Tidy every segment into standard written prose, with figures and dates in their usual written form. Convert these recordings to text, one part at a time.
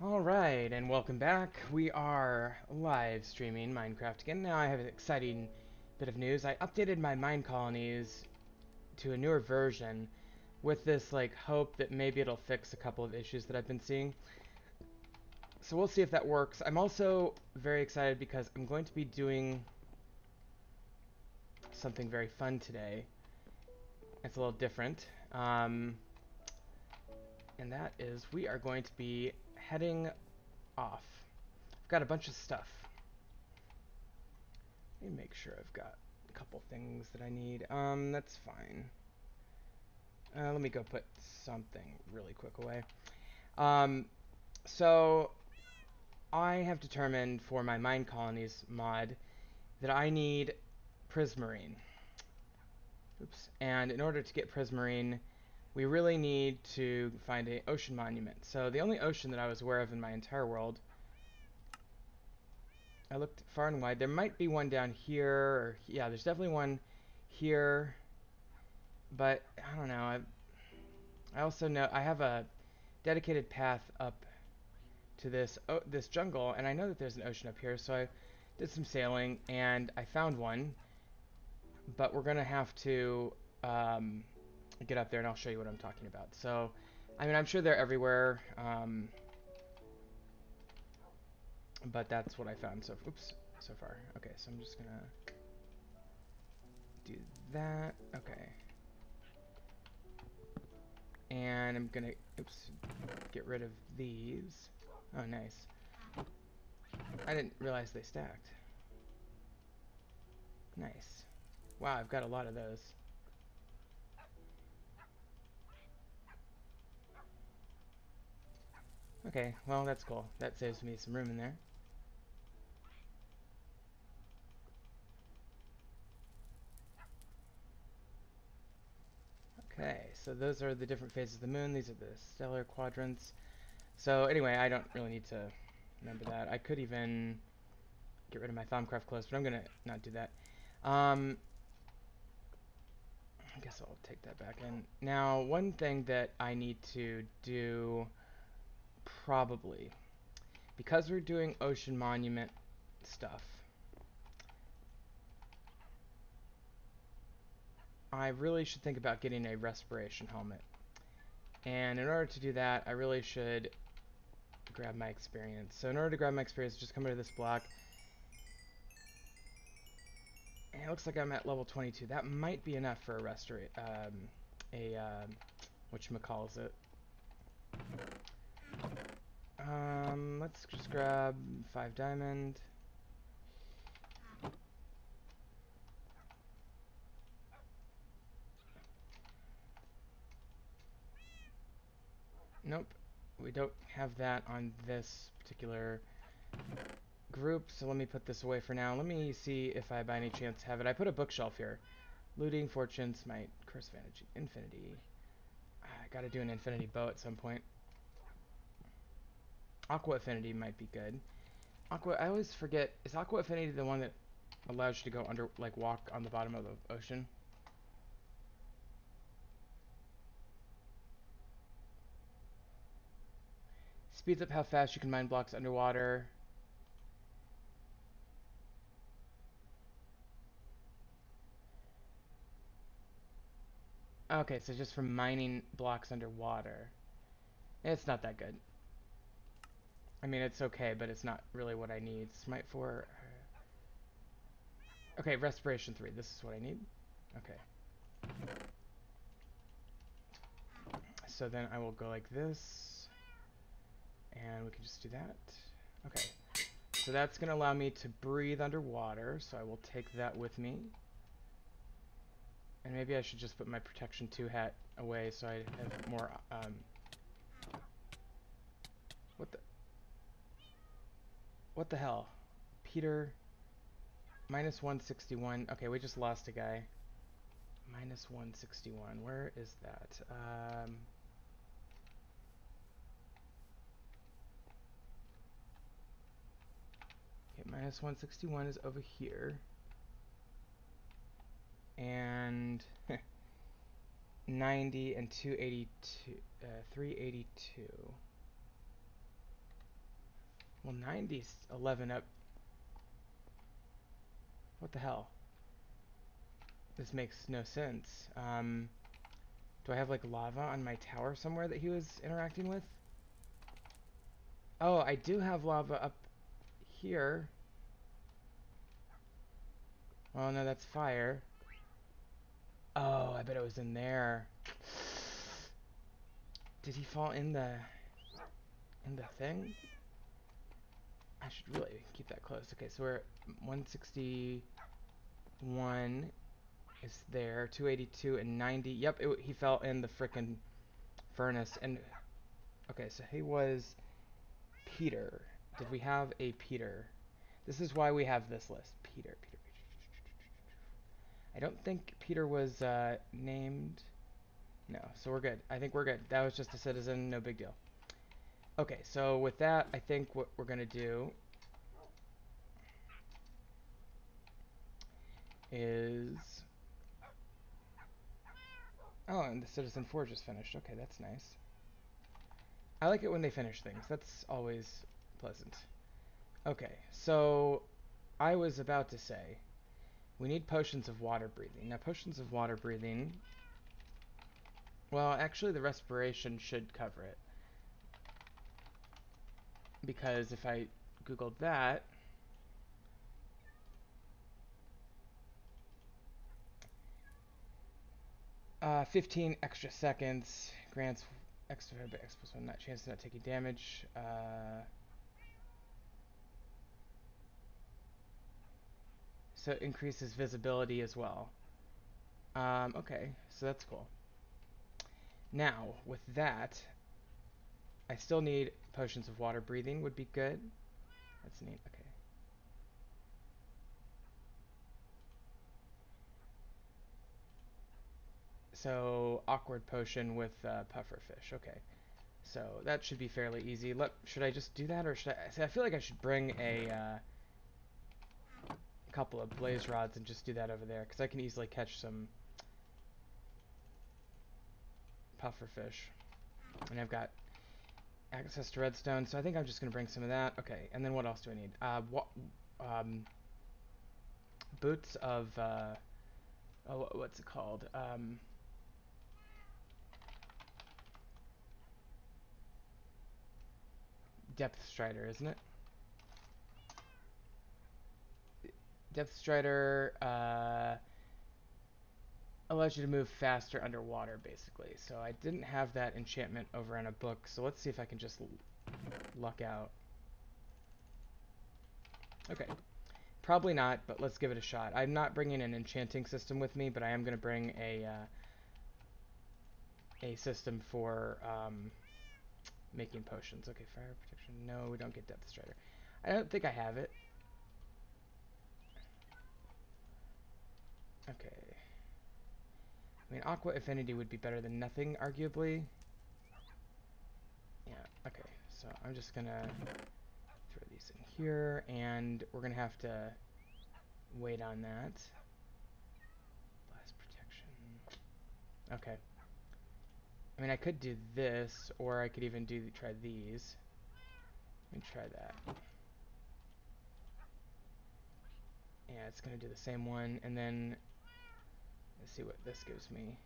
Alright, and welcome back. We are live streaming Minecraft again. Now I have an exciting bit of news. I updated my mine colonies to a newer version with this hope that maybe it'll fix a couple of issues that I've been seeing. So we'll see if that works. I'm also very excited because I'm going to be doing something very fun today. It's a little different. And that is we are going to be heading off. I've got a bunch of stuff. Let me make sure I've got a couple things that I need. That's fine. Let me go put something really quick away. Um, so I have determined for my mine colonies mod that I need prismarine. Oops. And in order to get prismarine, we really need to find an ocean monument. So the only ocean that I was aware of in my entire world, I looked far and wide. There might be one down here. Or, yeah, there's definitely one here. But I don't know. I also know I have a dedicated path up to this jungle, and I know that there's an ocean up here, so I did some sailing and I found one. But we're gonna have to get up there, and I'll show you what I'm talking about. So, I mean, I'm sure they're everywhere, but that's what I found. So, oops, so far. Okay, so I'm just gonna do that. Okay. And I'm gonna, oops, get rid of these. Oh, nice. I didn't realize they stacked. Nice. Wow, I've got a lot of those. Okay, well, that's cool. That saves me some room in there. Okay, so those are the different phases of the moon. These are the stellar quadrants. So anyway, I don't really need to remember that. I could even get rid of my Thaumcraft clothes, but I'm going to not do that. I guess I'll take that back in. Now, one thing that I need to do, probably, because we're doing ocean monument stuff, I really should think about getting a respiration helmet. And in order to do that, I really should grab my experience. So in order to grab my experience, just come into this block. And it looks like I'm at level 22. That might be enough for a whatchamacallit. Let's just grab 5 diamond. Nope, we don't have that on this particular group, so let me put this away for now. Let me see if I by any chance have it. I put a bookshelf here. Looting, fortune, smite, curse, vantage, infinity. I gotta do an infinity bow at some point. Aqua affinity might be good. Aqua, I always forget, is Aqua affinity the one that allows you to go under, like walk on the bottom of the ocean? Speeds up how fast you can mine blocks underwater. Okay, so just from mining blocks underwater. It's not that good. I mean, it's okay, but it's not really what I need. Smite 4. Okay, Respiration 3. This is what I need. Okay. So then I will go like this. And we can just do that. Okay. So that's going to allow me to breathe underwater. So I will take that with me. And maybe I should just put my Protection 2 hat away so I have more... What the... What the hell? Peter... Minus 161. Okay, we just lost a guy. Minus 161. Where is that? Okay, minus 161 is over here. And 90 and 282, 382. Well, 90's 11 up. What the hell? This makes no sense. Do I have like lava on my tower somewhere that he was interacting with? Oh, I do have lava up here. Oh no, that's fire. Oh, I bet it was in there. Did he fall in the thing? I should really keep that close. Okay, so we're 161 is there, 282 and 90. Yep, he fell in the frickin' furnace. And okay, so he was Peter. Did we have a Peter? This is why we have this list. Peter. I don't think Peter was named. No, so we're good. I think we're good. That was just a citizen, no big deal. Okay, so with that, I think what we're gonna do is... Oh, and the Citizen 4 just finished. Okay, that's nice. I like it when they finish things. That's always pleasant. Okay, so I was about to say, we need potions of water breathing. Now, potions of water breathing... Well, actually, the respiration should cover it. Because if I googled that... 15 extra seconds grants extra explosive not chance of not taking damage. So it increases visibility as well. Okay, so that's cool. Now, with that, I still need potions of water breathing would be good. That's neat, okay. So, awkward potion with pufferfish, okay. So, that should be fairly easy. Should I just do that, or should I... See, I feel like I should bring a couple of blaze rods and just do that over there, because I can easily catch some pufferfish. And I've got access to redstone, so I think I'm just going to bring some of that. Okay, and then what else do I need? Boots of, oh, what's it called? Depth Strider, isn't it? Depth Strider allows you to move faster underwater, basically. So I didn't have that enchantment over in a book, so let's see if I can just luck out. Okay. Probably not, but let's give it a shot. I'm not bringing an enchanting system with me, but I am going to bring a system for making potions. Okay, fire protection. No, we don't get Depth Strider. I don't think I have it. Okay. I mean, Aqua Affinity would be better than nothing, arguably. Yeah, okay. So I'm just going to throw these in here, and we're going to have to wait on that. Blast protection. Okay. I mean, I could do this, or I could even try these. Let me try that. Yeah, it's going to do the same one, and then let's see what this gives me.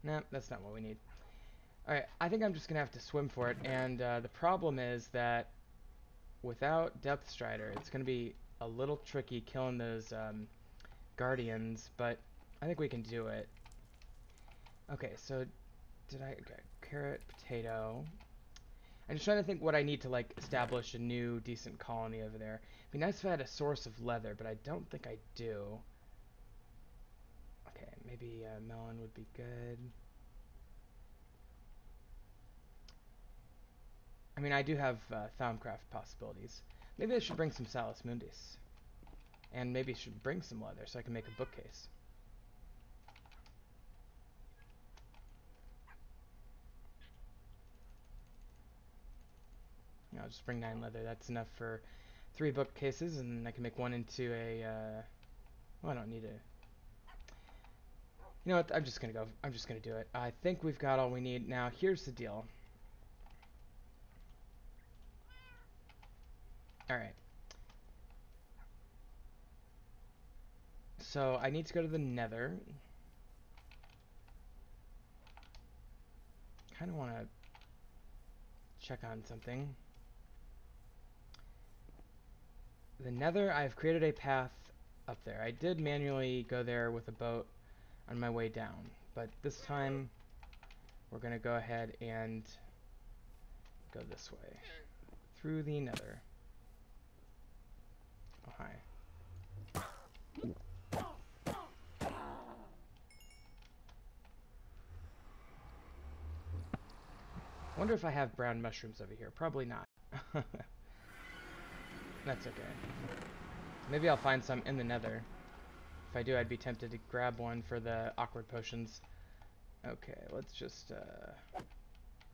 Nah, that's not what we need. Alright, I think I'm just going to have to swim for it, and the problem is that without Depth Strider, it's going to be a little tricky killing those guardians, but I think we can do it. Okay, so did I... Okay, carrot, potato... I'm just trying to think what I need to, like, establish a new decent colony over there. It'd be nice if I had a source of leather, but I don't think I do. Okay, maybe melon would be good. I mean, I do have Thaumcraft possibilities. Maybe I should bring some Salus Mundis. And maybe I should bring some leather so I can make a bookcase. You know, I'll just bring 9 leather. That's enough for 3 bookcases, and I can make one into a... well, I don't need a... You know what? I'm just gonna do it. I think we've got all we need. Now, here's the deal. Alright. So I need to go to the Nether. Kind of want to check on something. The Nether, I've created a path up there. I did manually go there with a boat on my way down, but this time we're going to go ahead and go this way through the Nether. Oh, hi. I wonder if I have brown mushrooms over here. Probably not. That's okay. Maybe I'll find some in the Nether. If I do, I'd be tempted to grab one for the awkward potions. Okay, let's just,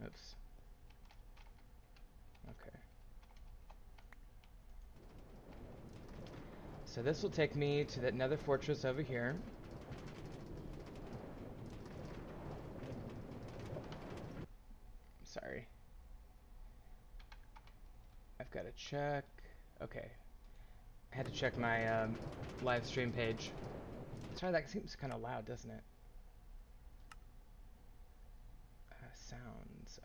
oops. Okay. So this will take me to that Nether fortress over here. Sorry. I've got to check. Okay. I had to check my live stream page. Sorry, that seems kind of loud, doesn't it? Sounds.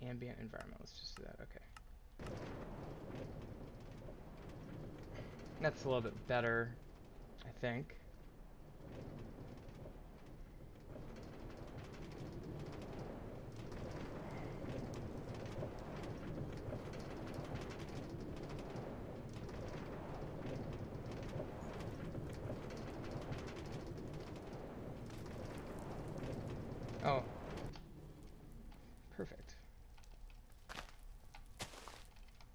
Ambient environment. Let's just do that. Okay. That's a little bit better, I think. Oh. Perfect.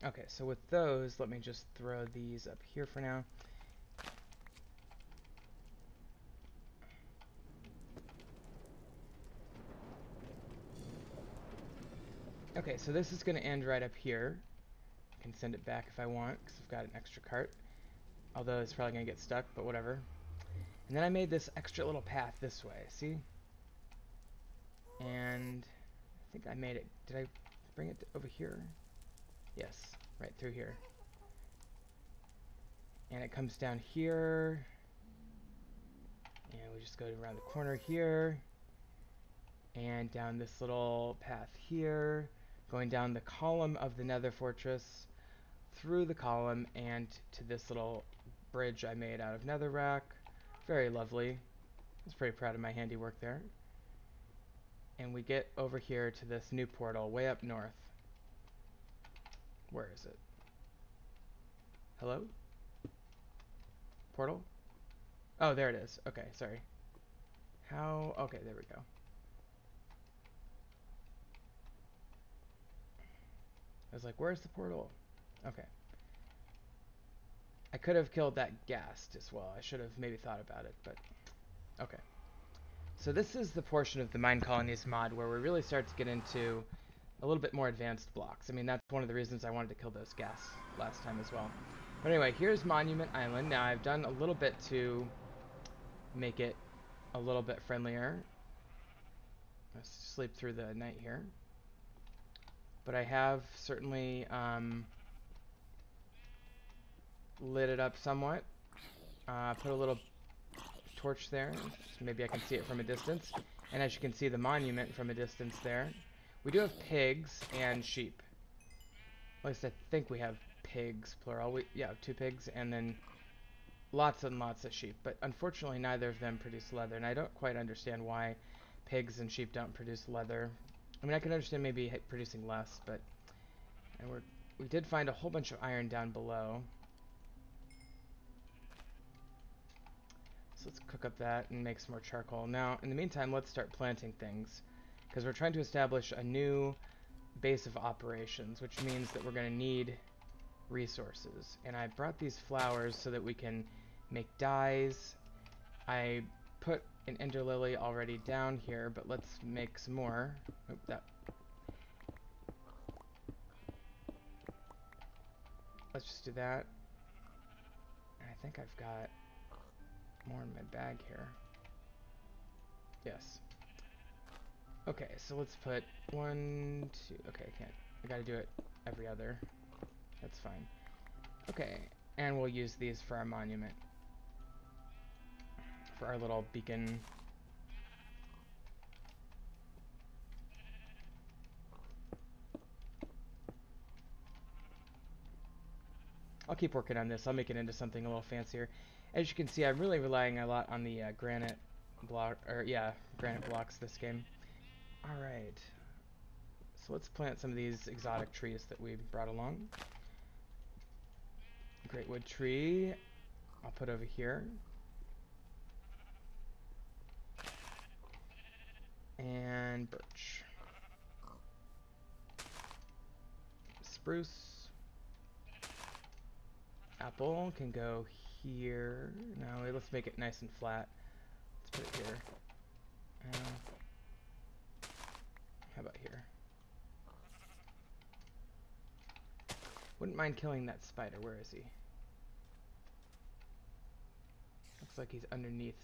Okay, so with those, let me just throw these up here for now. Okay, so this is going to end right up here. I can send it back if I want, because I've got an extra cart. Although it's probably going to get stuck, but whatever. And then I made this extra little path this way, see? And I think I made it. Did I bring it over here? Yes, right through here. And it comes down here. And we just go around the corner here. And down this little path here. Going down the column of the Nether Fortress. Through the column and to this little bridge I made out of netherrack. Very lovely. I was pretty proud of my handiwork there. And we get over here to this new portal way up north. Where is it? Hello? Portal? Oh, there it is. Okay, sorry. How? Okay, there we go. I was like, where's the portal? Okay. I could have killed that ghast as well. I should have maybe thought about it, but okay. So this is the portion of the Mine Colonies mod where we really start to get into a little bit more advanced blocks. I mean, that's one of the reasons I wanted to kill those ghasts last time as well. But anyway, here's Monument Island. Now, I've done a little bit to make it a little bit friendlier. Let's sleep through the night here. But I have certainly lit it up somewhat. Put a little torch there, so maybe I can see it from a distance. And as you can see the monument from a distance there. We do have pigs and sheep. At least I think we have pigs, plural. Yeah, 2 pigs, and then lots and lots of sheep. But unfortunately, neither of them produce leather, and I don't quite understand why pigs and sheep don't produce leather. I mean, I can understand maybe producing less, but and we did find a whole bunch of iron down below. So let's cook up that and make some more charcoal. Now, in the meantime, let's start planting things, because we're trying to establish a new base of operations, which means that we're going to need resources. And I brought these flowers so that we can make dyes. I put an ender lily already down here, but let's make some more. Oop, that. Let's just do that. And I think I've got more in my bag here. Yes. Okay, so let's put 1, 2. Okay, I can't. I gotta do it every other. That's fine. Okay, and we'll use these for our monument. For our little beacon. I'll keep working on this. I'll make it into something a little fancier. As you can see, I'm really relying a lot on the granite block, or yeah, granite blocks this game. All right. So let's plant some of these exotic trees that we brought along. Great wood tree. I'll put over here. And birch. Spruce. Apple can go here. No, wait, let's make it nice and flat. Let's put it here. How about here? Wouldn't mind killing that spider. Where is he? Looks like he's underneath.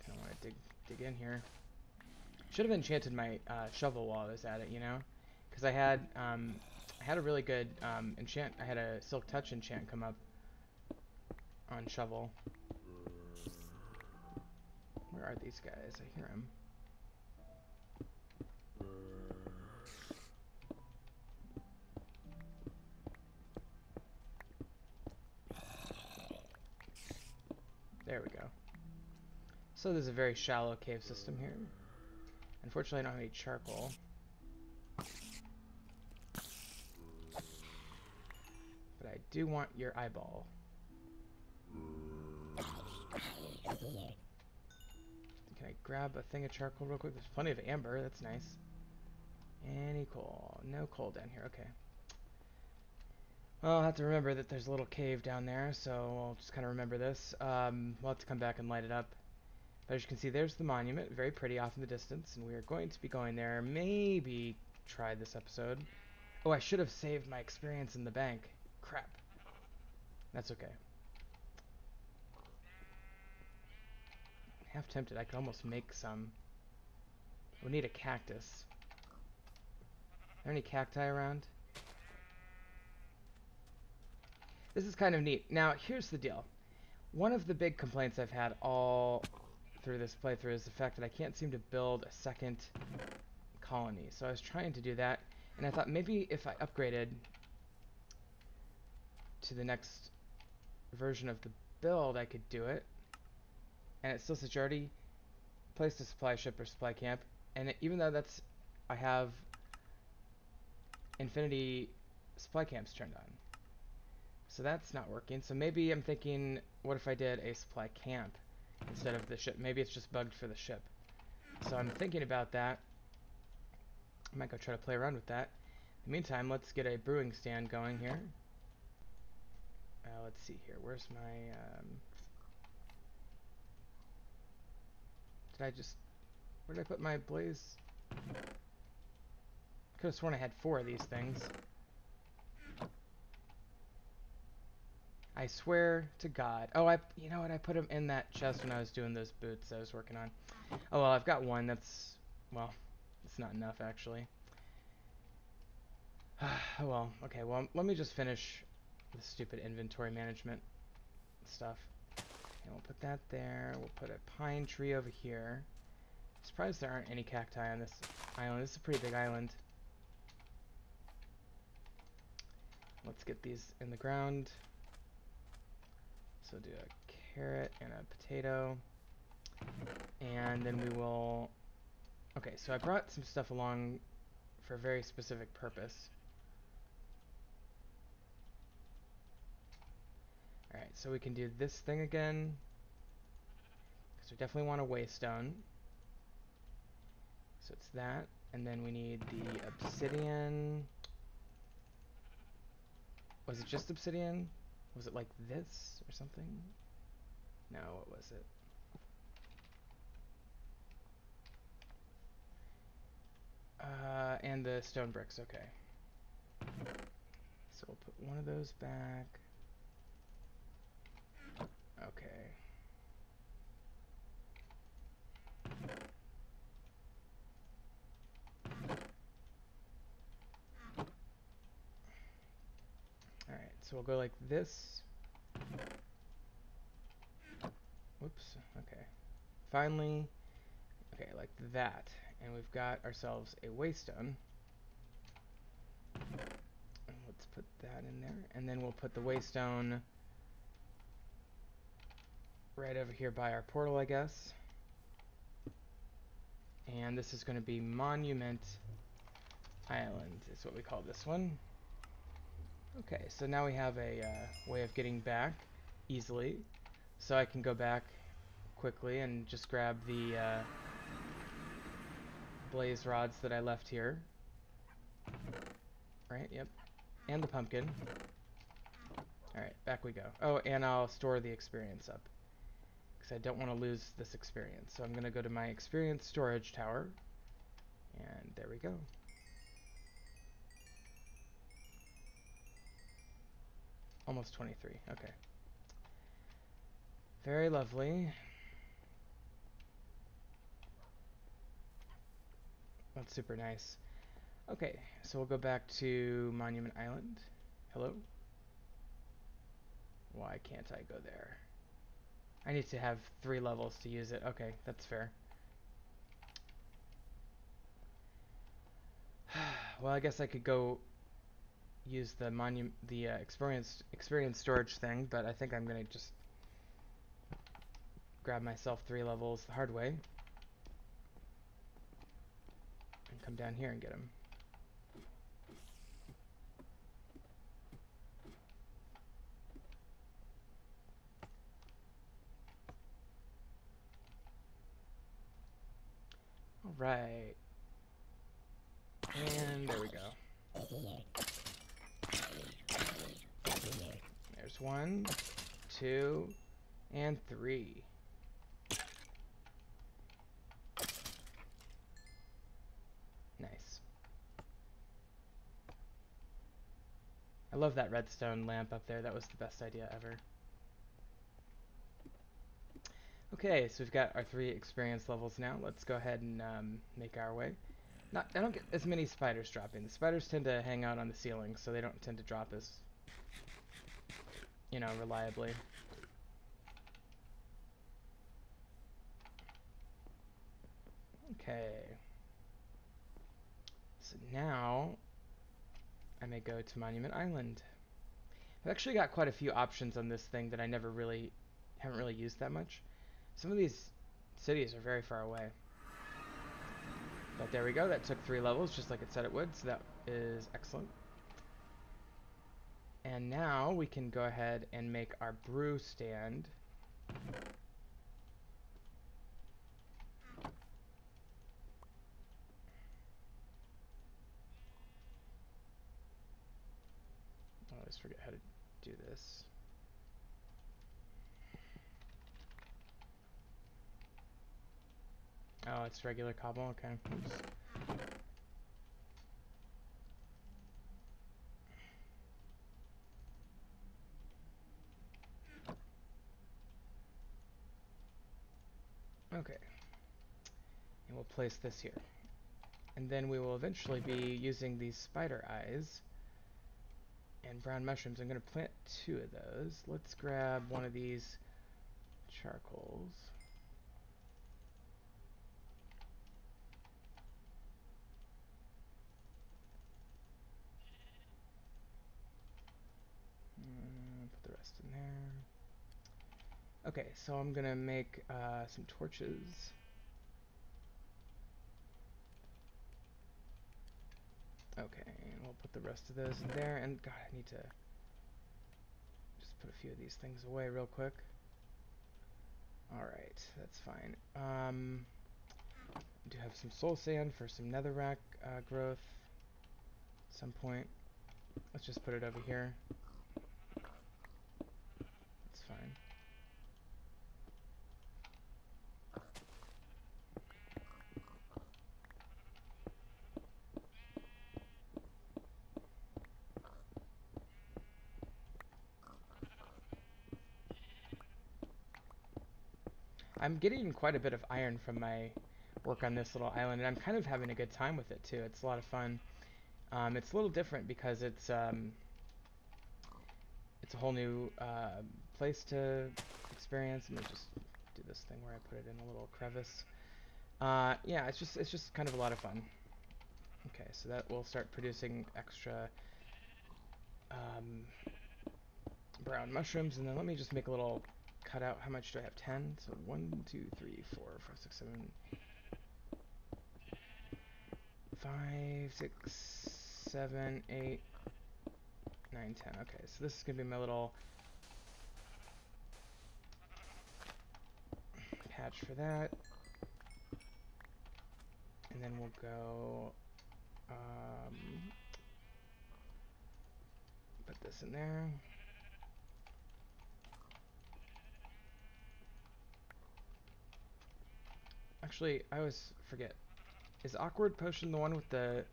I don't want to dig in here. Should have enchanted my shovel while I was at it, you know, because I had a really good enchant. I had a silk touch enchant come up on shovel. Where are these guys? I hear them. There we go. So there's a very shallow cave system here. Unfortunately, I don't have any charcoal. But I do want your eyeball. Can I grab a thing of charcoal real quick? There's plenty of amber. That's nice. Any coal? No coal down here. Okay. Well, I'll have to remember that there's a little cave down there, so I'll just kind of remember this. We'll have to come back and light it up. But as you can see, there's the monument, very pretty off in the distance, and we are going to be going there, maybe try this episode. Oh, I should have saved my experience in the bank. Crap. That's okay. Half tempted, I could almost make some. We'll need a cactus. Are there any cacti around? This is kind of neat. Now, here's the deal. One of the big complaints I've had all through this playthrough is the fact that I can't seem to build a second colony. So I was trying to do that, and I thought maybe if I upgraded to the next version of the build, I could do it. And it still says you already placed a supply ship or supply camp, and even though I have infinity supply camps turned on. So that's not working. So maybe I'm thinking, what if I did a supply camp instead of the ship? Maybe it's just bugged for the ship. So I'm thinking about that. I might go try to play around with that. In the meantime, let's get a brewing stand going here. Let's see here. Where's my... Where did I put my blaze? Could have sworn I had 4 of these things. I swear to God. Oh, you know what? I put them in that chest when I was doing those boots I was working on. Oh, well, I've got one. Well, it's not enough, actually. Oh, well. Okay, well, let me just finish the stupid inventory management stuff. And we'll put that there. We'll put a pine tree over here. Surprised there aren't any cacti on this island. This is a pretty big island. Let's get these in the ground. So do a carrot and a potato. And then we will... Okay, so I brought some stuff along for a very specific purpose. Alright, so we can do this thing again. Because we definitely want a waystone. So it's that. And then we need the obsidian. Was it just obsidian? Was it like this or something? No, what was it? And the stone bricks, okay. So we'll put one of those back. Okay. So we'll go like this. Whoops. Okay. Finally. Okay, like that. And we've got ourselves a waystone. And let's put that in there. And then we'll put the waystone right over here by our portal, I guess. And this is going to be Monument Island, is what we call this one. Okay, so now we have a way of getting back easily. So I can go back quickly and just grab the blaze rods that I left here. Right, yep. And the pumpkin. Alright, back we go. Oh, and I'll store the experience up, because I don't want to lose this experience. So I'm going to go to my experience storage tower. And there we go. Almost 23, okay. Very lovely. That's super nice. Okay, so we'll go back to Monument Island. Hello? Why can't I go there? I need to have 3 levels to use it. Okay, that's fair. Well, I guess I could go use the experience storage thing, but I think I'm gonna just grab myself 3 levels the hard way and come down here and get them. All right, and there we go. There's 1, 2, and 3. Nice. I love that redstone lamp up there. That was the best idea ever. Okay, so we've got our 3 experience levels now. Let's go ahead and make our way. I don't get as many spiders dropping. The spiders tend to hang out on the ceiling, so they don't tend to drop as, you know, reliably. Okay. So now I may go to Monument Island. I've actually got quite a few options on this thing that I haven't really used that much. Some of these cities are very far away. But there we go, that took 3 levels just like it said it would, so that is excellent. And now we can go ahead and make our brew stand. I always forget how to do this. Oh, it's regular cobble, okay. Oops. Okay. And we'll place this here. And then we will eventually be using these spider eyes and brown mushrooms. I'm going to plant 2 of those. Let's grab one of these charcoals. Put the rest in there. Okay, so I'm going to make some torches. Okay, and we'll put the rest of those in there. And God, I need to just put a few of these things away real quick. Alright, that's fine. I do have some soul sand for some netherrack growth at some point. Let's just put it over here. That's fine. I'm getting quite a bit of iron from my work on this little island, and I'm kind of having a good time with it too. It's a lot of fun. It's a little different because it's it's a whole new place to experience. Let me just do this thing where I put it in a little crevice. Yeah, it's just kind of a lot of fun. Okay, so that will start producing extra um, brown mushrooms, and then let me just make a little cutout. How much do I have? 10. So 1, 2, 3, 4, 5, 6, 7, 5, 6, 7, 8, 9, 10. Okay, so this is gonna be my little patch for that. And then we'll go put this in there. Actually, I always forget. Is Awkward Potion the one with the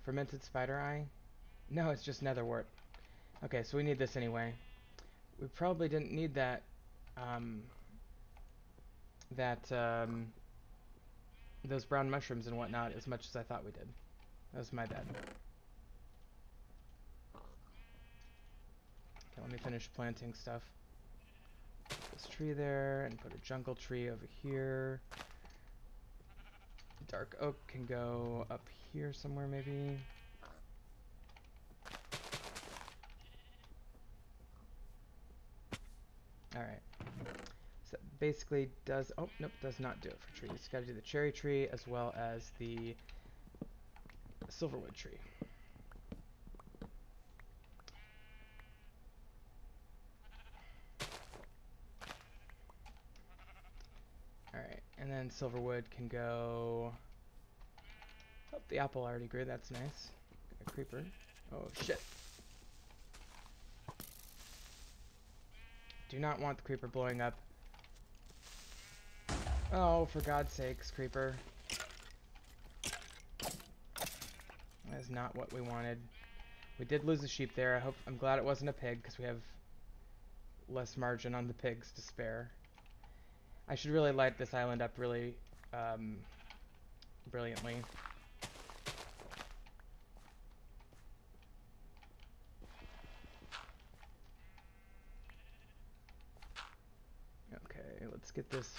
fermented spider eye? No, it's just netherwort. Okay, so we need this anyway. We probably didn't need that, um, that, those brown mushrooms and whatnot as much as I thought we did. That was my bad. Okay, let me finish planting stuff. Put this tree there, and put a jungle tree over here. Dark oak can go up here somewhere, maybe. Alright. So that basically does... Oh, nope, does not do it for trees. Gotta do the cherry tree as well as the silverwood tree. Alright, and then silverwood can go... Oh, the apple already grew, that's nice. Got a creeper. Oh, shit. Do not want the creeper blowing up. Oh, for God's sakes, creeper. That is not what we wanted. We did lose a sheep there. I'm glad it wasn't a pig, because we have less margin on the pigs to spare. I should really light this island up really brilliantly. Okay, let's get this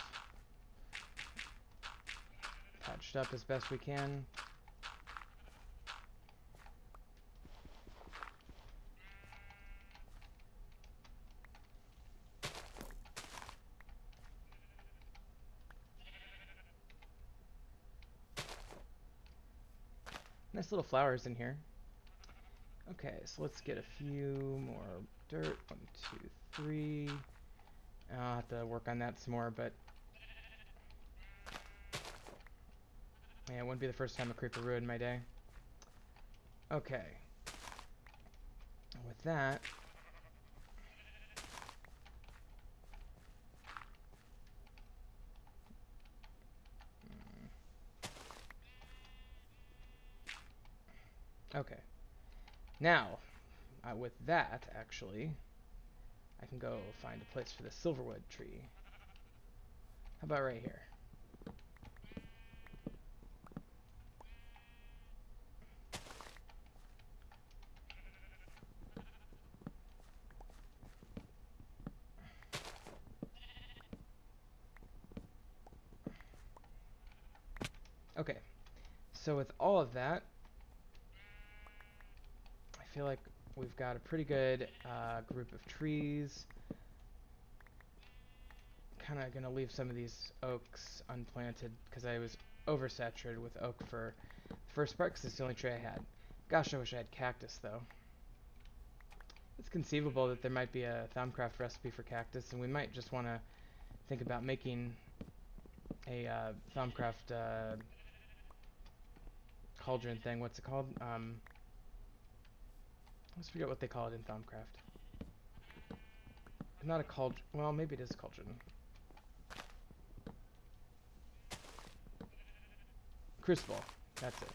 patched up as best we can. Nice little flowers in here. Okay, so let's get a few more dirt. 1, 2, 3. I'll have to work on that some more, but yeah, it wouldn't be the first time a creeper ruined my day. Okay. With that, okay. Now, with that, actually, I can go find a place for the silverwood tree. How about right here? Okay, so with all of that, I feel like we've got a pretty good group of trees. Kind of gonna leave some of these oaks unplanted because I was oversaturated with oak for the first part because it's the only tree I had. Gosh, I wish I had cactus though. It's conceivable that there might be a Thaumcraft recipe for cactus, and we might just want to think about making a Thaumcraft cauldron thing. What's it called? Let's forget what they call it in Thaumcraft. Not a cauldron. Well, maybe it is a cauldron. Crucible. That's it.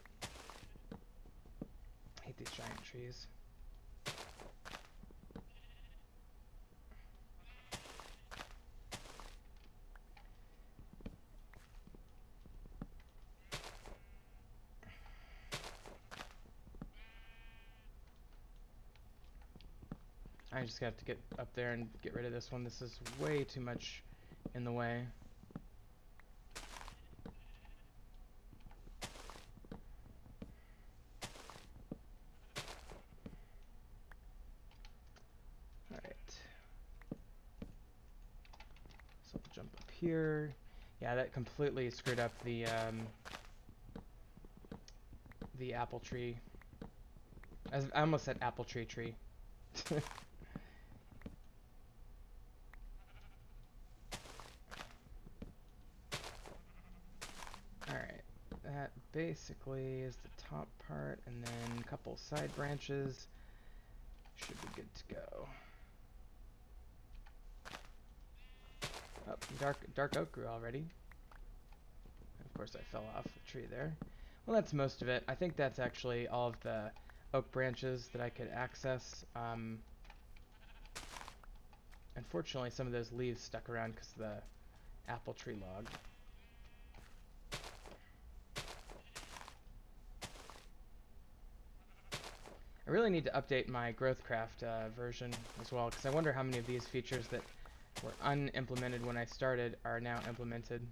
I hate these giant trees. I just have to get up there and get rid of this one. This is way too much in the way. Alright. So I'll jump up here. Yeah, that completely screwed up the apple tree. I almost said apple tree. Alright, that basically is the top part, and then a couple side branches should be good to go. Oh, dark oak grew already. Of course I fell off the tree there. Well, that's most of it. I think that's actually all of the oak branches that I could access. Unfortunately, some of those leaves stuck around because of the apple tree log. I really need to update my GrowthCraft version as well, because I wonder how many of these features that were unimplemented when I started are now implemented.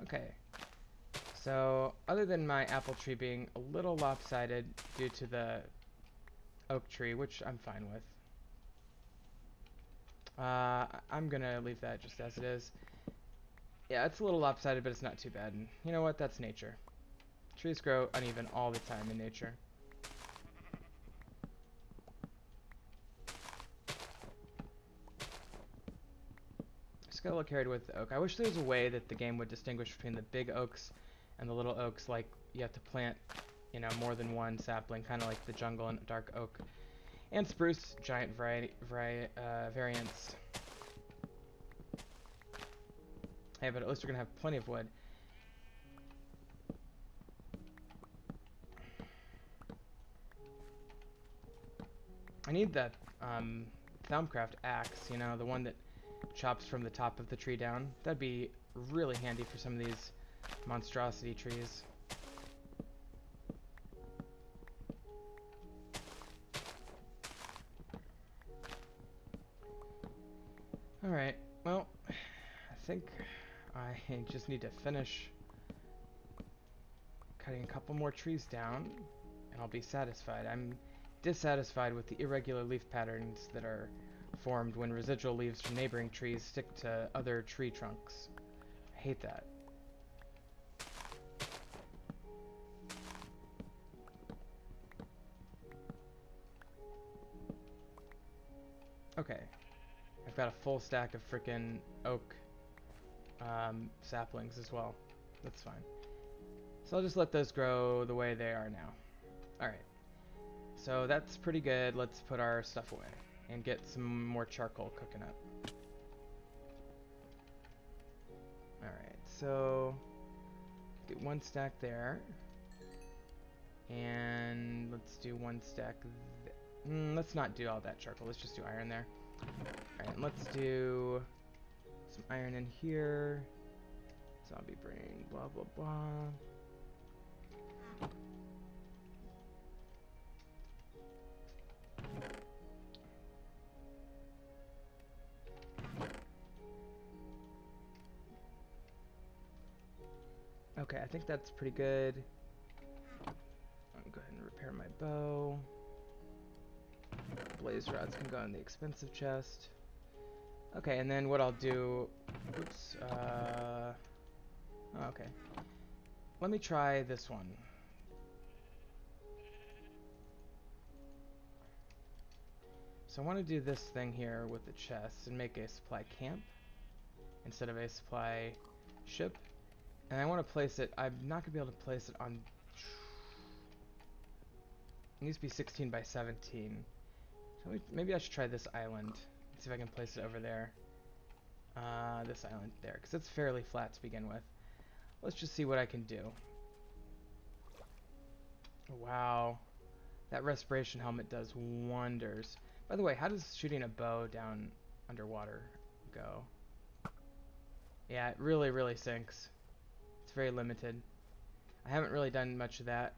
Okay, so other than my apple tree being a little lopsided due to the oak tree, which I'm fine with, I'm gonna leave that just as it is. Yeah, it's a little lopsided, but it's not too bad, and you know what, that's nature. Trees grow uneven all the time in nature. Just got a little carried with the oak. I wish there was a way that the game would distinguish between the big oaks and the little oaks, like you have to plant, you know, more than one sapling, kind of like the jungle and dark oak. And spruce, giant variants. Hey, but at least we're gonna have plenty of wood. I need that Thaumcraft axe, you know, the one that chops from the top of the tree down. That'd be really handy for some of these monstrosity trees. Alright, well, I think I just need to finish cutting a couple more trees down, and I'll be satisfied. I'm dissatisfied with the irregular leaf patterns that are formed when residual leaves from neighboring trees stick to other tree trunks. I hate that. Okay, I've got a full stack of frickin' oak saplings as well. That's fine. So I'll just let those grow the way they are now. Alright, so that's pretty good. Let's put our stuff away and get some more charcoal cooking up. Alright, so do one stack there. And let's do one stack let's not do all that charcoal. Let's just do iron there. Alright, and let's do some iron in here. Zombie brain, blah, blah, blah. Okay, I think that's pretty good. I'll go ahead and repair my bow. Blaze rods can go in the expensive chest. Okay, and then what I'll do... Oops. Okay. Let me try this one. So I want to do this thing here with the chest and make a supply camp instead of a supply ship. And I want to place it... I'm not going to be able to place it on... It needs to be 16 by 17. So maybe I should try this island. See if I can place it over there. This island there, because it's fairly flat to begin with. Let's just see what I can do. Wow. That respiration helmet does wonders. By the way, how does shooting a bow down underwater go? Yeah, it really, really sinks. It's very limited. I haven't really done much of that.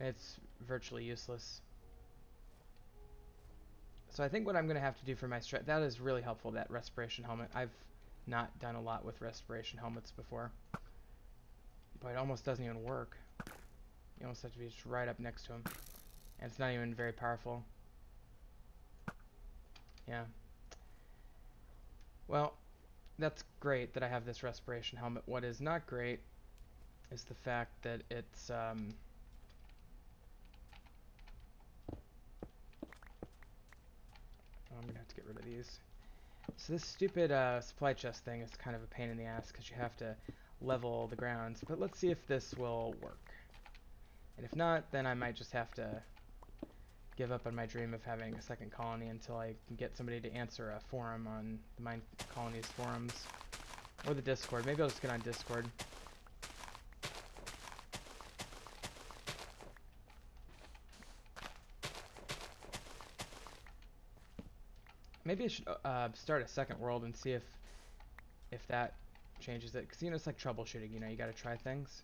It's virtually useless. So I think what I'm going to have to do for my strat... That is really helpful, that respiration helmet. I've not done a lot with respiration helmets before. But it almost doesn't even work. You almost have to be just right up next to him. And it's not even very powerful. Yeah. Well, that's great that I have this respiration helmet. What is not great is the fact that it's... I'm going to have to get rid of these. So this stupid supply chest thing is kind of a pain in the ass because you have to level the grounds. But let's see if this will work. And if not, then I might just have to give up on my dream of having a second colony until I can get somebody to answer a forum on the Mine Colonies forums. Or the Discord. Maybe I'll just get on Discord. Maybe I should start a second world and see if that changes it. Because, you know, it's like troubleshooting, you know, you gotta try things.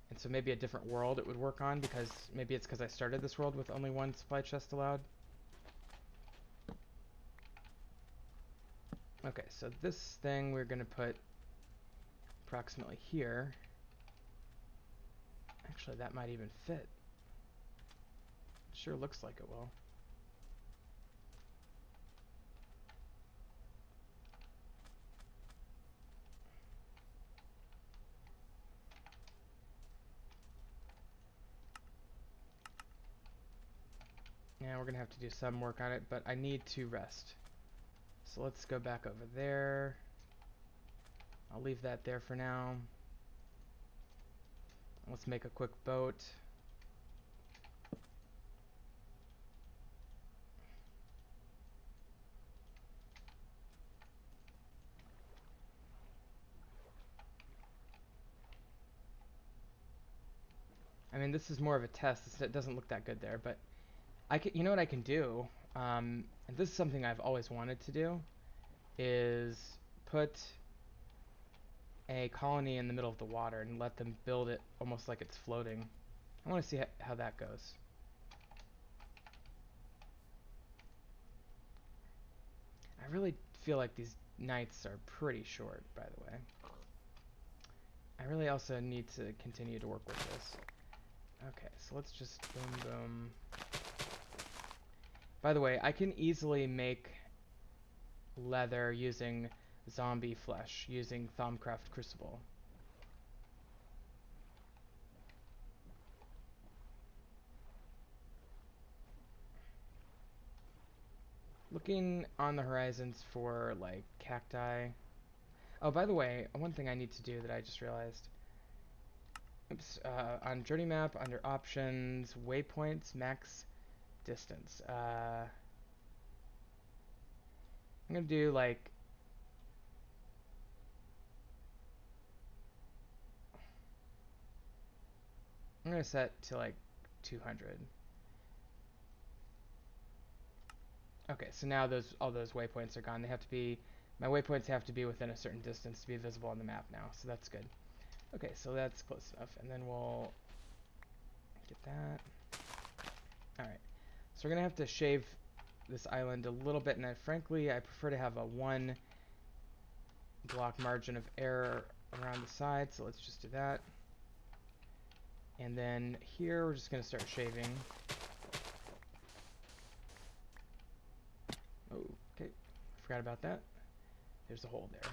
And so maybe a different world it would work on, because maybe it's because I started this world with only one supply chest allowed. Okay, so this thing we're gonna put approximately here. Actually, that might even fit. It sure looks like it will. Yeah, we're gonna have to do some work on it, but I need to rest. So let's go back over there. I'll leave that there for now. Let's make a quick boat. I mean, this is more of a test. It doesn't look that good there, but I can, you know what I can do? And this is something I've always wanted to do, is put a colony in the middle of the water and let them build it almost like it's floating. I want to see how that goes. I really feel like these nights are pretty short, by the way. I really also need to continue to work with this. Okay, so let's just boom, boom. By the way, I can easily make leather using zombie flesh, using Thaumcraft Crucible. Looking on the horizons for, like, cacti. Oh, by the way, one thing I need to do that I just realized. Oops, on journey map, under options, waypoints, max distance. I'm gonna do, like, I'm gonna set to, like, 200. Okay, so now all those waypoints are gone. They have to be, my waypoints have to be within a certain distance to be visible on the map now, so that's good. Okay, so that's close enough, and then we'll get that. Alright, so we're gonna have to shave this island a little bit, and frankly, I prefer to have a 1 block margin of error around the side, so let's just do that. And then here, we're just gonna start shaving. Oh, okay, forgot about that. There's a hole there.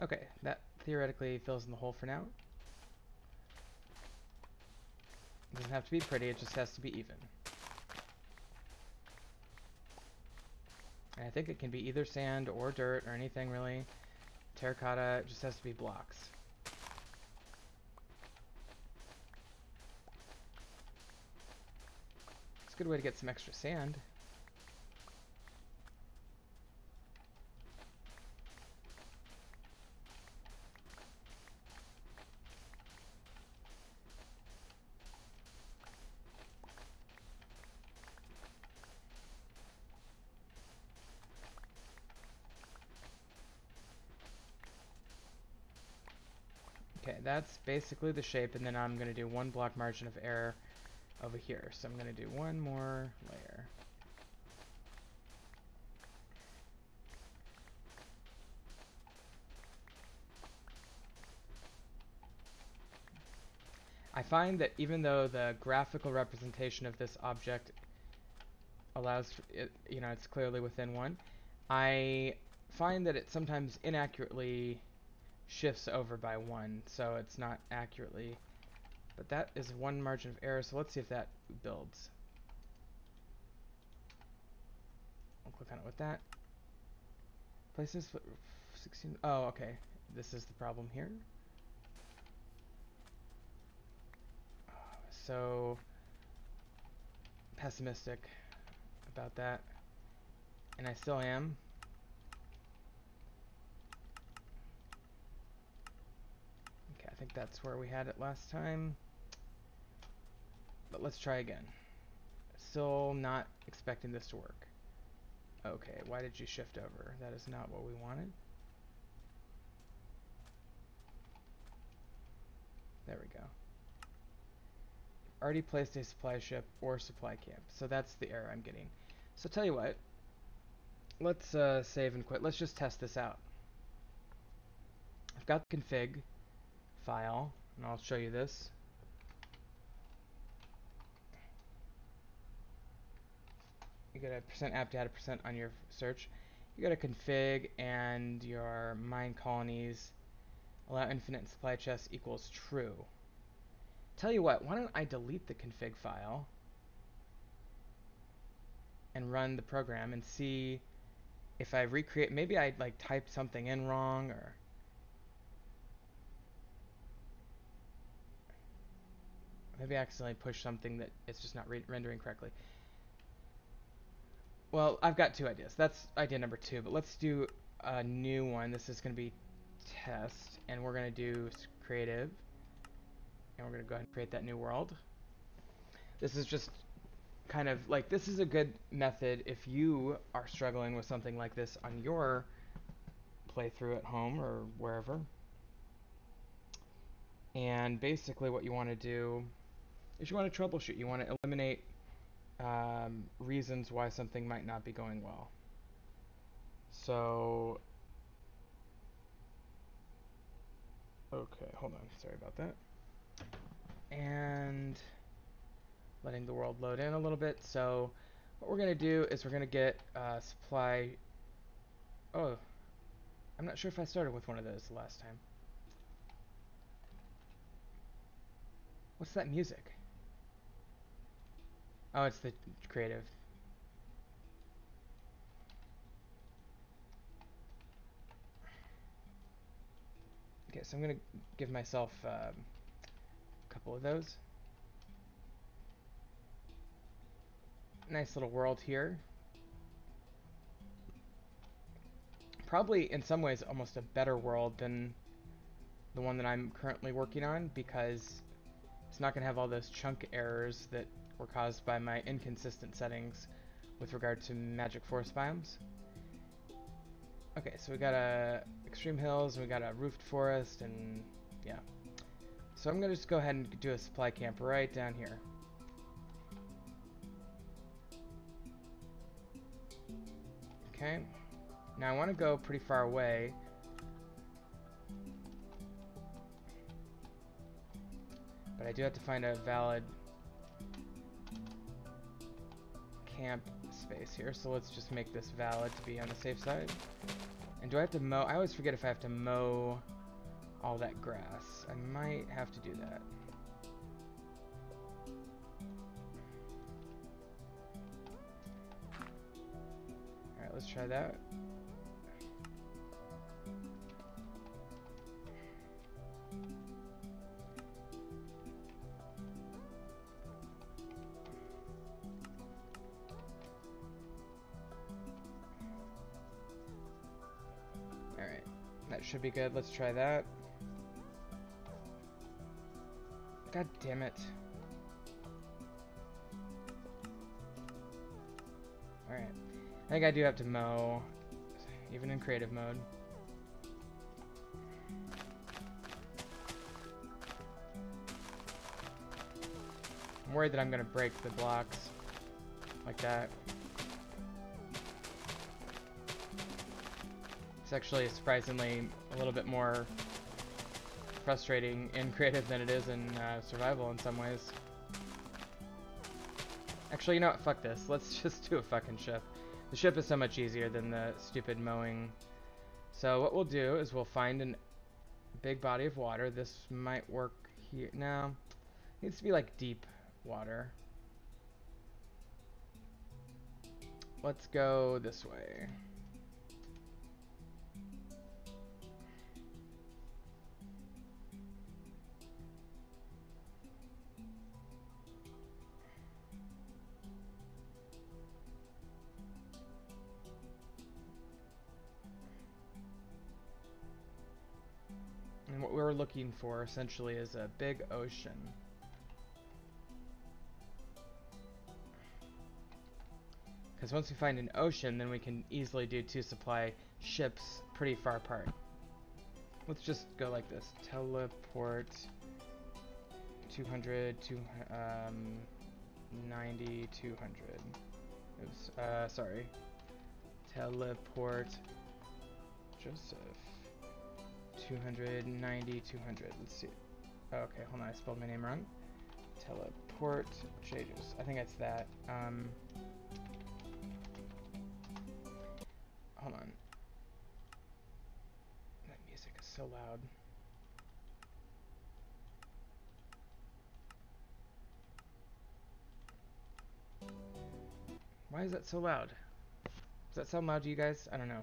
Okay, that theoretically fills in the hole for now. It doesn't have to be pretty, it just has to be even. And I think it can be either sand or dirt or anything really. terracotta. It just has to be blocks. It's a good way to get some extra sand. Okay, that's basically the shape, and then I'm going to do one block margin of error over here. So I'm going to do one more layer. I find that even though the graphical representation of this object allows it, you know, it's clearly within one, I find that it sometimes inaccurately shifts over by one, so it's not accurately. But that is one margin of error, so let's see if that builds. I'll click on it with that. Places 16. Oh, okay. This is the problem here. So pessimistic about that, and I still am. Okay, I think that's where we had it last time. But let's try again. Still not expecting this to work. Okay, why did you shift over? That is not what we wanted. There we go. Already placed a supply ship or supply camp. So that's the error I'm getting. So tell you what. Let's save and quit. Let's just test this out. I've got the config file, and I'll show you this. You got a %app data % on your search. You got a config and your mine colonies allow infinite supply chests equals true. Tell you what, why don't I delete the config file and run the program and see if I recreate, maybe I like typed something in wrong, or maybe I accidentally pushed something that it's just not rendering correctly. Well, I've got two ideas. That's idea number 2, but let's do a new one. This is going to be test, and we're going to do creative, and we're going to go ahead and create that new world. This is just kind of like, this is a good method if you are struggling with something like this on your playthrough at home or wherever. And basically what you want to do is you want to troubleshoot. You want to eliminate reasons why something might not be going well. So, okay, hold on, sorry about that. And letting the world load in a little bit. So what we're going to do is we're going to get supply. Oh, I'm not sure if I started with one of those the last time. What's that music? Oh, it's the creative. Okay, so I'm going to give myself a couple of those. Nice little world here. Probably in some ways almost a better world than the one that I'm currently working on, because it's not going to have all those chunk errors that were caused by my inconsistent settings with regard to magic forest biomes. Okay, so we got extreme hills, and we got a roofed forest, and yeah. So I'm gonna just go ahead and do a supply camp right down here. Okay. Now I want to go pretty far away. But I do have to find a valid camp space here, so let's just make this valid to be on the safe side. And do I have to mow? I always forget if I have to mow all that grass. I might have to do that. Alright, let's try that. That should be good. Let's try that. God damn it. Alright. I think I do have to mow, even in creative mode. I'm worried that I'm gonna break the blocks like that. It's actually surprisingly a little bit more frustrating in creative than it is in survival in some ways. Actually, you know what? Fuck this. Let's just do a fucking ship. The ship is so much easier than the stupid mowing. So what we'll do is we'll find a big body of water. This might work here. No. It needs to be like deep water. Let's go this way. And what we're looking for essentially is a big ocean. Because once we find an ocean, then we can easily do 2 supply ships pretty far apart. Let's just go like this. Teleport 200, 90, 200. Oops, sorry. Teleport Josyph 290, 200. Let's see. Oh, okay, hold on, I spelled my name wrong. Teleport Josyph. I think it's that. Hold on. That music is so loud. Why is that so loud? Does that sound loud to you guys? I don't know.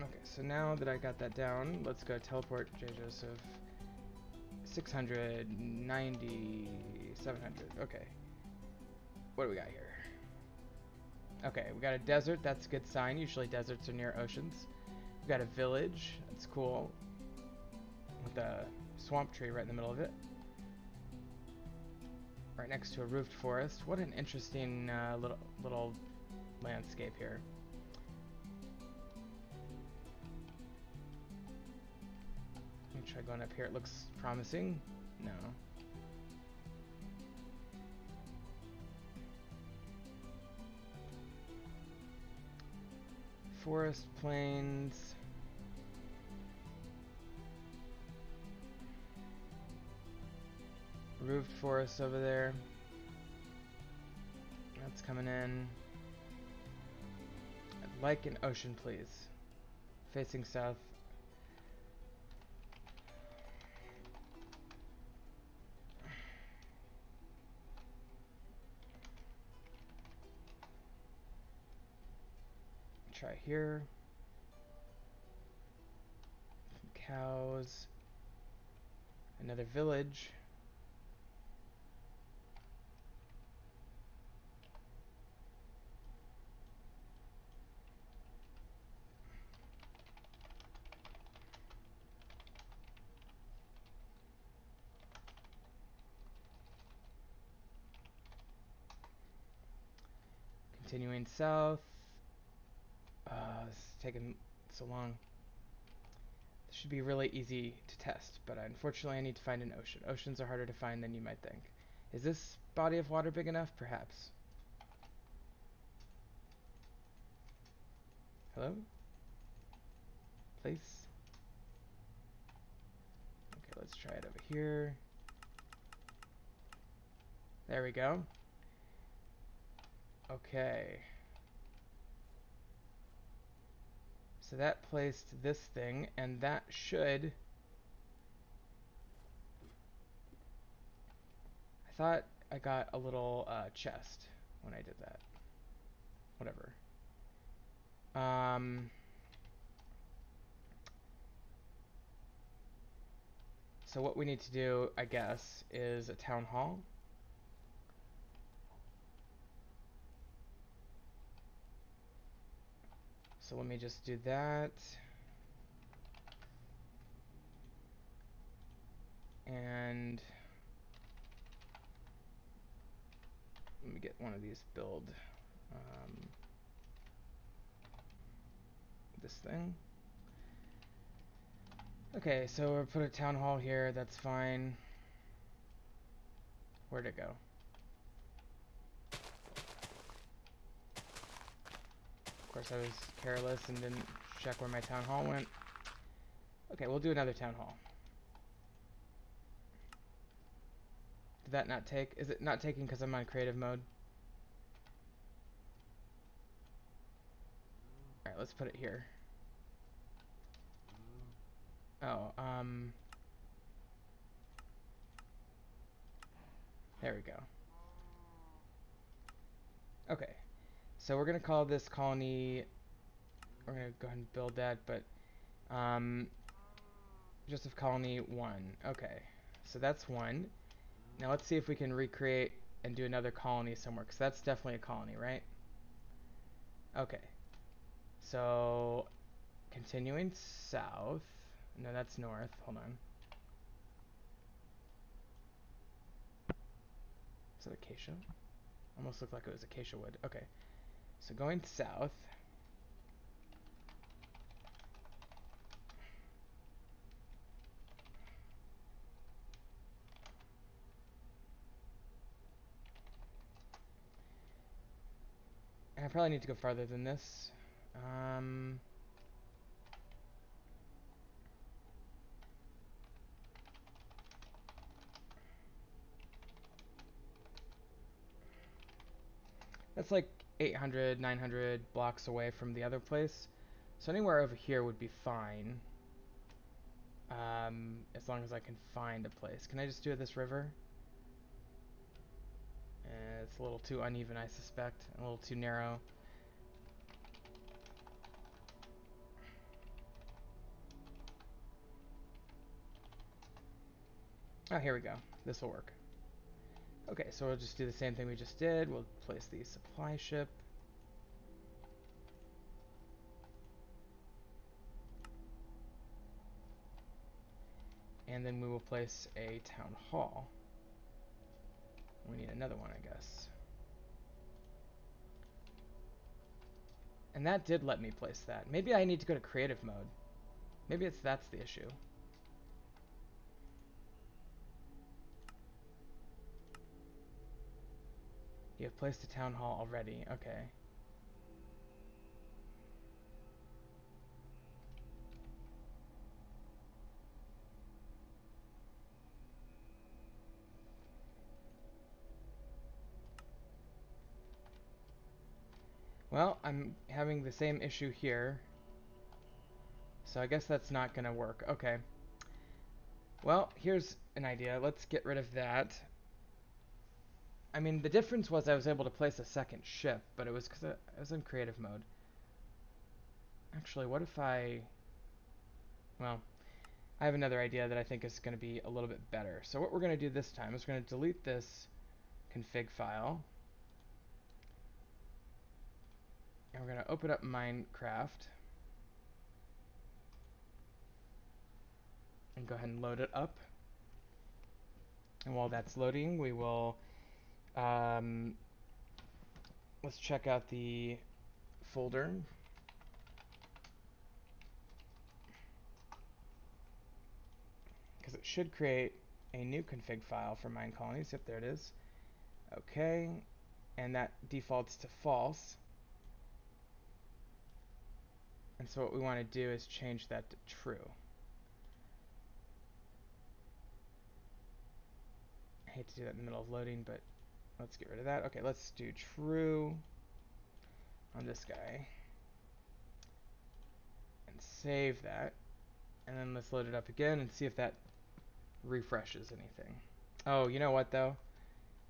Okay, so now that I got that down, let's go teleport Josyph 600, 90, 700. Okay. What do we got here? Okay, we got a desert. That's a good sign. Usually deserts are near oceans. We got a village. That's cool. With a swamp tree right in the middle of it. Right next to a roofed forest. What an interesting little landscape here. Let me try going up here. It looks promising. No. Forest plains. Roofed forest over there. That's coming in. I'd like an ocean, please. Facing south. Try here. Some cows. Another village. Continuing south. This is taking so long. This should be really easy to test, but unfortunately I need to find an ocean. Oceans are harder to find than you might think. Is this body of water big enough? Perhaps. Hello? Place? Okay, let's try it over here. There we go. Okay. So that placed this thing, and that should... I thought I got a little chest when I did that. Whatever. So what we need to do, I guess, is a town hall. So let me just do that. And let me get one of these build this thing. Okay, so we'll put a town hall here, that's fine. Where'd it go? Of course I was careless and didn't check where my town hall went. Okay, we'll do another town hall. Did that not take? Is it not taking because I'm on creative mode? Alright, let's put it here. Oh, there we go. Okay, so we're gonna call this colony, we're gonna go ahead and build that, but, Josyph colony 1. Okay, so that's 1. Now let's see if we can recreate and do another colony somewhere, because that's definitely a colony, right? Okay, so continuing south. No, that's north. Hold on. Is it acacia? Almost looked like it was acacia wood. Okay, so going south. And I probably need to go farther than this. That's like 800, 900 blocks away from the other place. So anywhere over here would be fine. As long as I can find a place. Can I just do it this river? It's a little too uneven, I suspect. A little too narrow. Oh, here we go. This will work. Okay, so we'll just do the same thing we just did. We'll place the supply ship. And then we will place a town hall. We need another one, I guess. And that did let me place that. Maybe I need to go to creative mode. Maybe that's the issue. You have placed a town hall already. Okay. Well, I'm having the same issue here. So I guess that's not going to work. Okay. Well, here's an idea. Let's get rid of that. I mean, the difference was I was able to place a second ship, but it was because I was in creative mode. Actually, what if I... Well, I have another idea that I think is going to be a little bit better. So what we're going to do this time is we're going to delete this config file. And we're going to open up Minecraft. And go ahead and load it up. And while that's loading, we will... let's check out the folder. Because it should create a new config file for mine colonies. Yep, there it is. Okay. And that defaults to false. And so what we want to do is change that to true. I hate to do that in the middle of loading, but let's get rid of that. Okay, let's do true on this guy. And save that. And then let's load it up again and see if that refreshes anything. Oh, you know what though?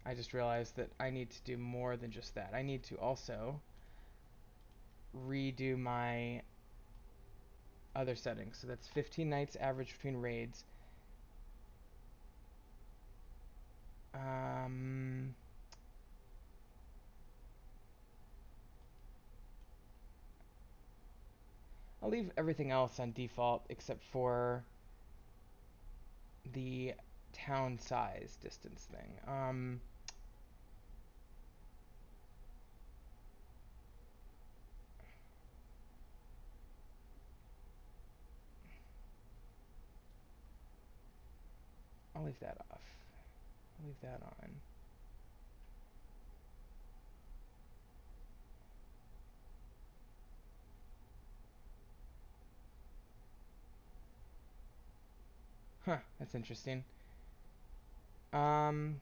I just realized that I need to do more than just that. I need to also redo my other settings. So that's 15 nights average between raids. Um, I'll leave everything else on default except for the town size distance thing. I'll leave that off. I'll leave that on. Huh, that's interesting. Um,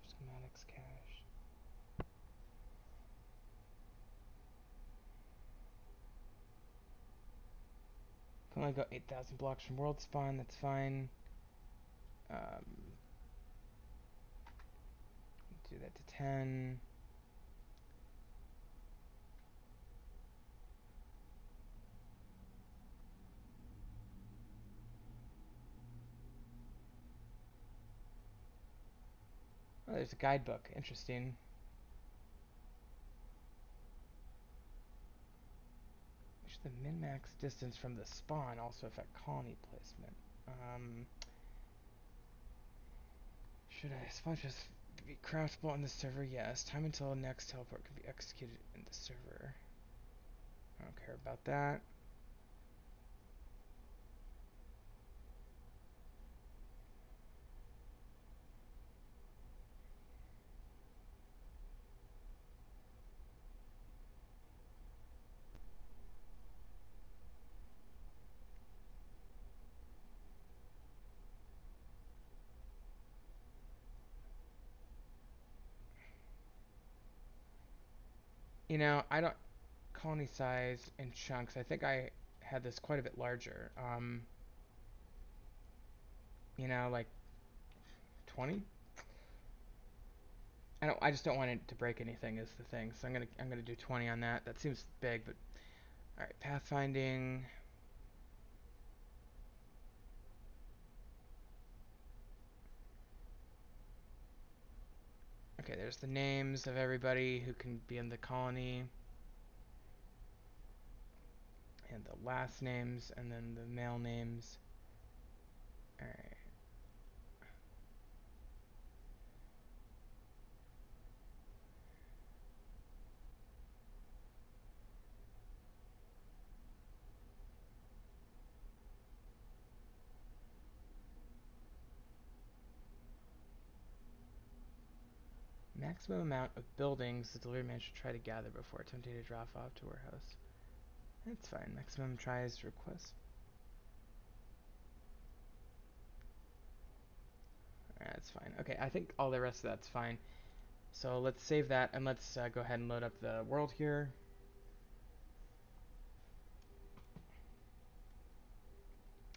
schematics cache. Can only go 8,000 blocks from world spawn, that's fine. Do that to 10. Oh, there's a guidebook. Interesting. Should the min-max distance from the spawn also affect colony placement? Should I spawn just be craftable on the server? Yes. Time until next teleport can be executed in the server. I don't care about that. You know, I don't colony size in chunks. I think I had this quite a bit larger. You know, like 20. I just don't want it to break anything is the thing. So I'm gonna do 20 on that. That seems big, but all right. Pathfinding. Okay, there's the names of everybody who can be in the colony. And the last names, and then the male names. Alright. Maximum amount of buildings the delivery man should try to gather before attempting to drop off to warehouse. That's fine. Maximum tries request. That's fine. Okay, I think all the rest of that's fine. So let's save that and let's go ahead and load up the world here.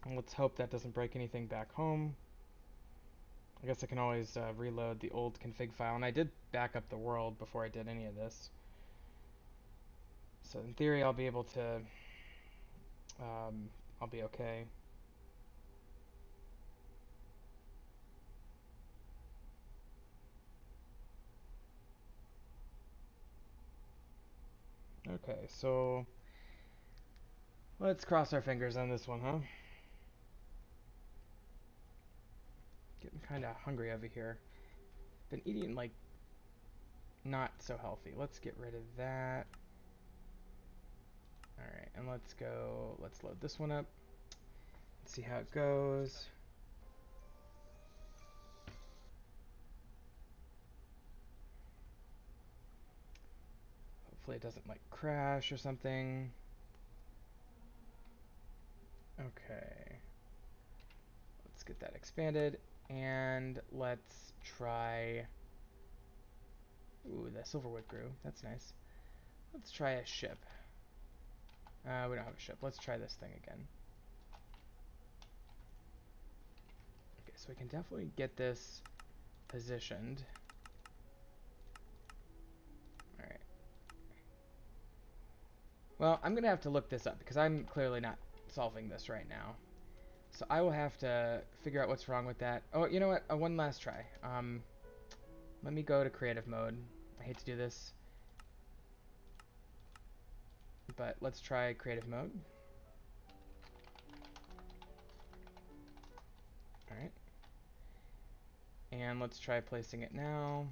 And let's hope that doesn't break anything back home. I guess I can always reload the old config file. And I did back up the world before I did any of this. So in theory, I'll be able to, I'll be okay. Okay, so let's cross our fingers on this one, huh? Getting kind of hungry over here. Been eating like not so healthy. Let's get rid of that. Alright, and let's load this one up. Let's see how it goes. Hopefully it doesn't like crash or something. Okay. Let's get that expanded. And let's try... Ooh, the silverwood grew. That's nice. Let's try a ship. We don't have a ship. Let's try this thing again. Okay, so we can definitely get this positioned. Alright. Well, I'm going to have to look this up because I'm clearly not solving this right now. So I will have to figure out what's wrong with that. Oh, you know what? One last try. Let me go to creative mode. I hate to do this, but let's try creative mode. Alright. And let's try placing it now.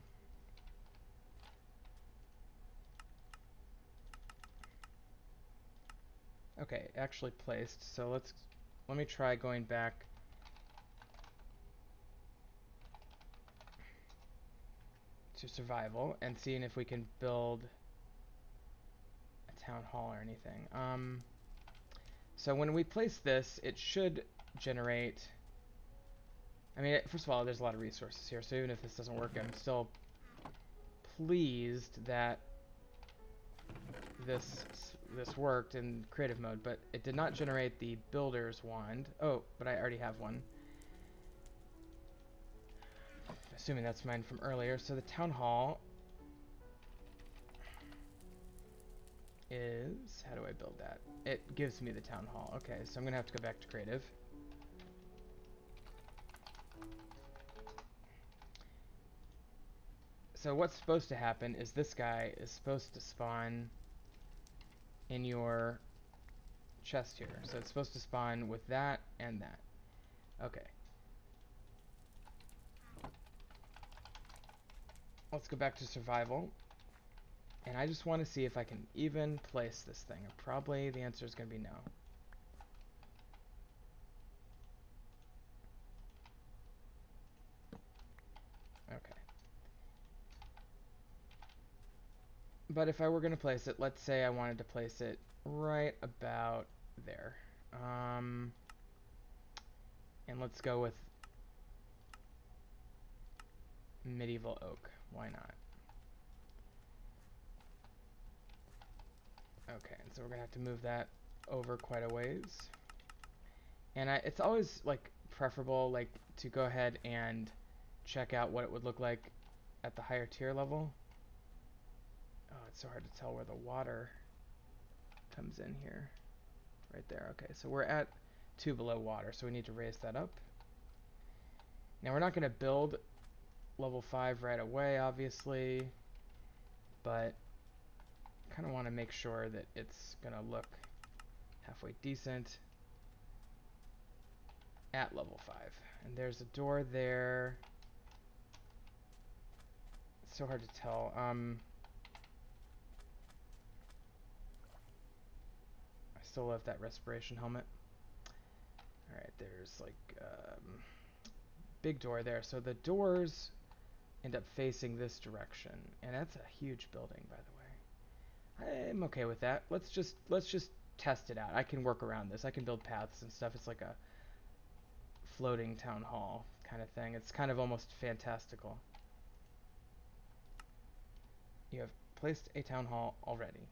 Okay, actually placed. So let me try going back to survival and seeing if we can build a town hall or anything. So when we place this, it should generate. I mean, first of all, there's a lot of resources here, so even if this doesn't work, I'm still pleased that this worked in creative mode, but it did not generate the builder's wand. Oh, but I already have one. Assuming that's mine from earlier. So the town hall is, how do I build that? It gives me the town hall. Okay, so I'm gonna have to go back to creative. So what's supposed to happen is this guy is supposed to spawn in your chest here. So it's supposed to spawn with that and that. Okay. Let's go back to survival. And I just want to see if I can even place this thing. Probably the answer is going to be no. Okay. But if I were going to place it, let's say I wanted to place it right about there. And let's go with medieval oak. Why not? Okay, and so we're going to have to move that over quite a ways. And it's always like preferable like to go ahead and check out what it would look like at the higher tier level. Oh, it's so hard to tell where the water comes in here. Right there. Okay, so we're at 2 below water, so we need to raise that up. Now we're not going to build level 5 right away, obviously, but kind of want to make sure that it's going to look halfway decent at level 5. And there's a door there. It's so hard to tell. I still love that respiration helmet. Alright, there's like big door there. So the doors end up facing this direction. And that's a huge building, by the way. I'm okay with that. Let's just test it out. I can work around this. I can build paths and stuff. It's like a floating town hall kind of thing. It's kind of almost fantastical. You have placed a town hall already.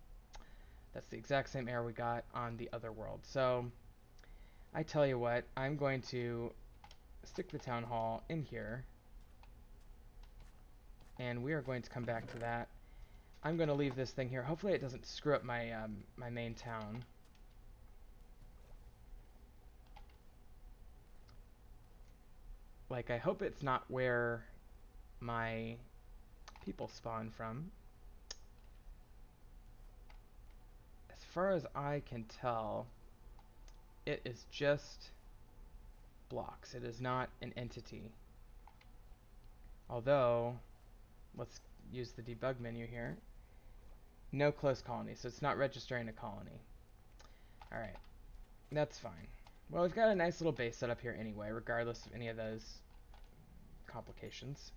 That's the exact same error we got on the other world. So I tell you what, I'm going to stick the town hall in here, and we are going to come back to that. I'm going to leave this thing here. Hopefully it doesn't screw up my my main town. Like, I hope it's not where my people spawn from. As far as I can tell, it is just blocks. It is not an entity. Although, let's use the debug menu here. No close colony, so it's not registering a colony. Alright, that's fine. Well, we've got a nice little base set up here anyway, regardless of any of those complications.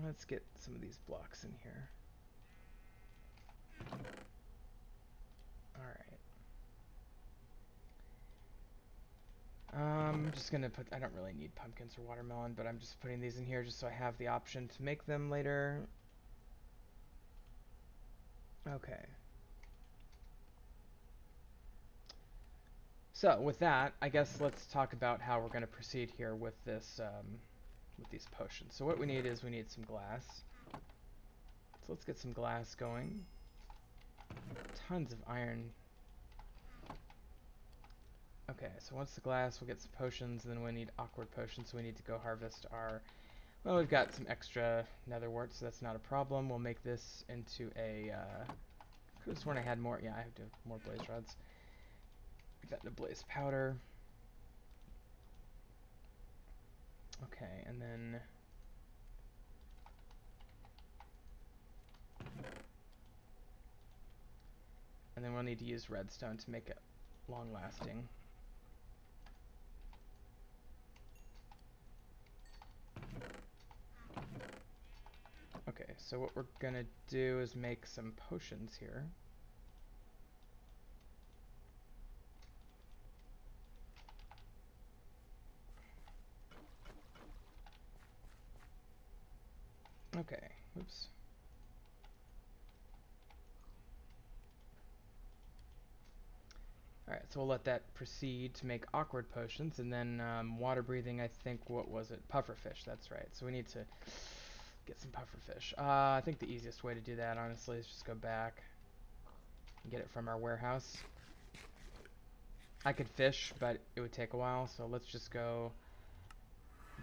Let's get some of these blocks in here. Alright. I'm just gonna put, I don't really need pumpkins or watermelon, but I'm just putting these in here just so I have the option to make them later. Okay. So with that, I guess let's talk about how we're going to proceed here with this, with these potions. So what we need is we need some glass. So let's get some glass going. Tons of iron. Okay, so once the glass, we'll get some potions, and then we need awkward potions, so we need to go harvest our... Well, we've got some extra nether wart, so that's not a problem. We'll make this into a... could have sworn I had more. Yeah, I have to have more blaze rods. Make that into blaze powder. Okay, and then... And then we'll need to use redstone to make it long-lasting. Okay, so what we're gonna do is make some potions here. Okay, oops. Alright, so we'll let that proceed to make awkward potions, and then water breathing, I think, what was it? Pufferfish, that's right. So we need to get some pufferfish. I think the easiest way to do that, honestly, is just go back and get it from our warehouse. I could fish, but it would take a while, so let's just go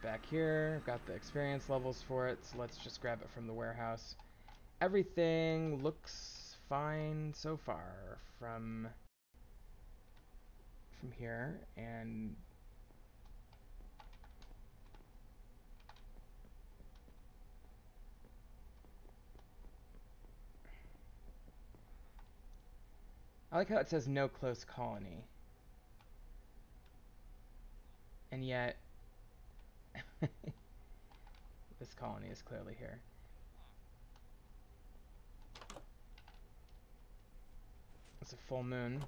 back here. I've got the experience levels for it, so let's just grab it from the warehouse. Everything looks fine so far from here, and I like how it says no close colony, and yet this colony is clearly here. It's a full moon.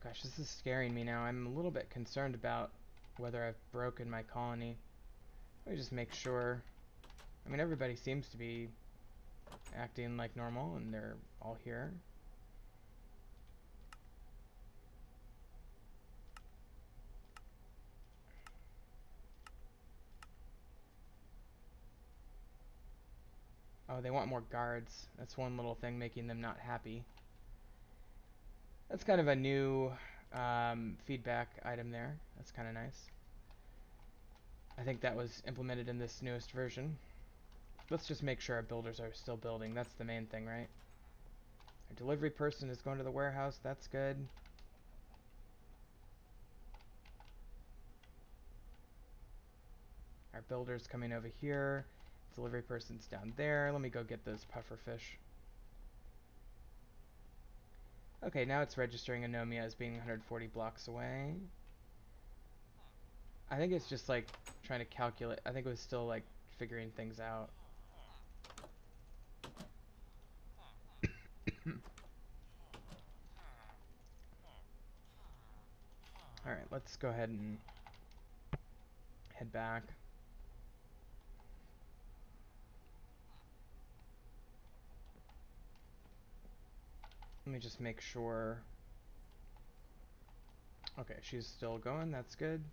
Gosh, this is scaring me now. I'm a little bit concerned about whether I've broken my colony. Let me just make sure. I mean, everybody seems to be acting like normal, and they're all here. Oh, they want more guards. That's one little thing making them not happy. That's kind of a new feedback item there. That's kind of nice. I think that was implemented in this newest version. Let's just make sure our builders are still building. That's the main thing, right? Our delivery person is going to the warehouse. That's good. Our builder's coming over here. Delivery person's down there. Let me go get those pufferfish. Okay, now it's registering Anomia as being 140 blocks away. I think it's just like trying to calculate. I think it was still like figuring things out. Alright, let's go ahead and head back. Let me just make sure. Okay, she's still going. That's good.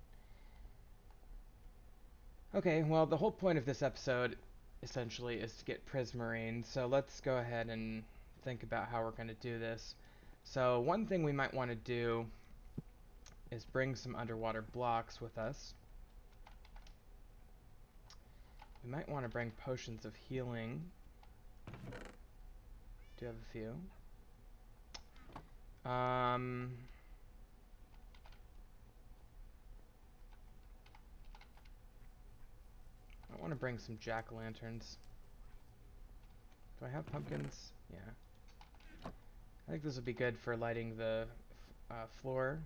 Okay, well, the whole point of this episode, essentially, is to get Prismarine. So let's go ahead and think about how we're going to do this. So one thing we might want to do is bring some underwater blocks with us. We might want to bring potions of healing. Do have a few. I want to bring some jack-o'-lanterns. Do I have pumpkins? Yeah. I think this would be good for lighting the floor.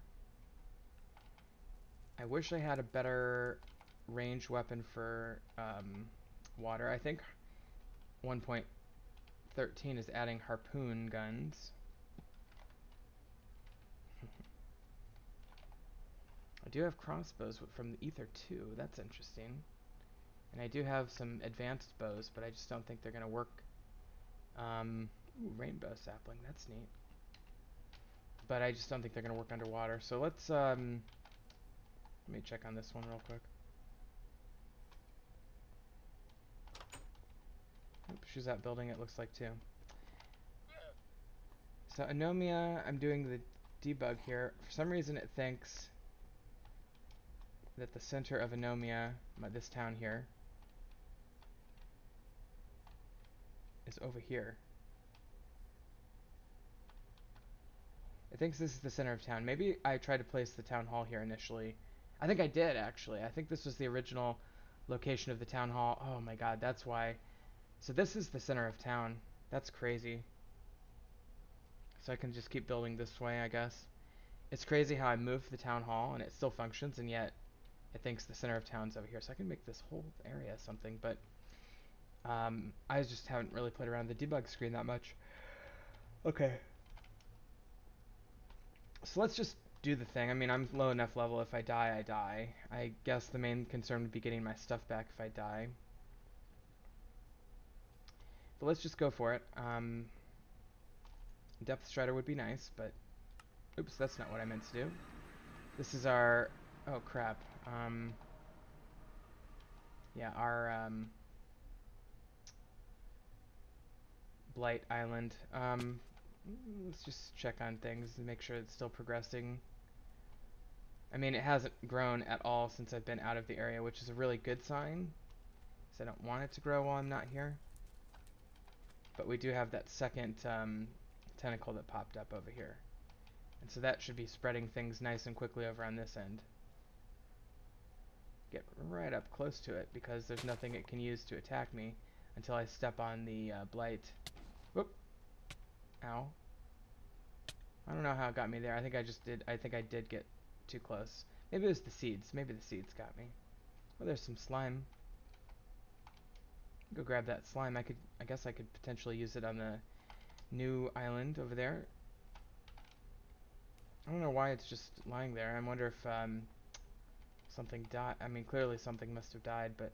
I wish I had a better ranged weapon for water. I think 1.13 is adding harpoon guns. I do have crossbows from the Ether 2. That's interesting. And I do have some advanced bows, but I just don't think they're going to work. Ooh, rainbow sapling. That's neat. But I just don't think they're going to work underwater. So let's Let me check on this one real quick. Oop, she's that building, it looks like, too. So Anomia, I'm doing the debug here. For some reason it thinks that the center of Anomia, this town here, is over here. It thinks this is the center of town. Maybe I tried to place the town hall here initially. I think I did, actually. I think this was the original location of the town hall. Oh my god, that's why. So this is the center of town. That's crazy. So I can just keep building this way, I guess. It's crazy how I moved the town hall and it still functions, and yet it thinks the center of town's over here. So I can make this whole area something, but I just haven't really played around the debug screen that much. Okay. So let's just do the thing. I mean, I'm low enough level. If I die, I die. I guess the main concern would be getting my stuff back if I die. But let's just go for it. Depth Strider would be nice, but... Oops, that's not what I meant to do. This is our... Oh, crap. Yeah, our Blight Island. Let's just check on things and make sure it's still progressing. I mean, it hasn't grown at all since I've been out of the area, which is a really good sign, because I don't want it to grow while I'm not here. But we do have that second tentacle that popped up over here. And so that should be spreading things nice and quickly over on this end. Get right up close to it, because there's nothing it can use to attack me until I step on the blight. Whoop! Ow. I don't know how it got me there. I think I did get too close. Maybe it was the seeds. Maybe the seeds got me. Oh, there's some slime. Go grab that slime. I guess I could potentially use it on the new island over there. I don't know why it's just lying there. I wonder if something died. I mean, clearly something must have died, but...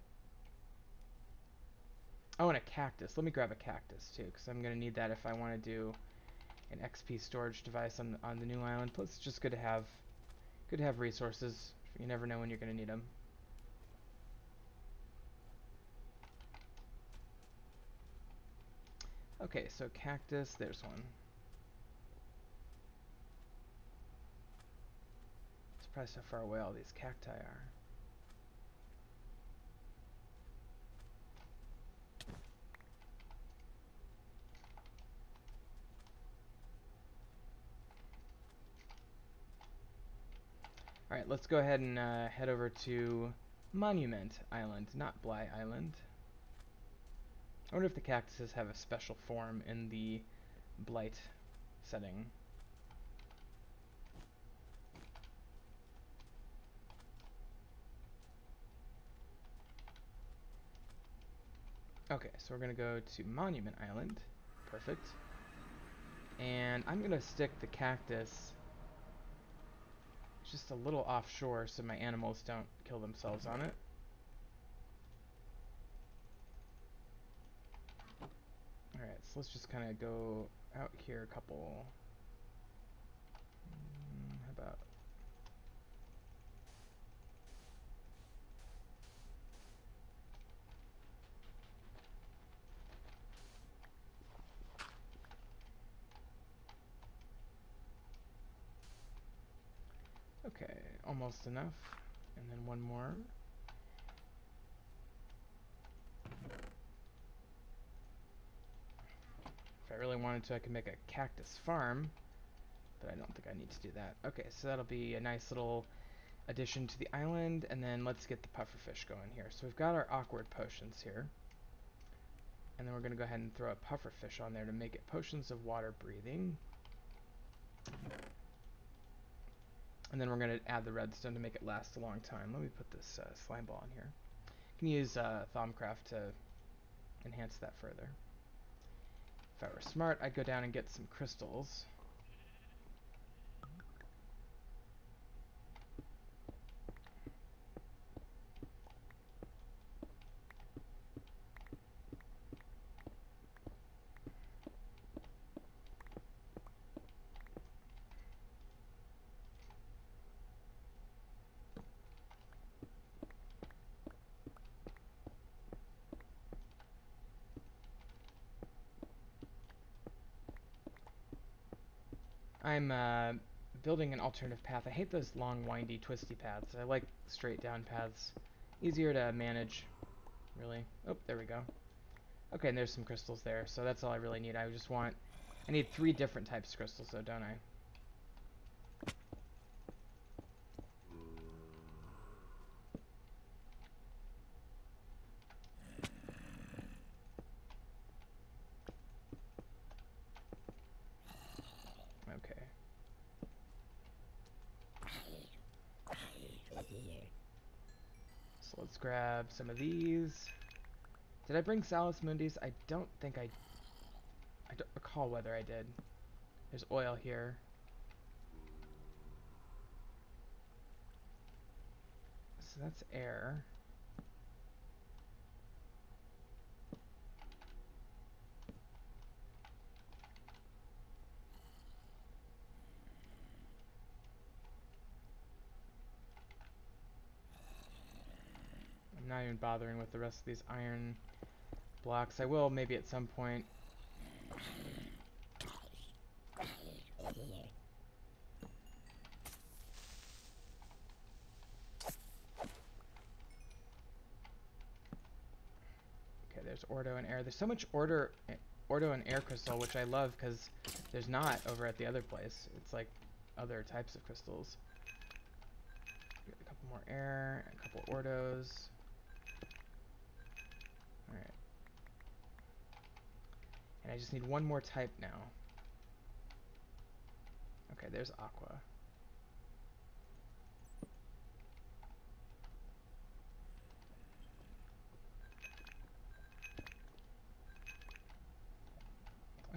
Oh, and a cactus. Let me grab a cactus, too, because I'm going to need that if I want to do an XP storage device on the new island. Plus, it's just good to have resources. You never know when you're going to need them. Okay, so cactus, there's one. Surprised how far away all these cacti are. Alright, let's go ahead and head over to Monument Island, not Bly Island. I wonder if the cactuses have a special form in the Blight setting. Okay, so we're going to go to Monument Island. Perfect. And I'm going to stick the cactus just a little offshore so my animals don't kill themselves on it. Alright, so let's just kind of go out here a couple... how about... Okay, almost enough. And then one more. If I really wanted to, I could make a cactus farm, but I don't think I need to do that. Okay, so that'll be a nice little addition to the island, and then let's get the pufferfish going here. So we've got our awkward potions here, and then we're going to go ahead and throw a pufferfish on there to make it potions of water breathing. And then we're going to add the redstone to make it last a long time. Let me put this slime ball in here. You can use Thaumcraft to enhance that further. If I were smart, I'd go down and get some crystals. I'm building an alternative path. I hate those long, windy, twisty paths. I like straight down paths. Easier to manage, really. Oh, there we go. Okay, and there's some crystals there, so that's all I really need. I need 3 different types of crystals, though, don't I? Okay. So let's grab some of these. Did I bring Salus Mundis? I don't think I don't recall whether I did. There's oil here. So that's air. I'm not even bothering with the rest of these iron blocks. I will maybe at some point. Okay, there's Ordo and air. There's so much Ordo and air crystal, which I love because there's not over at the other place. It's like other types of crystals. Get a couple more air, a couple Ordos. Alright. And I just need one more type now. Okay, there's Aqua.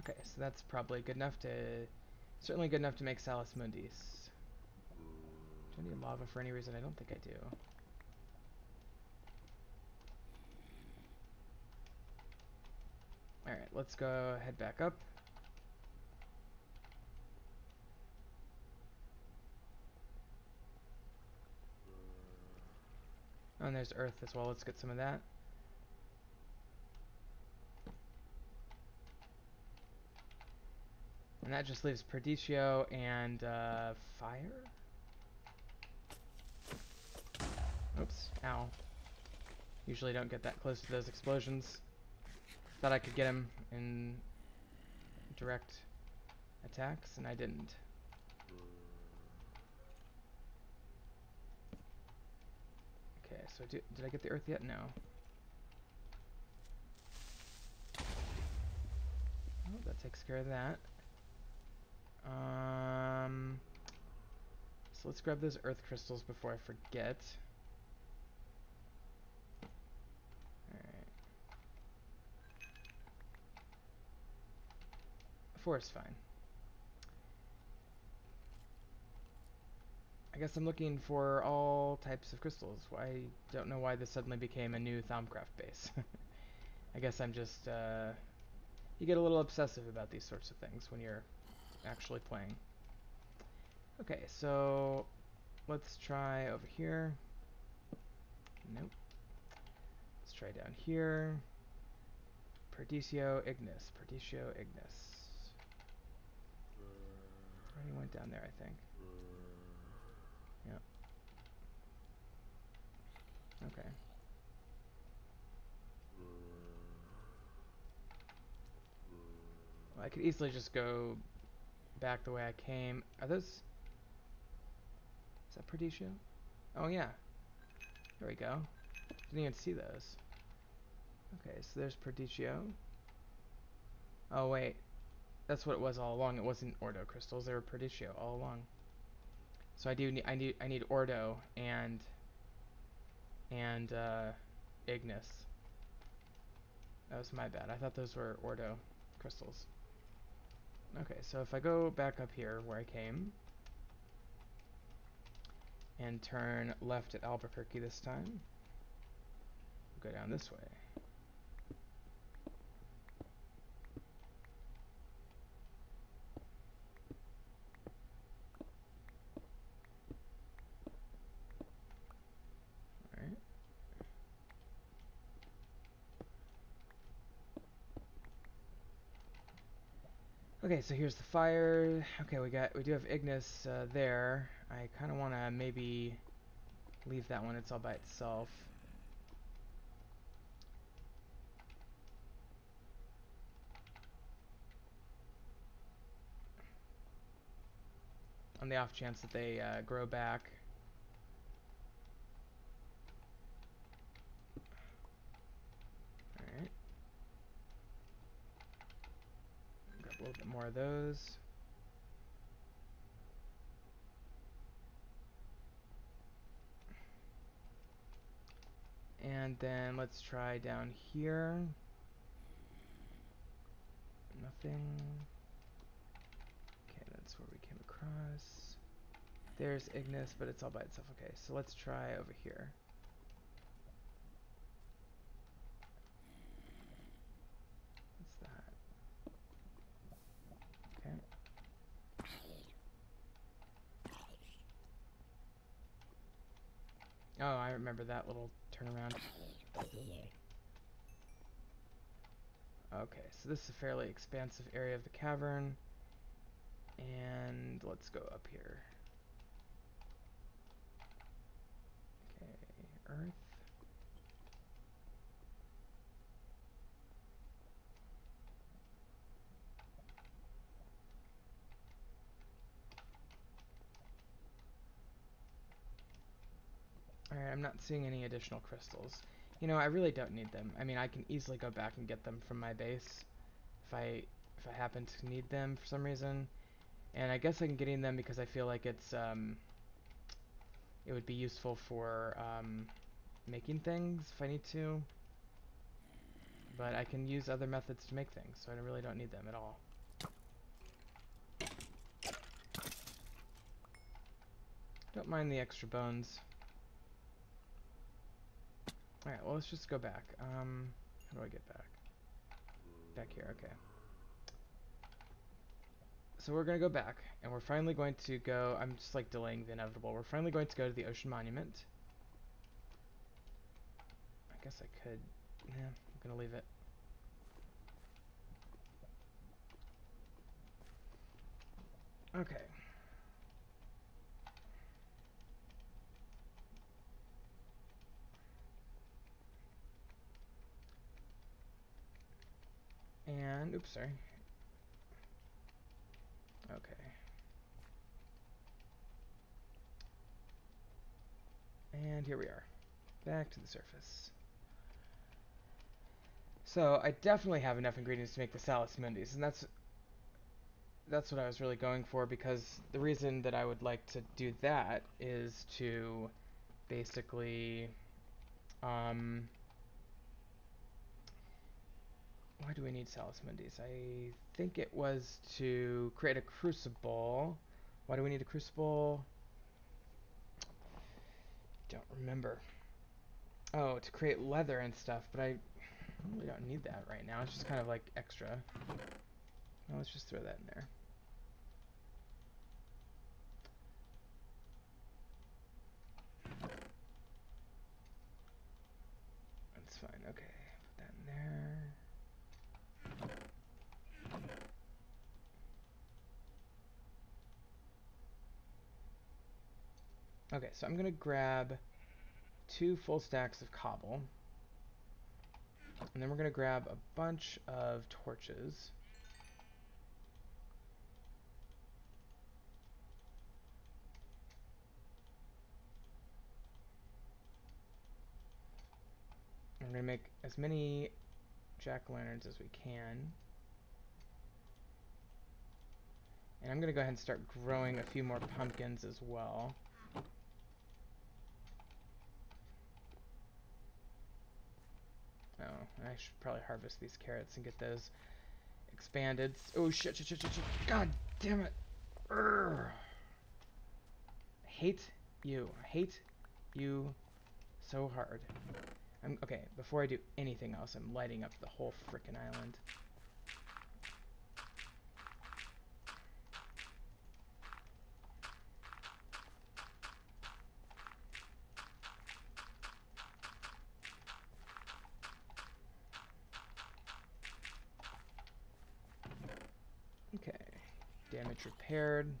Okay, so that's probably good enough to... Certainly good enough to make Salus Mundis. Do I need lava for any reason? I don't think I do. Alright, let's go head back up. Oh, and there's earth as well. Let's get some of that. And that just leaves Perdicio and fire? Oops, ow. Usually don't get that close to those explosions. Thought I could get him in direct attacks, and I didn't. Okay, so did I get the earth yet? No. Oh, that takes care of that. So let's grab those earth crystals before I forget. Alright. 4 is fine. I guess I'm looking for all types of crystals. I don't know why this suddenly became a new Thaumcraft base. I guess I'm just, you get a little obsessive about these sorts of things when you're actually playing. Okay, so let's try over here. Nope. Let's try down here. Perdicio Ignis. Perdicio Ignis. Already went down there, I think. Yep. Okay. Well, I could easily just go back the way I came. Are those... Is that Perdicio? Oh, yeah. There we go. Didn't even see those. Okay, so there's Perdicio. Oh, wait. That's what it was all along. It wasn't Ordo crystals. They were Perdicio all along. So I need Ordo and Ignis. That was my bad. I thought those were Ordo crystals. Okay, so if I go back up here where I came and turn left at Albuquerque this time, we'll go down this way. Alright. Okay, so here's the fire. Okay, we do have Ignis there. I kind of want to maybe leave that one. It's all by itself. On the off chance that they grow back. Alright. Grab a little bit more of those. And then let's try down here. Nothing. Okay, that's where we came across. There's Ignis, but it's all by itself. Okay, so let's try over here. What's that? Okay. Oh, I remember that little turnaround. Okay, so this is a fairly expansive area of the cavern. And let's go up here. Okay, Earth. Alright, I'm not seeing any additional crystals. You know, I really don't need them. I mean, I can easily go back and get them from my base if I happen to need them for some reason. And I guess I'm getting them because I feel like it would be useful for making things if I need to. But I can use other methods to make things, so I really don't need them at all. Don't mind the extra bones. Alright, well, let's just go back. How do I get back? Back here, okay. So we're going to go back, and we're finally going to go... I'm just, like, delaying the inevitable. We're finally going to go to the Ocean Monument. I guess I could... Yeah, I'm going to leave it. Okay. And... Oops, sorry. Okay. And here we are. Back to the surface. So, I definitely have enough ingredients to make the Salus Mundis, and that's what I was really going for, because the reason that I would like to do that is to basically, why do we need Salus Mundis? I think it was to create a crucible. Why do we need a crucible? Don't remember. Oh, to create leather and stuff, but I really don't need that right now. It's just kind of like extra. Well, let's just throw that in there. That's fine. Okay, put that in there. Okay, so I'm going to grab 2 full stacks of cobble. And then we're going to grab a bunch of torches. And we're going to make as many jack-o'-lanterns as we can. And I'm going to go ahead and start growing a few more pumpkins as well. Oh, I should probably harvest these carrots and get those expanded. Oh, shit. God damn it. Urgh. I hate you. I hate you so hard. Okay, before I do anything else, I'm lighting up the whole frickin' island. Okay. Damage repaired.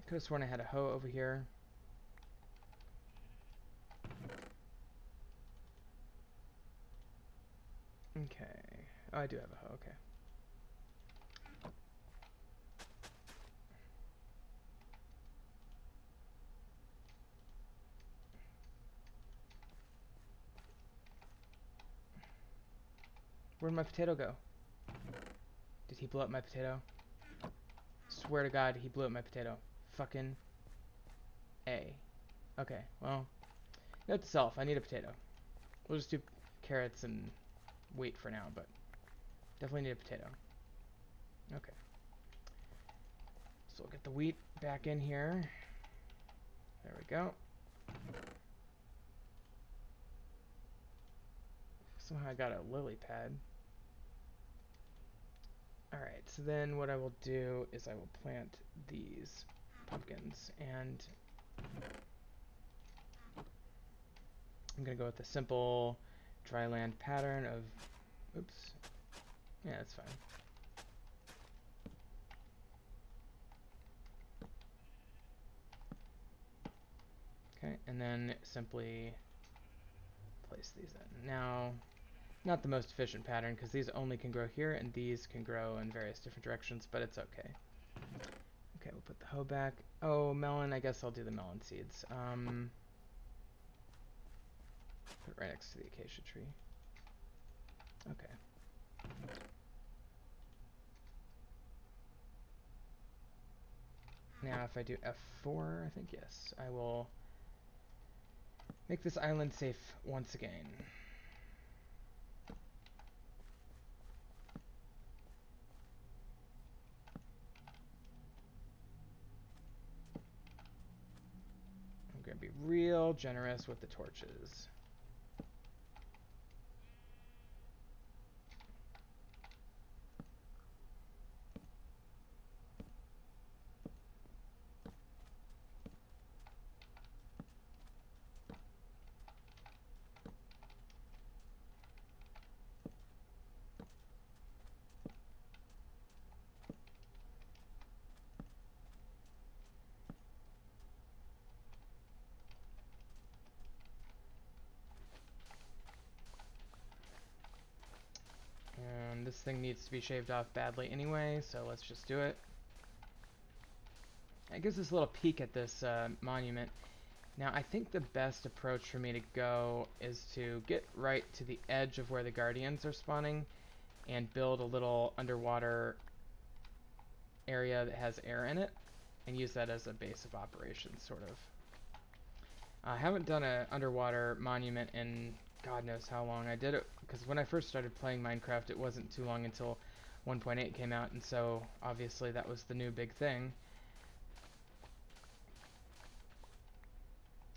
Could have sworn I had a hoe over here. Okay. Oh, I do have a hoe, okay. Where'd my potato go? Did he blow up my potato? Swear to God, he blew up my potato. Fucking A. Okay, well, note to self, I need a potato. We'll just do carrots and wheat for now, but definitely need a potato. Okay. So we'll get the wheat back in here. There we go. Somehow I got a lily pad. Alright, so then what I will do is I will plant these pumpkins, and I'm going to go with the simple dry land pattern of... Oops. Yeah, that's fine. Okay, and then simply place these in. Now, not the most efficient pattern, because these only can grow here, and these can grow in various different directions, but it's okay. Okay, we'll put the hoe back. Oh, melon, I guess I'll do the melon seeds. Put it right next to the acacia tree. Okay. Now, if I do F4, I think, yes, I will make this island safe once again. I'm going to be real generous with the torches. And this thing needs to be shaved off badly anyway, so let's just do it. It gives us a little peek at this monument. Now, I think the best approach for me to go is to get right to the edge of where the guardians are spawning and build a little underwater area that has air in it and use that as a base of operations, sort of. I haven't done an underwater monument in God knows how long. I did it because when I first started playing Minecraft, it wasn't too long until 1.8 came out, and so obviously that was the new big thing.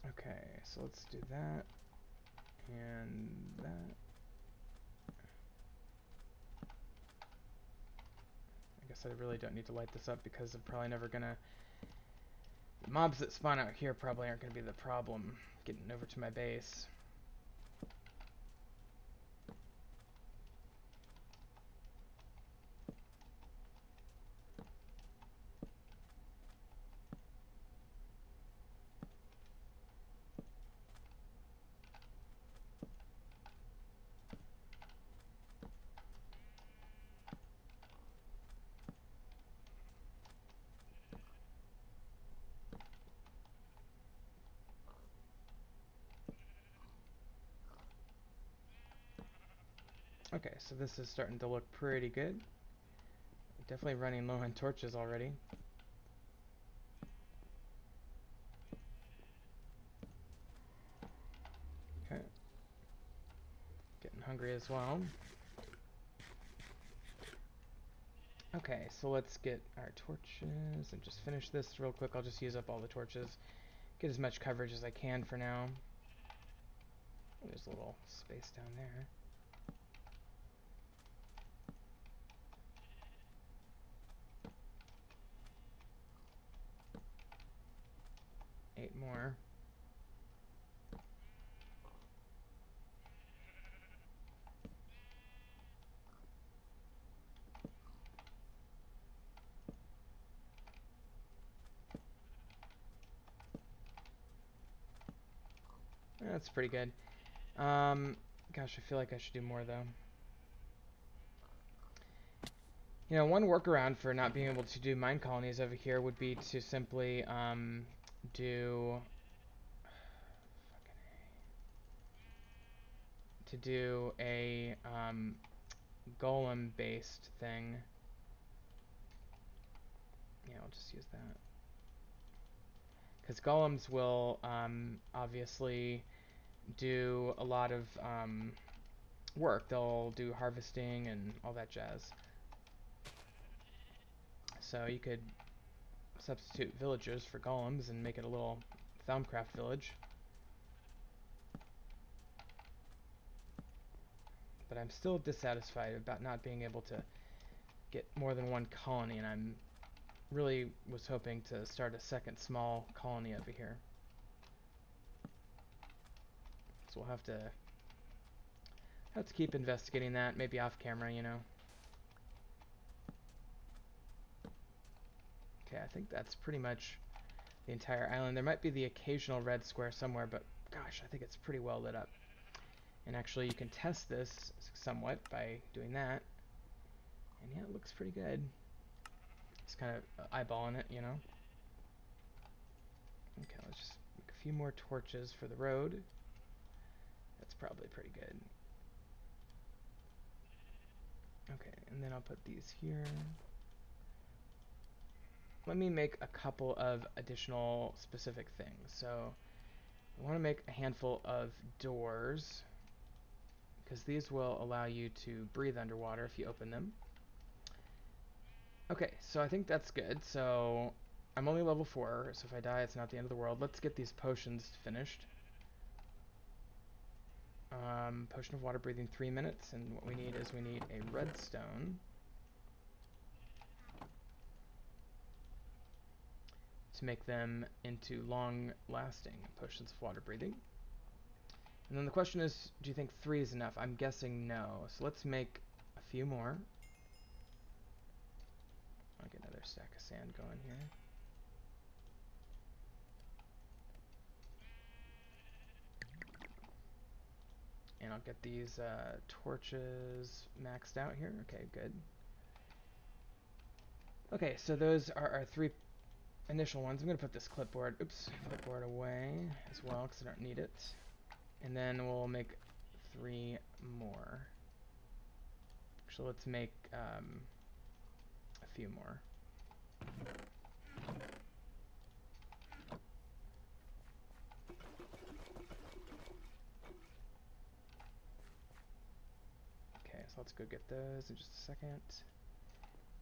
Okay, so let's do that and that. I guess I really don't need to light this up because I'm probably never gonna... The mobs that spawn out here probably aren't gonna be the problem getting over to my base. Okay, so this is starting to look pretty good. Definitely running low on torches already. Okay. Getting hungry as well. Okay, so let's get our torches and just finish this real quick. I'll just use up all the torches. Get as much coverage as I can for now. There's a little space down there. Eight more. That's pretty good. Gosh, I feel like I should do more though. You know, one workaround for not being able to do mine colonies over here would be to simply do a golem based thing. Yeah, I'll just use that. Because golems will obviously do a lot of work. They'll do harvesting and all that jazz. So you could substitute villagers for golems and make it a little Thaumcraft village. But I'm still dissatisfied about not being able to get more than one colony, and I'm really was hoping to start a second small colony over here. So we'll have to keep investigating that, maybe off camera, you know. Okay, I think that's pretty much the entire island. There might be the occasional red square somewhere, but gosh, I think it's pretty well lit up. And actually, you can test this somewhat by doing that. And yeah, it looks pretty good. Just kind of eyeballing it, you know. Okay, let's just make a few more torches for the road. That's probably pretty good. Okay, and then I'll put these here. Let me make a couple of additional specific things. So I want to make a handful of doors, because these will allow you to breathe underwater if you open them. Okay, so I think that's good. So I'm only level 4, so if I die, it's not the end of the world. Let's get these potions finished. Potion of water breathing 3 minutes, and what we need is we need a redstone to make them into long-lasting potions of water breathing. And then the question is, do you think 3 is enough? I'm guessing no. So let's make a few more. I'll get another stack of sand going here. And I'll get these torches maxed out here. Okay, good. Okay, so those are our 3 initial ones. I'm going to put this clipboard away as well because I don't need it. And then we'll make 3 more. Actually, let's make a few more. Okay, so let's go get those in just a second.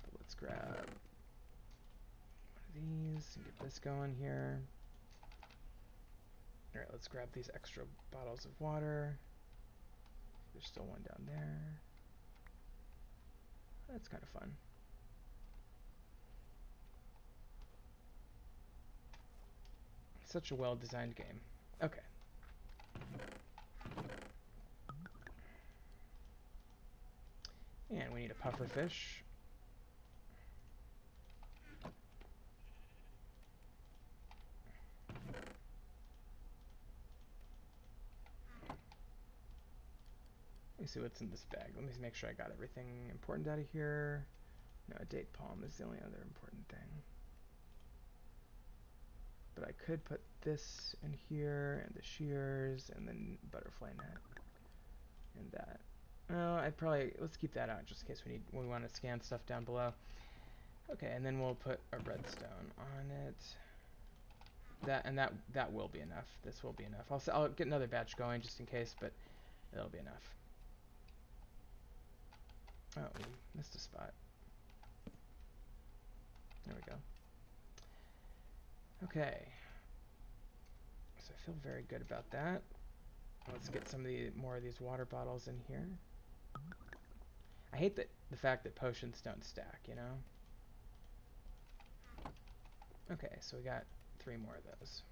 But let's grab one of these and get this going here. Alright, let's grab these extra bottles of water. There's still one down there. That's kind of fun. Such a well-designed game. Okay. And we need a puffer fish. Let me see what's in this bag. Let me make sure I got everything important out of here. No, a date palm is the only other important thing. But I could put this in here, and the shears, and then butterfly net, and that. Oh, I'd probably, let's keep that out just in case we want to scan stuff down below. Okay, and then we'll put a redstone on it. That will be enough. This will be enough. I'll get another batch going just in case, but that'll be enough. Oh, we missed a spot. There we go. Okay. So I feel very good about that. Let's get some of more of these water bottles in here. I hate the fact that potions don't stack, you know? Okay, so we got 3 more of those.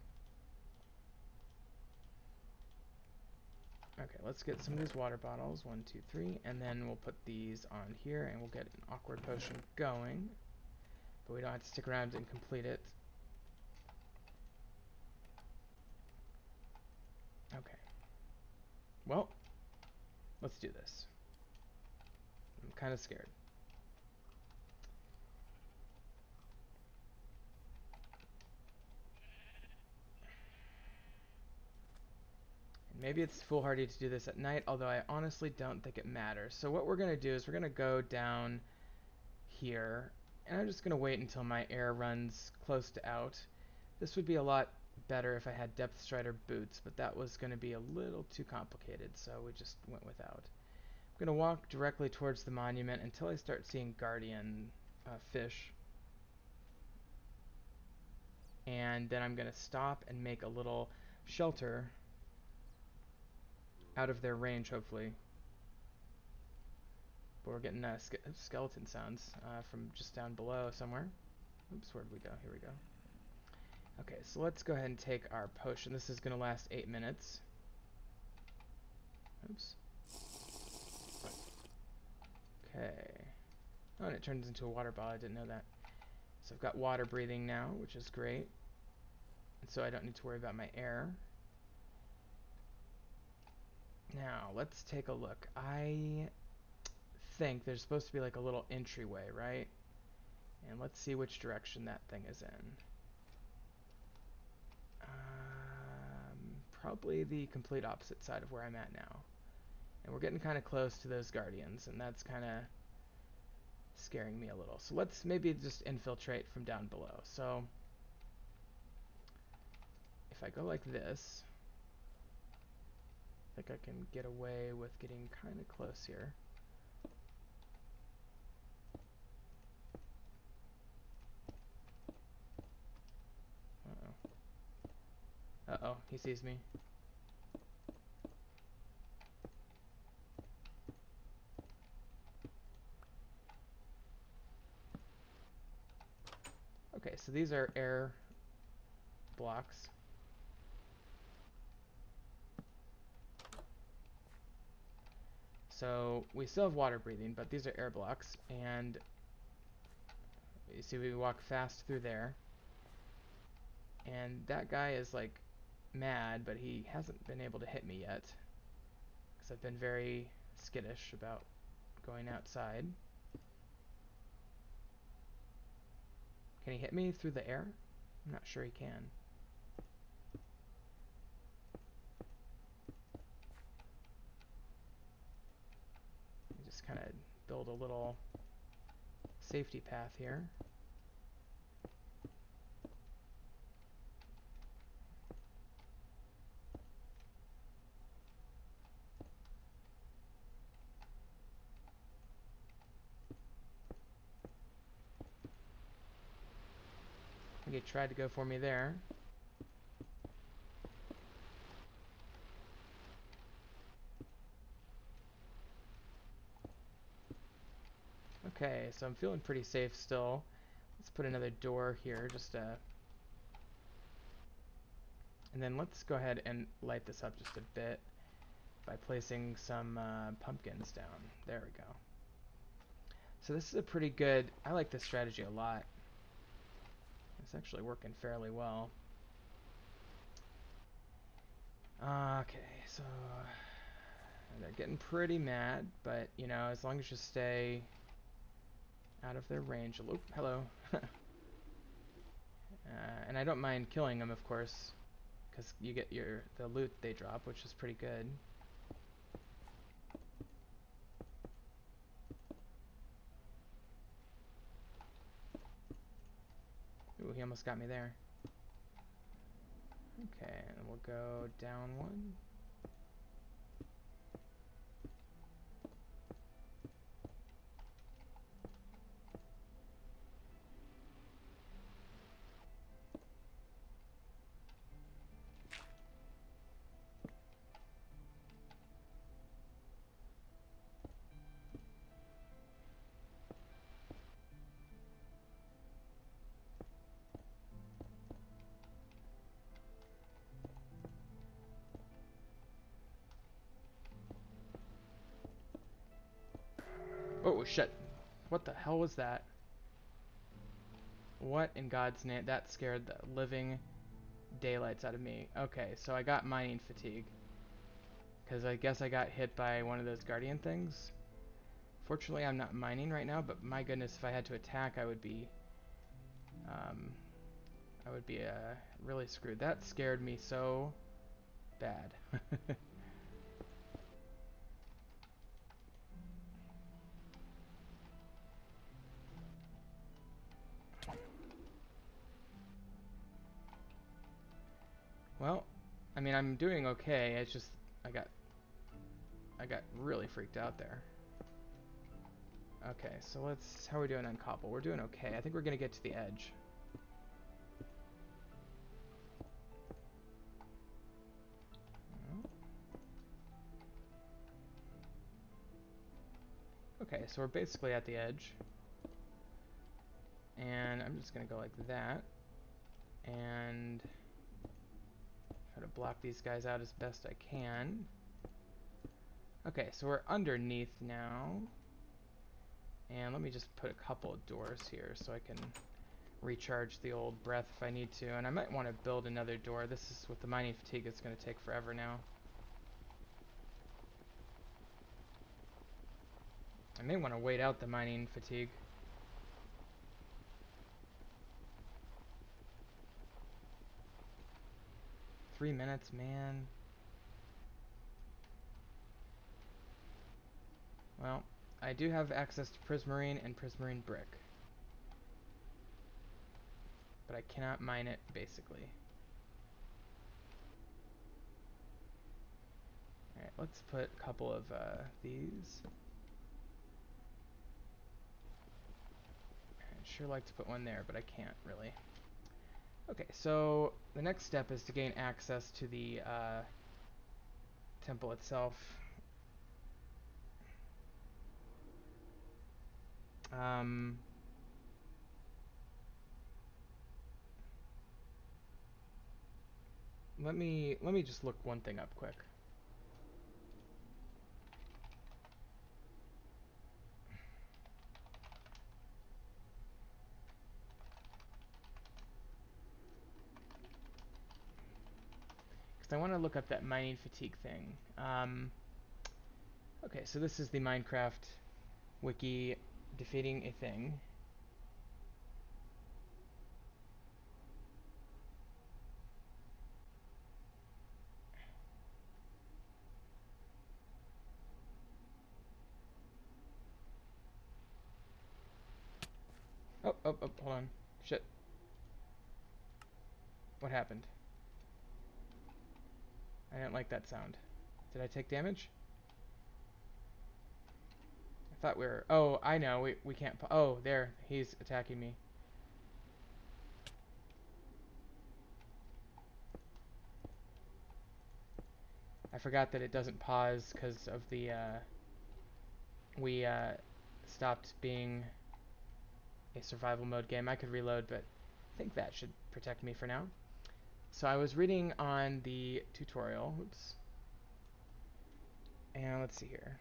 Okay, let's get some of these water bottles. 1, 2, 3. And then we'll put these on here, and we'll get an awkward potion going. But we don't have to stick around and complete it. Okay. Well, let's do this. I'm kind of scared. And maybe it's foolhardy to do this at night, although I honestly don't think it matters. So what we're going to do is we're going to go down here, and I'm just going to wait until my air runs close to out. This would be a lot better if I had Depth Strider boots, but that was going to be a little too complicated, so we just went without. I'm going to walk directly towards the monument until I start seeing guardian fish. And then I'm going to stop and make a little shelter out of their range, hopefully. But we're getting skeleton sounds from just down below somewhere. Oops, where'd we go? Here we go. Okay, so let's go ahead and take our potion. This is going to last 8 minutes. Oops. Okay. Oh, and it turns into a water ball. I didn't know that. So I've got water breathing now, which is great. And so I don't need to worry about my air. Now, let's take a look. I think there's supposed to be like a little entryway, right? And let's see which direction that thing is in. Probably the complete opposite side of where I'm at now. And we're getting kind of close to those guardians, and that's kind of scaring me a little. So let's maybe just infiltrate from down below. So if I go like this, I think I can get away with getting kind of close here. Uh-oh. Uh-oh, he sees me. Okay, so these are air blocks. So we still have water breathing, but these are air blocks, and you see we walk fast through there. And that guy is like mad, but he hasn't been able to hit me yet, because I've been very skittish about going outside. Can he hit me through the air? I'm not sure he can. Just kind of build a little safety path here. I think he tried to go for me there. Okay, so I'm feeling pretty safe still. Let's put another door here, and then let's go ahead and light this up just a bit by placing some pumpkins down. There we go. So this is a pretty good, I like this strategy a lot. It's actually working fairly well. Okay, so they're getting pretty mad, but you know, as long as you stay out of their range. Oop, hello. And I don't mind killing them, of course, because you get the loot they drop, which is pretty good. Ooh, he almost got me there. Okay, and we'll go down one. Oh, shit. What the hell was that? What in God's name? That scared the living daylights out of me. Okay, so I got mining fatigue. Because I guess I got hit by one of those guardian things. Fortunately, I'm not mining right now, but my goodness, if I had to attack, um, I would be really screwed. That scared me so bad. Well, I mean, I'm doing okay. It's just I got I got really freaked out there. Okay, so let's. How are we doing on cobble? We're doing okay. I think we're gonna get to the edge. Okay, so we're basically at the edge. And I'm just gonna go like that. And try to block these guys out as best I can. Okay, so we're underneath now. And let me just put a couple of doors here so I can recharge the old breath if I need to. And I might want to build another door. This is with the mining fatigue, it's going to take forever now. I may want to wait out the mining fatigue. Three minutes, man. Well, I do have access to prismarine and prismarine brick. But I cannot mine it, basically. Alright, let's put a couple of these. I'd sure like to put one there, but I can't, really. Okay, so the next step is to gain access to the temple itself. Um, let me just look one thing up quick. Because I want to look up that mining fatigue thing. Okay, so this is the Minecraft wiki defeating a thing. Oh, hold on. Shit. What happened? I didn't like that sound. Did I take damage? I thought we were... Oh, I know. We can't... Oh, there. He's attacking me. I forgot that it doesn't pause because of the... we stopped being a survival mode game. I could reload, but I think that should protect me for now. So I was reading on the tutorial. Oops. And let's see here.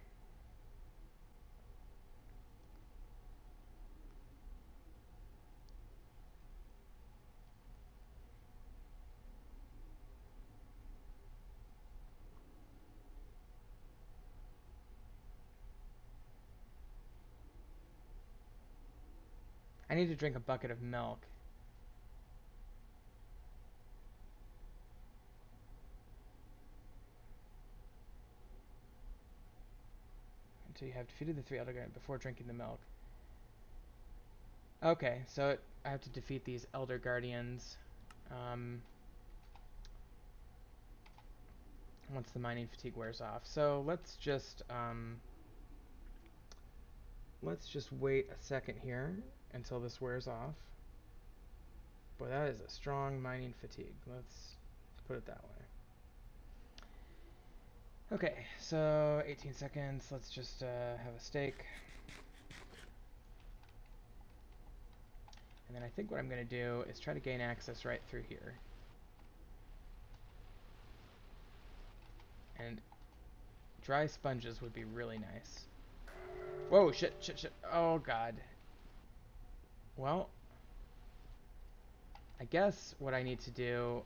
I need to drink a bucket of milk. Until you have defeated the 3 Elder Guardians before drinking the milk. Okay, so I have to defeat these Elder Guardians. Once the mining fatigue wears off. So let's just wait a second here until this wears off. Boy, that is a strong mining fatigue. Let's put it that way. Okay, so 18 seconds. Let's just have a steak. And then I think what I'm going to do is try to gain access right through here. And dry sponges would be really nice. Whoa, shit. Oh, God. Well, I guess what I need to do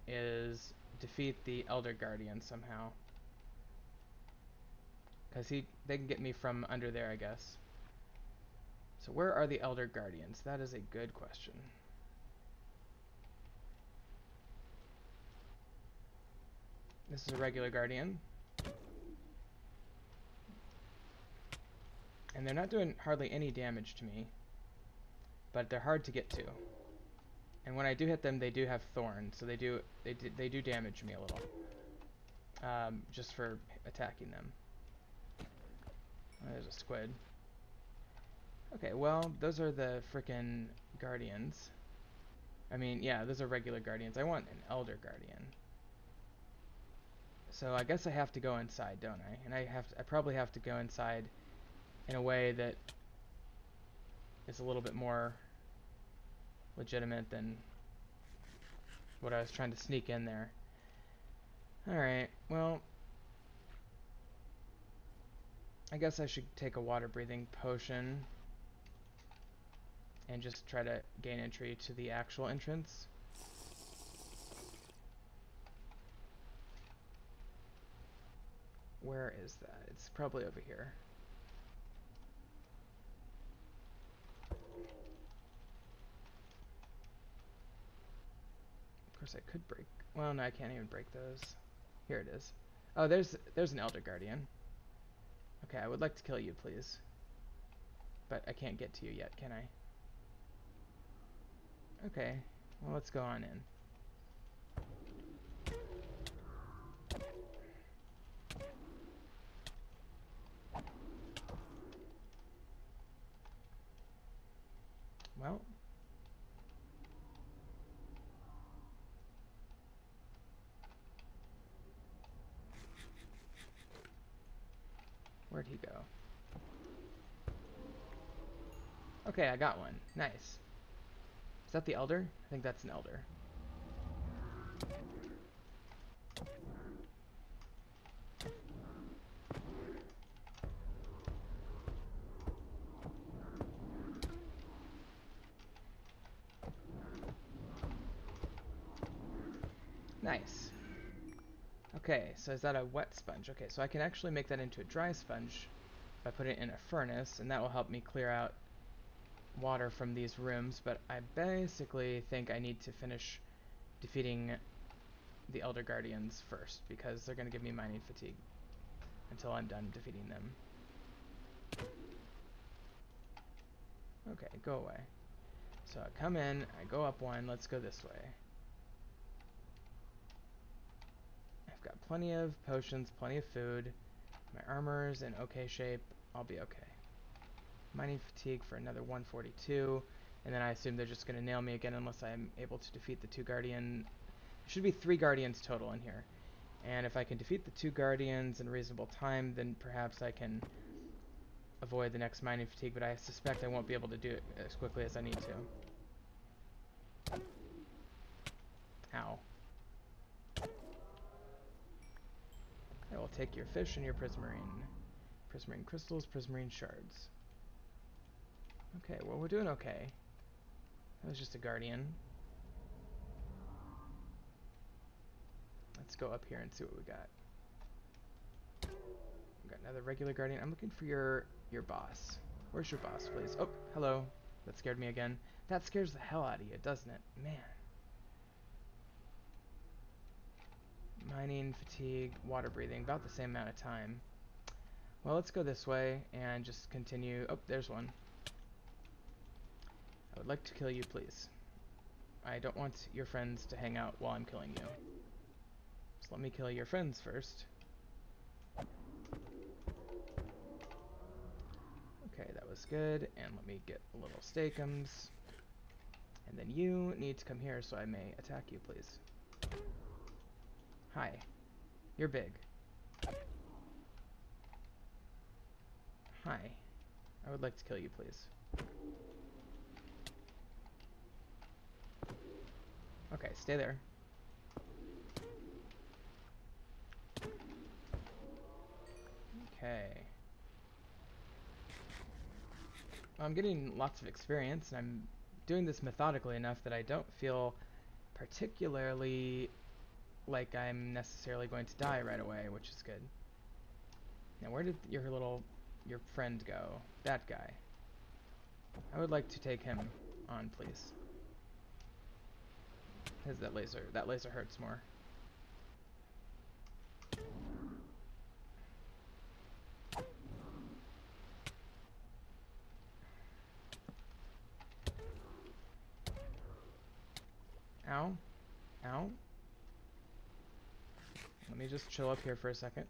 is defeat the Elder Guardian somehow. Because they can get me from under there, I guess. So where are the Elder Guardians? That is a good question. This is a regular Guardian. And they're not doing hardly any damage to me. But they're hard to get to. And when I do hit them, they do have thorns, so they do damage me a little. Just for attacking them. Oh, there's a squid. Okay, well, those are the frickin' guardians. I mean, yeah, those are regular guardians. I want an elder guardian. So I guess I have to go inside, don't I? And I probably have to go inside in a way that is a little bit more legitimate than what I was trying to sneak in there. Alright, well, I guess I should take a water breathing potion and just try to gain entry to the actual entrance. Where is that? It's probably over here. Of course I could break. Well, no, I can't even break those. Here it is. Oh, there's an Elder Guardian. Okay, I would like to kill you, please. But I can't get to you yet, can I? Okay, well, let's go on in. Well, where'd he go? Okay, I got one. Nice. Is that the Elder? I think that's an Elder. Nice. Okay, so is that a wet sponge? Okay, so I can actually make that into a dry sponge by putting it in a furnace, and that will help me clear out water from these rooms, but I basically think I need to finish defeating the Elder Guardians first, because they're going to give me mining fatigue until I'm done defeating them. Okay, go away. So I come in, I go up one, let's go this way. I've got plenty of potions, plenty of food, my armor's in okay shape, I'll be okay. Mining fatigue for another 142, and then I assume they're just going to nail me again unless I'm able to defeat the 2 Guardian. There should be 3 Guardians total in here. And if I can defeat the 2 Guardians in a reasonable time, then perhaps I can avoid the next mining fatigue, but I suspect I won't be able to do it as quickly as I need to. Ow. I will take your fish and your prismarine. Prismarine crystals, prismarine shards. Okay, well, we're doing okay. That was just a Guardian. Let's go up here and see what we got. We got another regular Guardian. I'm looking for your boss. Where's your boss, please? Oh, hello. That scared me again. That scares the hell out of you, doesn't it? Man. Mining, fatigue, water breathing, about the same amount of time. Well, let's go this way and just continue. Oh, there's one. I would like to kill you, please. I don't want your friends to hang out while I'm killing you. So let me kill your friends first. Okay, that was good. And let me get a little steakums. And then you need to come here so I may attack you, please. Hi. You're big. Hi. I would like to kill you, please. Okay, stay there. Okay. Well, I'm getting lots of experience, and I'm doing this methodically enough that I don't feel particularly like I'm necessarily going to die right away, which is good. Now, where did your friend go? That guy. I would like to take him on, please. Because that laser hurts more. Ow. Ow. Let me just chill up here for a second.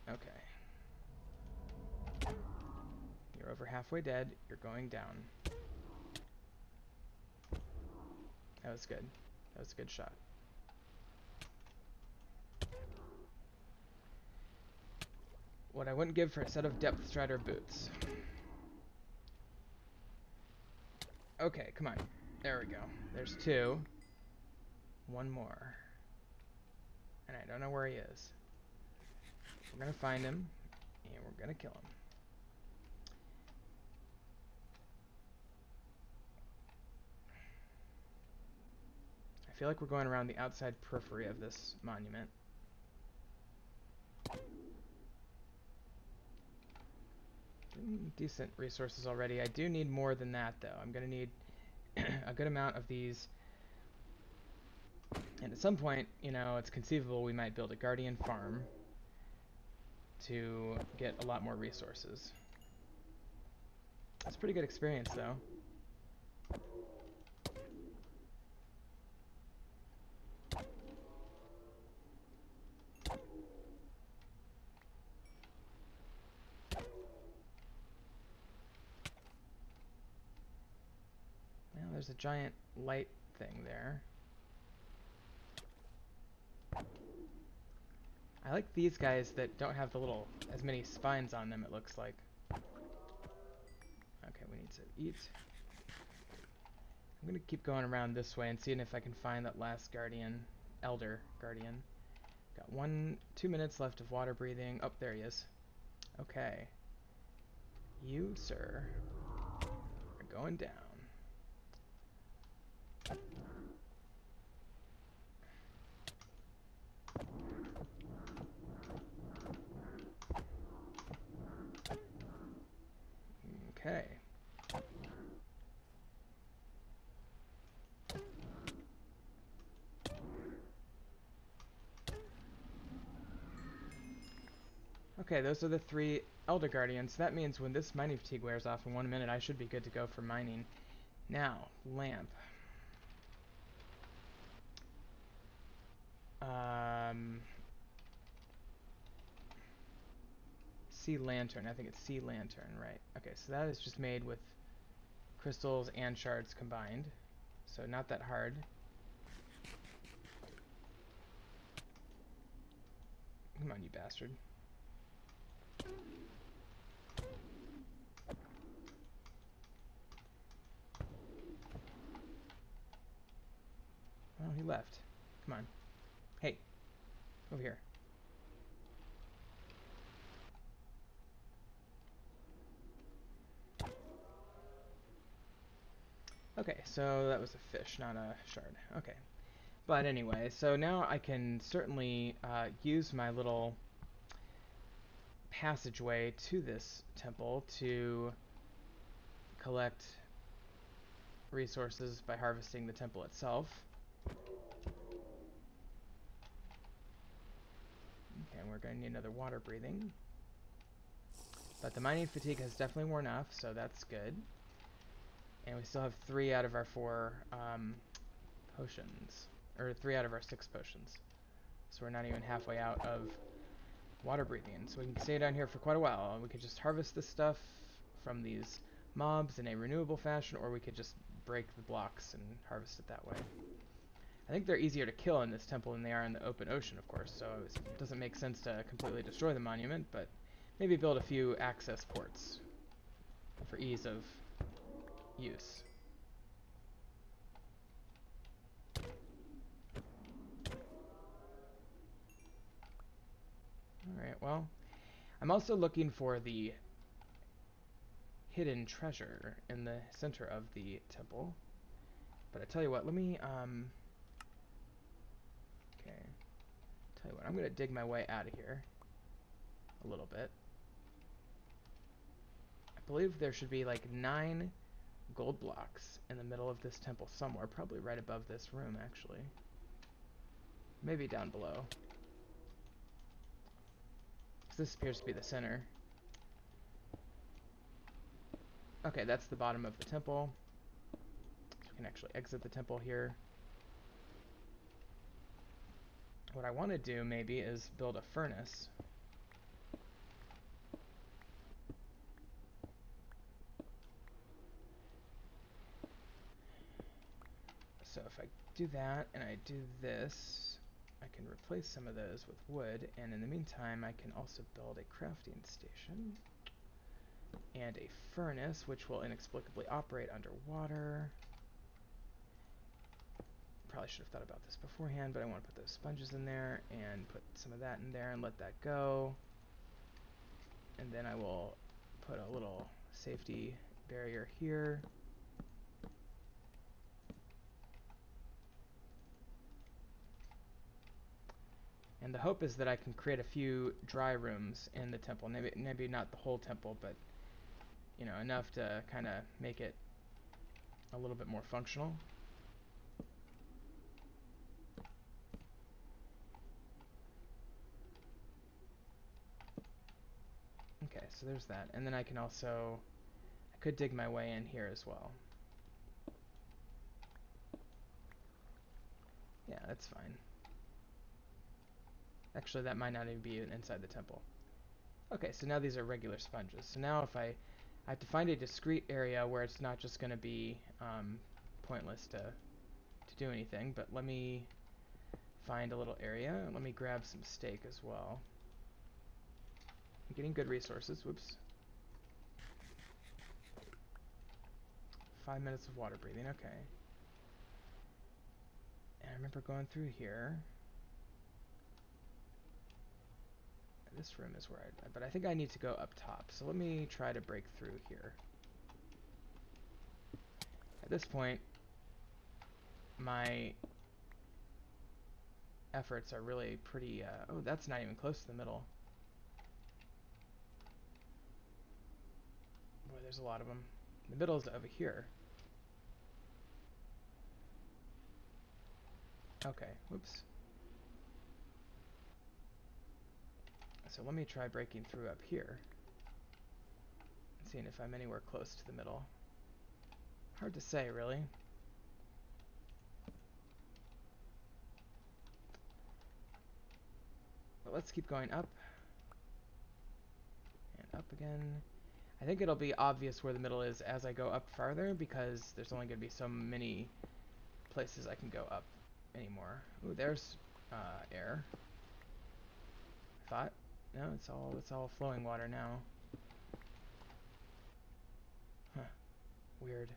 Okay. You're over halfway dead. You're going down. That was good. That was a good shot. What I wouldn't give for a set of Depth Strider boots. Okay, come on. There we go. There's two. One more. And I don't know where he is. We're gonna find him, and we're gonna kill him. I feel like we're going around the outside periphery of this monument. Decent resources already. I do need more than that, though. I'm gonna need a good amount of these. And at some point, you know, it's conceivable we might build a guardian farm to get a lot more resources. That's a pretty good experience, though. Well, there's a giant light thing there. I like these guys that don't have as many spines on them, it looks like. Okay, we need to eat. I'm gonna keep going around this way and seeing if I can find that last elder guardian. Got 2 minutes left of water breathing. Oh, there he is. Okay. You, sir, are going down. Okay. Okay, those are the 3 Elder Guardians. That means when this mining fatigue wears off in 1 minute, I should be good to go for mining. Now, lamp. Sea lantern. I think it's sea lantern, right? Okay, so that is just made with crystals and shards combined. So not that hard. Come on, you bastard. Oh, he left. Come on. Hey, over here. Okay, so that was a fish, not a shard. Okay. But anyway, so now I can certainly use my little passageway to this temple to collect resources by harvesting the temple itself. Okay, and we're going to need another water breathing. But the mining fatigue has definitely worn off, so that's good. And we still have 3 out of our 4 potions. Or 3 out of our 6 potions. So we're not even halfway out of water breathing. So we can stay down here for quite a while. We could just harvest this stuff from these mobs in a renewable fashion, or we could just break the blocks and harvest it that way. I think they're easier to kill in this temple than they are in the open ocean, of course, so it doesn't make sense to completely destroy the monument, but maybe build a few access ports for ease of use. Alright, well, I'm also looking for the hidden treasure in the center of the temple. But I tell you what, let me, okay. Tell you what, and I'm going to dig my way out of here a little bit. I believe there should be like 9 gold blocks in the middle of this temple somewhere, probably right above this room, actually. Maybe down below. This appears to be the center. Okay, that's the bottom of the temple. So we can actually exit the temple here. What I want to do, maybe, is build a furnace. So if I do that, and I do this, I can replace some of those with wood, and in the meantime, I can also build a crafting station. And a furnace, which will inexplicably operate underwater. Probably should have thought about this beforehand, but I want to put those sponges in there, and put some of that in there, and let that go. And then I will put a little safety barrier here. And the hope is that I can create a few dry rooms in the temple. Maybe not the whole temple, but you know, enough to kind of make it a little bit more functional. Okay, so there's that. And then I can also, I could dig my way in here as well. Yeah, that's fine. Actually, that might not even be inside the temple. Okay, so now these are regular sponges. So now if I have to find a discrete area where it's not just going to be pointless to do anything, but let me find a little area. Let me grab some steak as well. I'm getting good resources. Whoops. 5 minutes of water breathing. Okay. And I remember going through here. This room is where but I think I need to go up top. So let me try to break through here. At this point, my efforts are really pretty, oh, that's not even close to the middle. Boy, there's a lot of them. The middle's over here. Okay, whoops. So let me try breaking through up here. And seeing if I'm anywhere close to the middle. Hard to say, really. But let's keep going up. And up again. I think it'll be obvious where the middle is as I go up farther, because there's only going to be so many places I can go up anymore. Ooh, there's air. I thought. No, it's all flowing water now. Huh. Weird.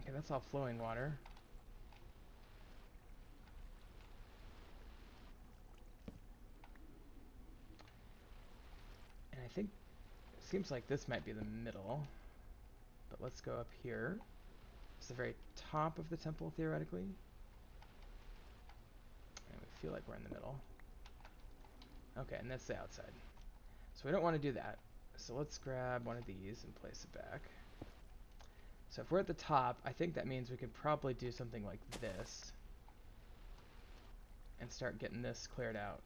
Okay, that's all flowing water. And I think it seems like this might be the middle. But let's go up here. It's the very top of the temple, theoretically. And we feel like we're in the middle. Okay, and that's the outside. So we don't want to do that. So let's grab one of these and place it back. So if we're at the top, I think that means we could probably do something like this. And start getting this cleared out.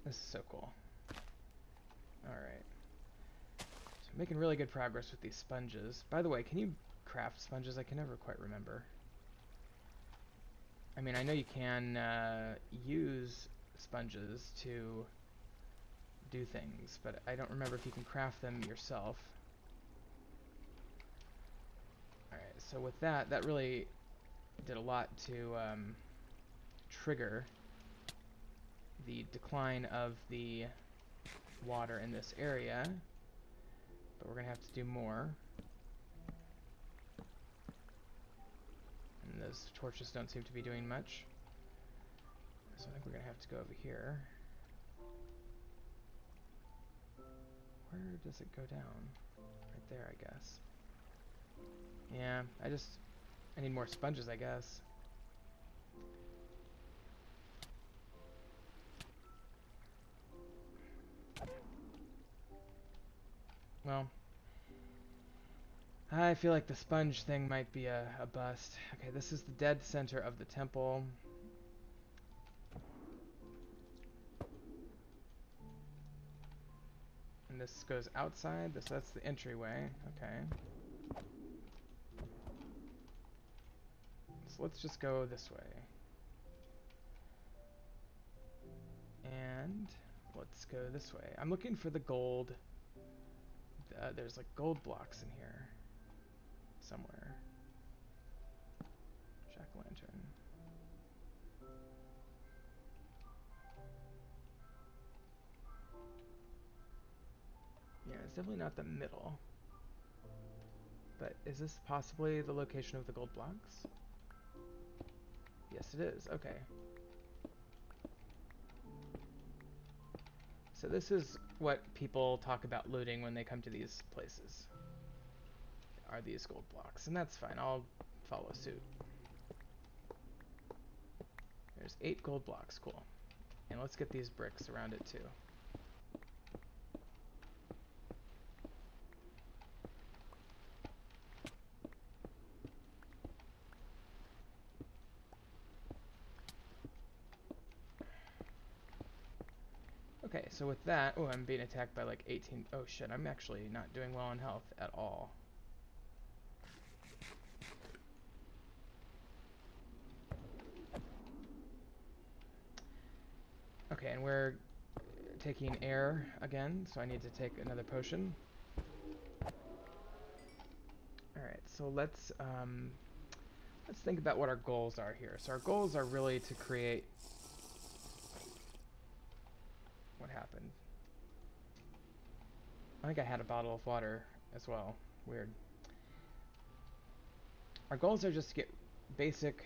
This is so cool. Alright. So I'm making really good progress with these sponges. By the way, can you craft sponges? I can never quite remember. I mean, I know you can use sponges to do things, but I don't remember if you can craft them yourself. Alright, so with that, that really did a lot to trigger the decline of the water in this area, but we're gonna have to do more. those torches don't seem to be doing much. So I think we're gonna have to go over here. Where does it go down? Right there, I guess. Yeah, I need more sponges, I guess. Well, I feel like the sponge thing might be a bust. Okay, this is the dead center of the temple. And this goes outside. That's the entryway. Okay. So let's just go this way. And let's go this way. I'm looking for the gold. There's like gold blocks in here somewhere. Jack-o'-lantern. Yeah, it's definitely not the middle. But is this possibly the location of the gold blocks? Yes, it is. Okay. So this is what people talk about looting when they come to these places. Are these gold blocks. And that's fine. I'll follow suit. There's 8 gold blocks. Cool. And let's get these bricks around it too. Okay, so with that, oh, I'm being attacked by like 18. Oh shit, I'm actually not doing well on health at all. Okay, and we're taking air again, so I need to take another potion. Alright, so let's think about what our goals are here. So our goals are really to create... What happened? I think I had a bottle of water as well. Weird. Our goals are just to get basic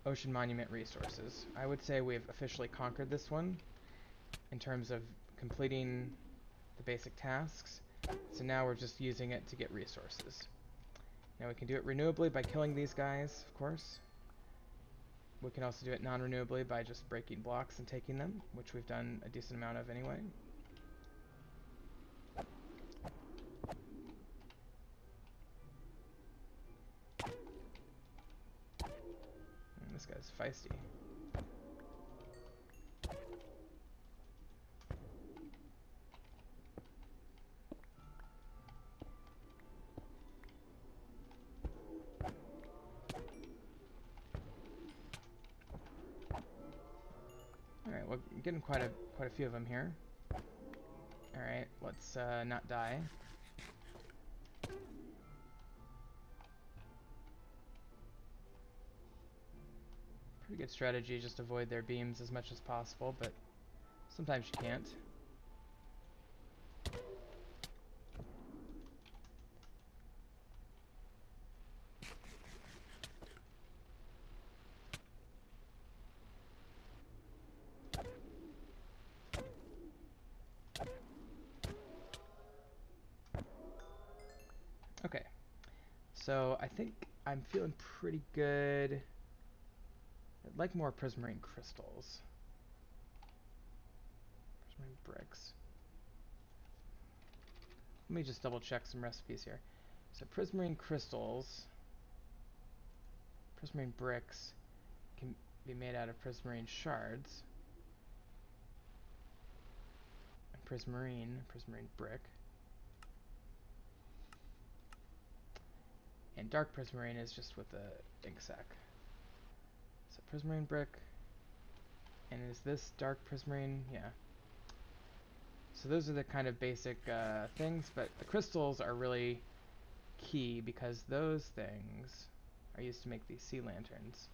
ocean monument resources. I would say we've officially conquered this one in terms of completing the basic tasks. So now we're just using it to get resources. Now we can do it renewably by killing these guys, of course. We can also do it non-renewably by just breaking blocks and taking them, which we've done a decent amount of anyway. And this guy's feisty. Alright, we're getting quite a few of them here. Alright, let's not die. Pretty good strategy, just avoid their beams as much as possible, but sometimes you can't. Okay, so I think I'm feeling pretty good. I'd like more prismarine crystals. Prismarine bricks. Let me just double check some recipes here. So prismarine crystals, prismarine bricks can be made out of prismarine shards. And prismarine brick. And dark prismarine is just with the ink sac. So prismarine brick. And is this dark prismarine? Yeah. So those are the kind of basic things, but the crystals are really key because those things are used to make these sea lanterns.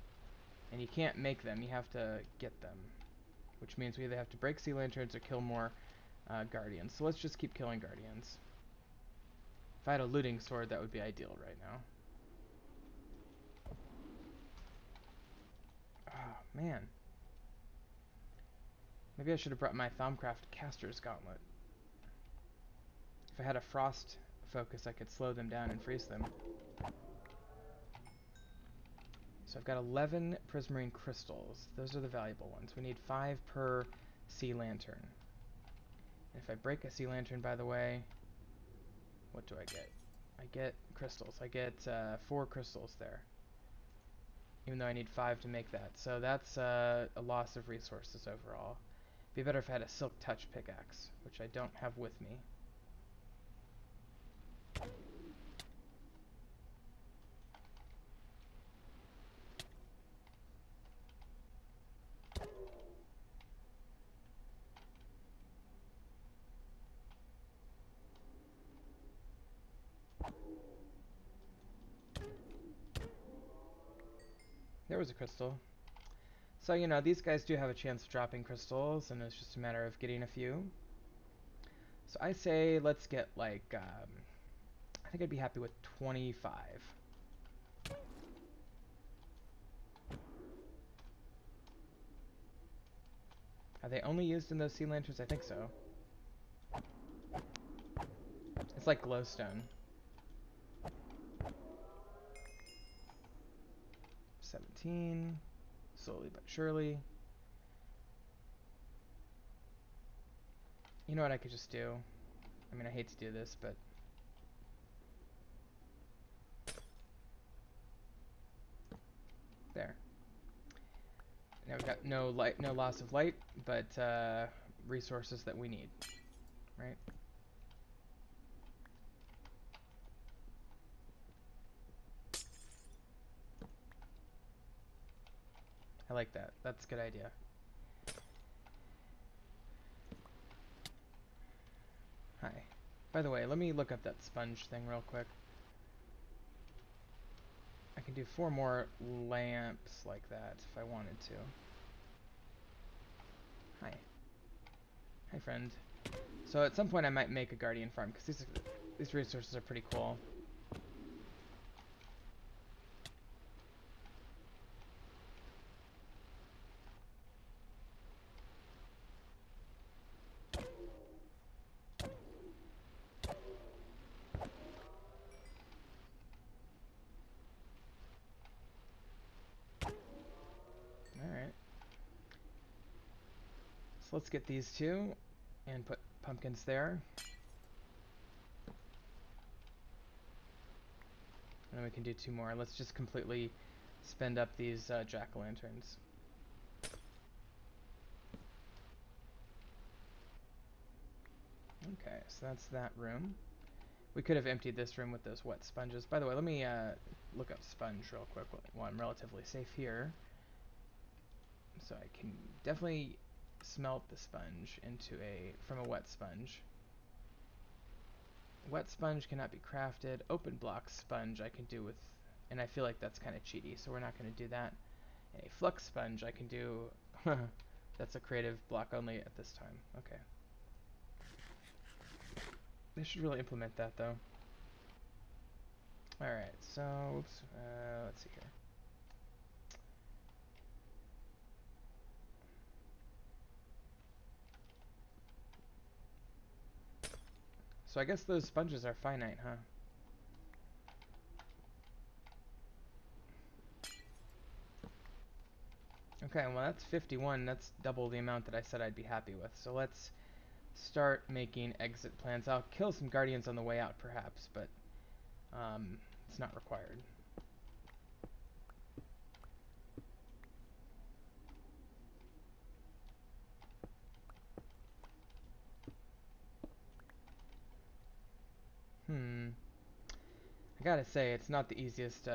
And you can't make them, you have to get them. Which means we either have to break sea lanterns or kill more guardians. So let's just keep killing guardians. If I had a looting sword, that would be ideal right now. Man. Maybe I should have brought my Thaumcraft Caster's Gauntlet. If I had a Frost focus, I could slow them down and freeze them. So I've got 11 Prismarine Crystals. Those are the valuable ones. We need 5 per Sea Lantern. And if I break a Sea Lantern, by the way, what do I get? I get crystals. I get 4 crystals there. Even though I need 5 to make that. So that's a loss of resources overall. Be better if I had a Silk Touch pickaxe, which I don't have with me. There was a crystal. So, you know, these guys do have a chance of dropping crystals, and it's just a matter of getting a few. So I say let's get like, I think I'd be happy with 25. Are they only used in those sea lanterns? I think so. It's like glowstone. 17. Slowly but surely. You know what I could just do? I mean, I hate to do this, but... There. Now we've got no light, no loss of light, but resources that we need, right? I like that. That's a good idea. Hi. By the way, let me look up that sponge thing real quick. I can do 4 more lamps like that if I wanted to. Hi. Hi, friend. So at some point I might make a guardian farm, because these resources are pretty cool. Alright. So let's get these 2 and put pumpkins there. And then we can do 2 more. Let's just completely spend up these jack-o'-lanterns. Okay, so that's that room. We could have emptied this room with those wet sponges. By the way, let me look up sponge real quick while I'm relatively safe here. So I can definitely smelt the sponge from a wet sponge. Wet sponge cannot be crafted. Open block sponge I can do with, and I feel like that's kind of cheaty, so we're not going to do that. And a flux sponge I can do. That's a creative block only at this time. Okay. They should really implement that though. Alright, so oops, let's see here. So I guess those sponges are finite, huh? Okay, well that's 51. That's double the amount that I said I'd be happy with. So let's start making exit plans. I'll kill some guardians on the way out perhaps, but it's not required. I gotta say, it's not the easiest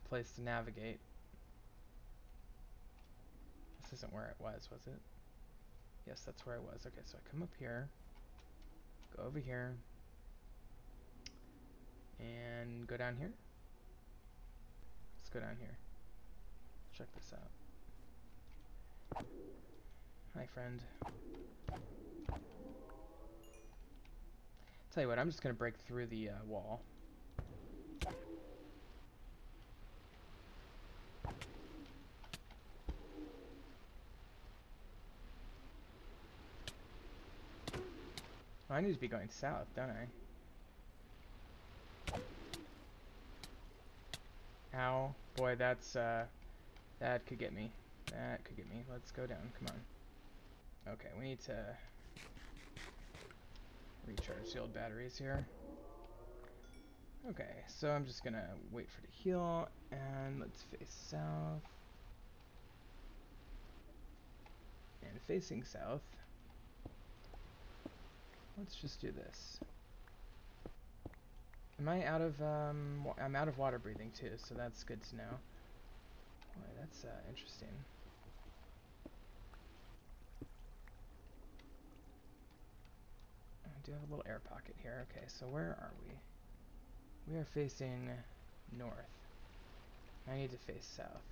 place to navigate. This isn't where it was it? Yes, that's where I was. Okay, so I come up here, go over here, and go down here. Let's go down here. Check this out. Hi, friend. Tell you what, I'm just gonna break through the wall. I need to be going south, don't I? Ow. Boy, that's, that could get me. That could get me. Let's go down. Come on. Okay, we need to recharge the old batteries here. Okay, so I'm just gonna wait for it to heal, and let's face south. And facing south, let's just do this. Am I out of, I'm out of water breathing too, so that's good to know. Boy, that's, interesting. I do have a little air pocket here. Okay, so where are we? We are facing north. I need to face south.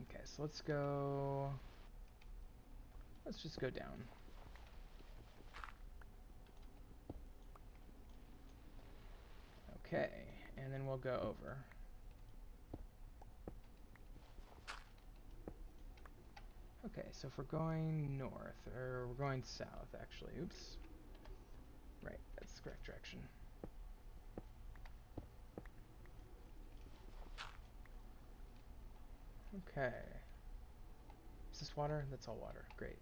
Okay, so let's go... Let's just go down. Okay, and then we'll go over. Okay, so if we're going north, or we're going south, actually, oops. Right, that's the correct direction. Okay. Is this water? That's all water. Great.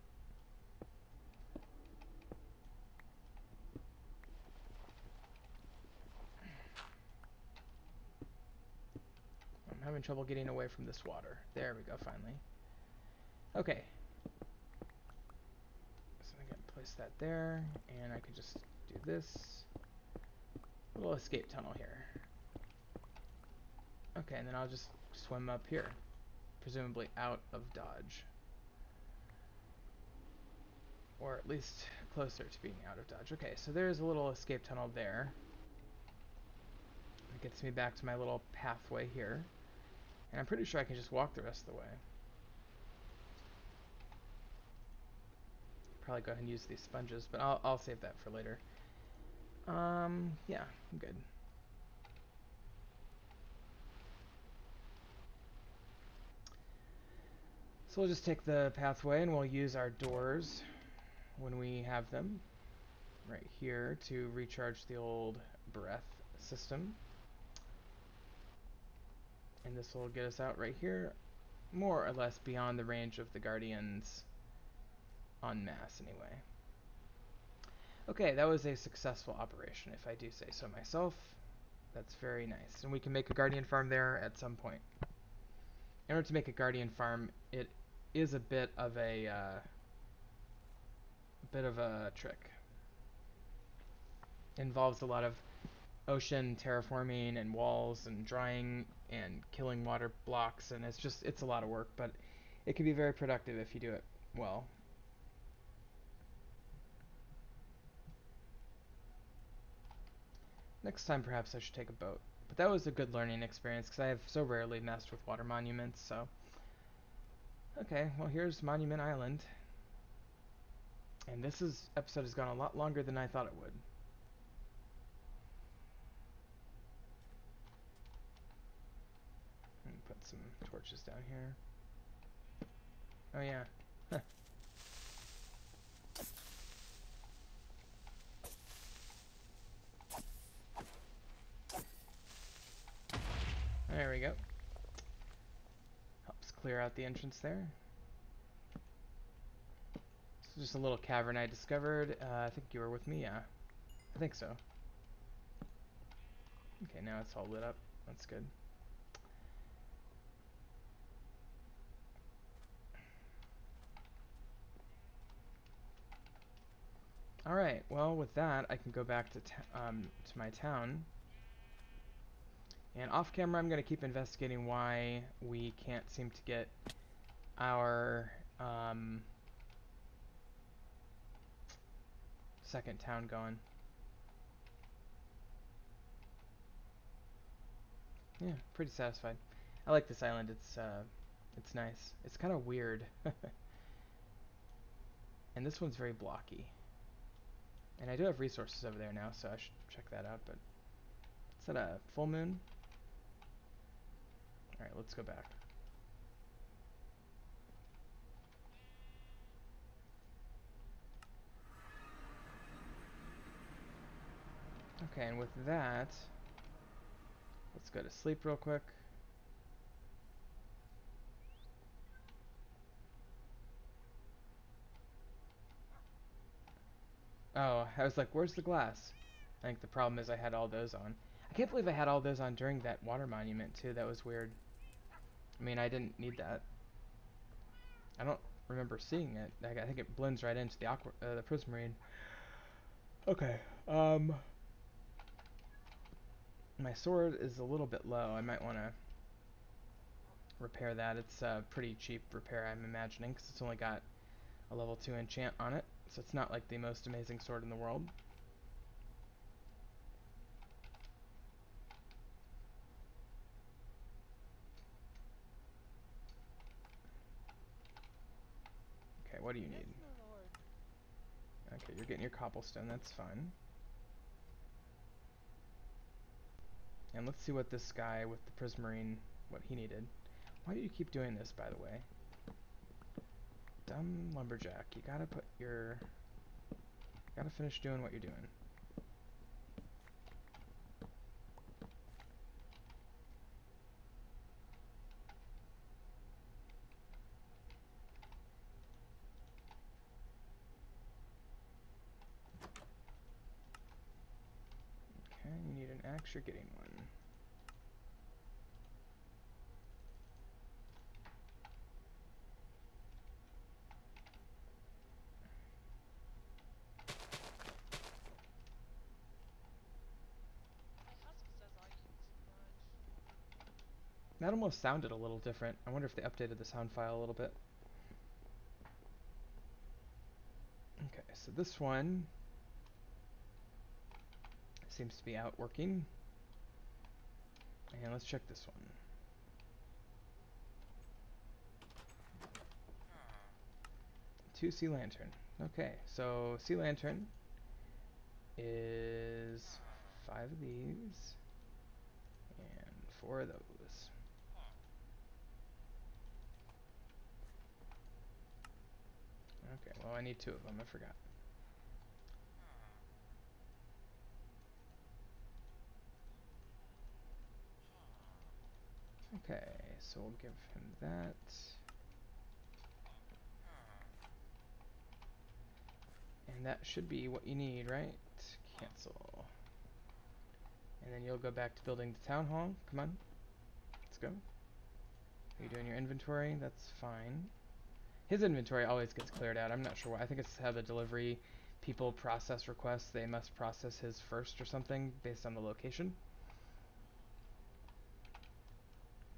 I'm having trouble getting away from this water. There we go, finally. Okay. So I'm going to place that there, and I can just do this. Little escape tunnel here. Okay, and then I'll just swim up here. Presumably out of dodge. Or at least closer to being out of dodge. Okay, so there's a little escape tunnel there. It gets me back to my little pathway here. And I'm pretty sure I can just walk the rest of the way. Probably go ahead and use these sponges, but I'll save that for later. Yeah, I'm good. So we'll just take the pathway and we'll use our doors when we have them right here to recharge the old breath system. And this will get us out right here, more or less beyond the range of the Guardians en masse anyway. Okay, that was a successful operation, if I do say so myself. That's very nice. And we can make a Guardian farm there at some point. In order to make a Guardian farm, it is a bit of a trick. It involves a lot of ocean terraforming and walls and drying and killing water blocks, and it's a lot of work, but it can be very productive if you do it well. Next time perhaps I should take a boat. But that was a good learning experience because I have so rarely messed with water monuments, so. Okay, well here's Monument Island. And this episode has gone a lot longer than I thought it would. Let me put some torches down here. Oh yeah. Huh. There we go. Helps clear out the entrance there. This is just a little cavern I discovered. I think you were with me, yeah. I think so. Okay, now it's all lit up. That's good. Alright, well with that I can go back to my town. And off camera I'm going to keep investigating why we can't seem to get our second town going. Yeah, pretty satisfied. I like this island. It's nice. It's kind of weird. And this one's very blocky. And I do have resources over there now, so I should check that out, but is that a full moon? Alright, let's go back. Okay, and with that, let's go to sleep real quick. Oh, I was like, where's the glass? I think the problem is I had all those on. I can't believe I had all those on during that water monument, too. That was weird. I mean, I didn't need that. I don't remember seeing it. I think it blends right into the prismarine. Okay, my sword is a little bit low. I might want to repair that. It's a pretty cheap repair, I'm imagining, because it's only got a level 2 enchant on it. So it's not like the most amazing sword in the world. Okay, what do you need? Okay, you're getting your cobblestone, that's fine. And let's see what this guy with the prismarine, what he needed. Why do you keep doing this, by the way? Dumb lumberjack, you gotta finish doing what you're doing. Okay, you need an axe, you're getting one. That almost sounded a little different. I wonder if they updated the sound file a little bit. Okay, so this one seems to be out working. And let's check this one. 2 sea lantern. Okay, so sea lantern is 5 of these and 4 of those. Okay, well I need 2 of them, I forgot. Okay, so we'll give him that. And that should be what you need, right? Cancel. And then you'll go back to building the town hall. Come on. Let's go. Are you doing your inventory? That's fine. His inventory always gets cleared out. I'm not sure why. I think it's how the delivery people process requests. They must process his first or something based on the location.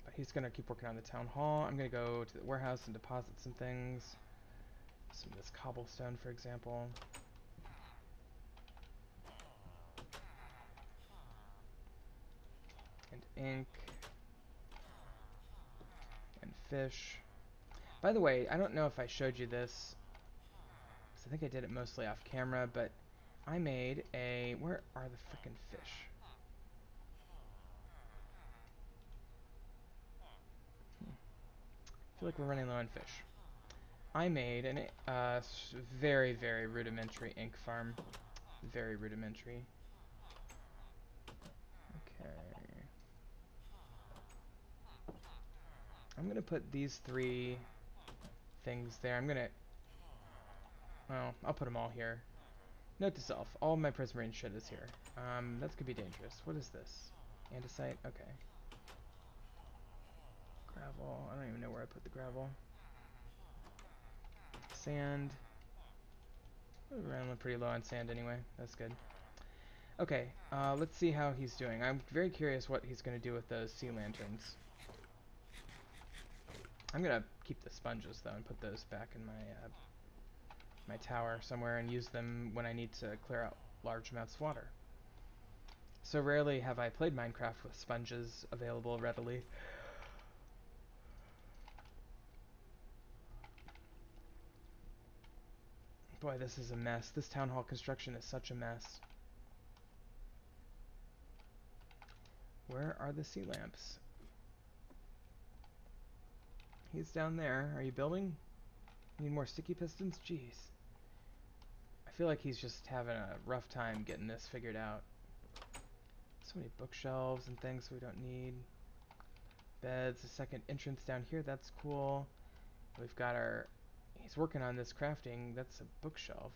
But he's going to keep working on the town hall. I'm going to go to the warehouse and deposit some things. Some of this cobblestone, for example. And ink. And fish. By the way, I don't know if I showed you this, because I think I did it mostly off camera, but I made a... Where are the frickin' fish? I feel like we're running low on fish. I made a very, very rudimentary ink farm. Very rudimentary. Okay. I'm going to put these 3 things there. I'm going to... Well, I'll put them all here. Note to self, all my prismarine shit is here. That could be dangerous. What is this? Andesite? Okay. Gravel. I don't even know where I put the gravel. Sand. We're running pretty low on sand anyway. That's good. Okay, let's see how he's doing. I'm very curious what he's going to do with those sea lanterns. I'm going to keep the sponges, though, and put those back in my tower somewhere and use them when I need to clear out large amounts of water. So rarely have I played Minecraft with sponges available readily. Boy, this is a mess. This town hall construction is such a mess. Where are the sea lamps? He's down there. Are you building? Need more sticky pistons? Jeez. I feel like he's just having a rough time getting this figured out. So many bookshelves and things we don't need. Beds, a second entrance down here, that's cool. We've got our... He's working on this crafting. That's a bookshelf.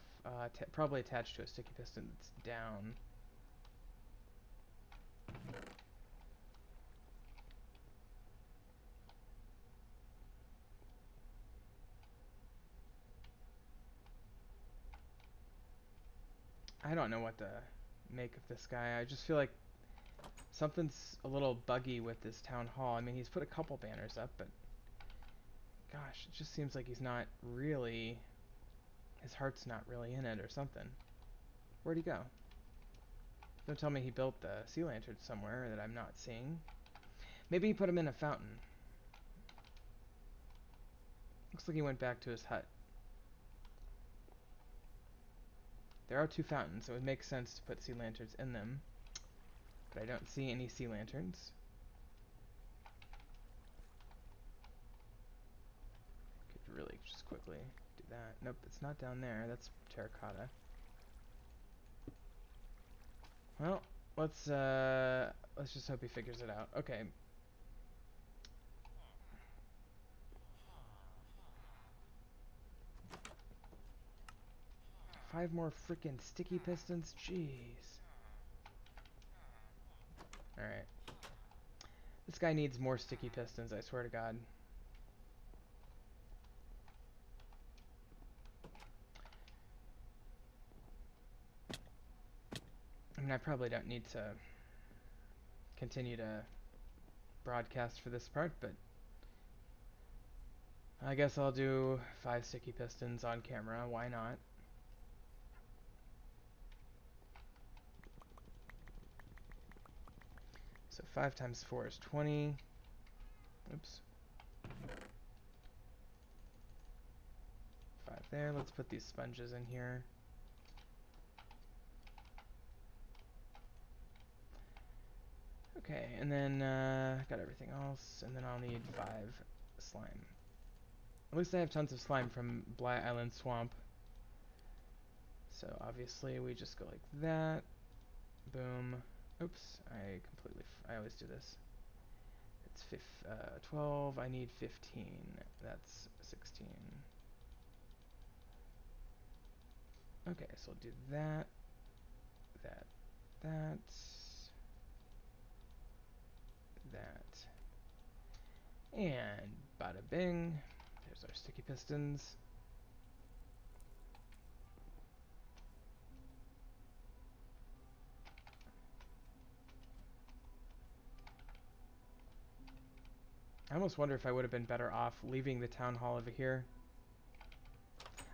Probably attached to a sticky piston that's down. I don't know what to make of this guy. I just feel like something's a little buggy with this town hall. I mean, he's put a couple banners up, but gosh, it just seems like he's not really... His heart's not really in it or something. Where'd he go? Don't tell me he built the sea lantern somewhere that I'm not seeing. Maybe he put him in a fountain. Looks like he went back to his hut. There are two fountains, so it would make sense to put sea lanterns in them. But I don't see any sea lanterns. Could really just quickly do that. Nope, it's not down there. That's terracotta. Well, let's just hope he figures it out. Okay. Five more freaking sticky pistons? Jeez. Alright. This guy needs more sticky pistons, I swear to God. I mean, I probably don't need to continue to broadcast for this part, but I guess I'll do 5 sticky pistons on camera. Why not? So 5 times 4 is 20. Oops. 5 there. Let's put these sponges in here. Okay, and then got everything else, and then I'll need 5 slime. At least I have tons of slime from Bly Island Swamp. So obviously we just go like that. Boom. Oops, I always do this. It's 12, I need 15. That's 16. Okay, so I'll do that, that, that, that. And bada bing. There's our sticky pistons. I almost wonder if I would have been better off leaving the town hall over here.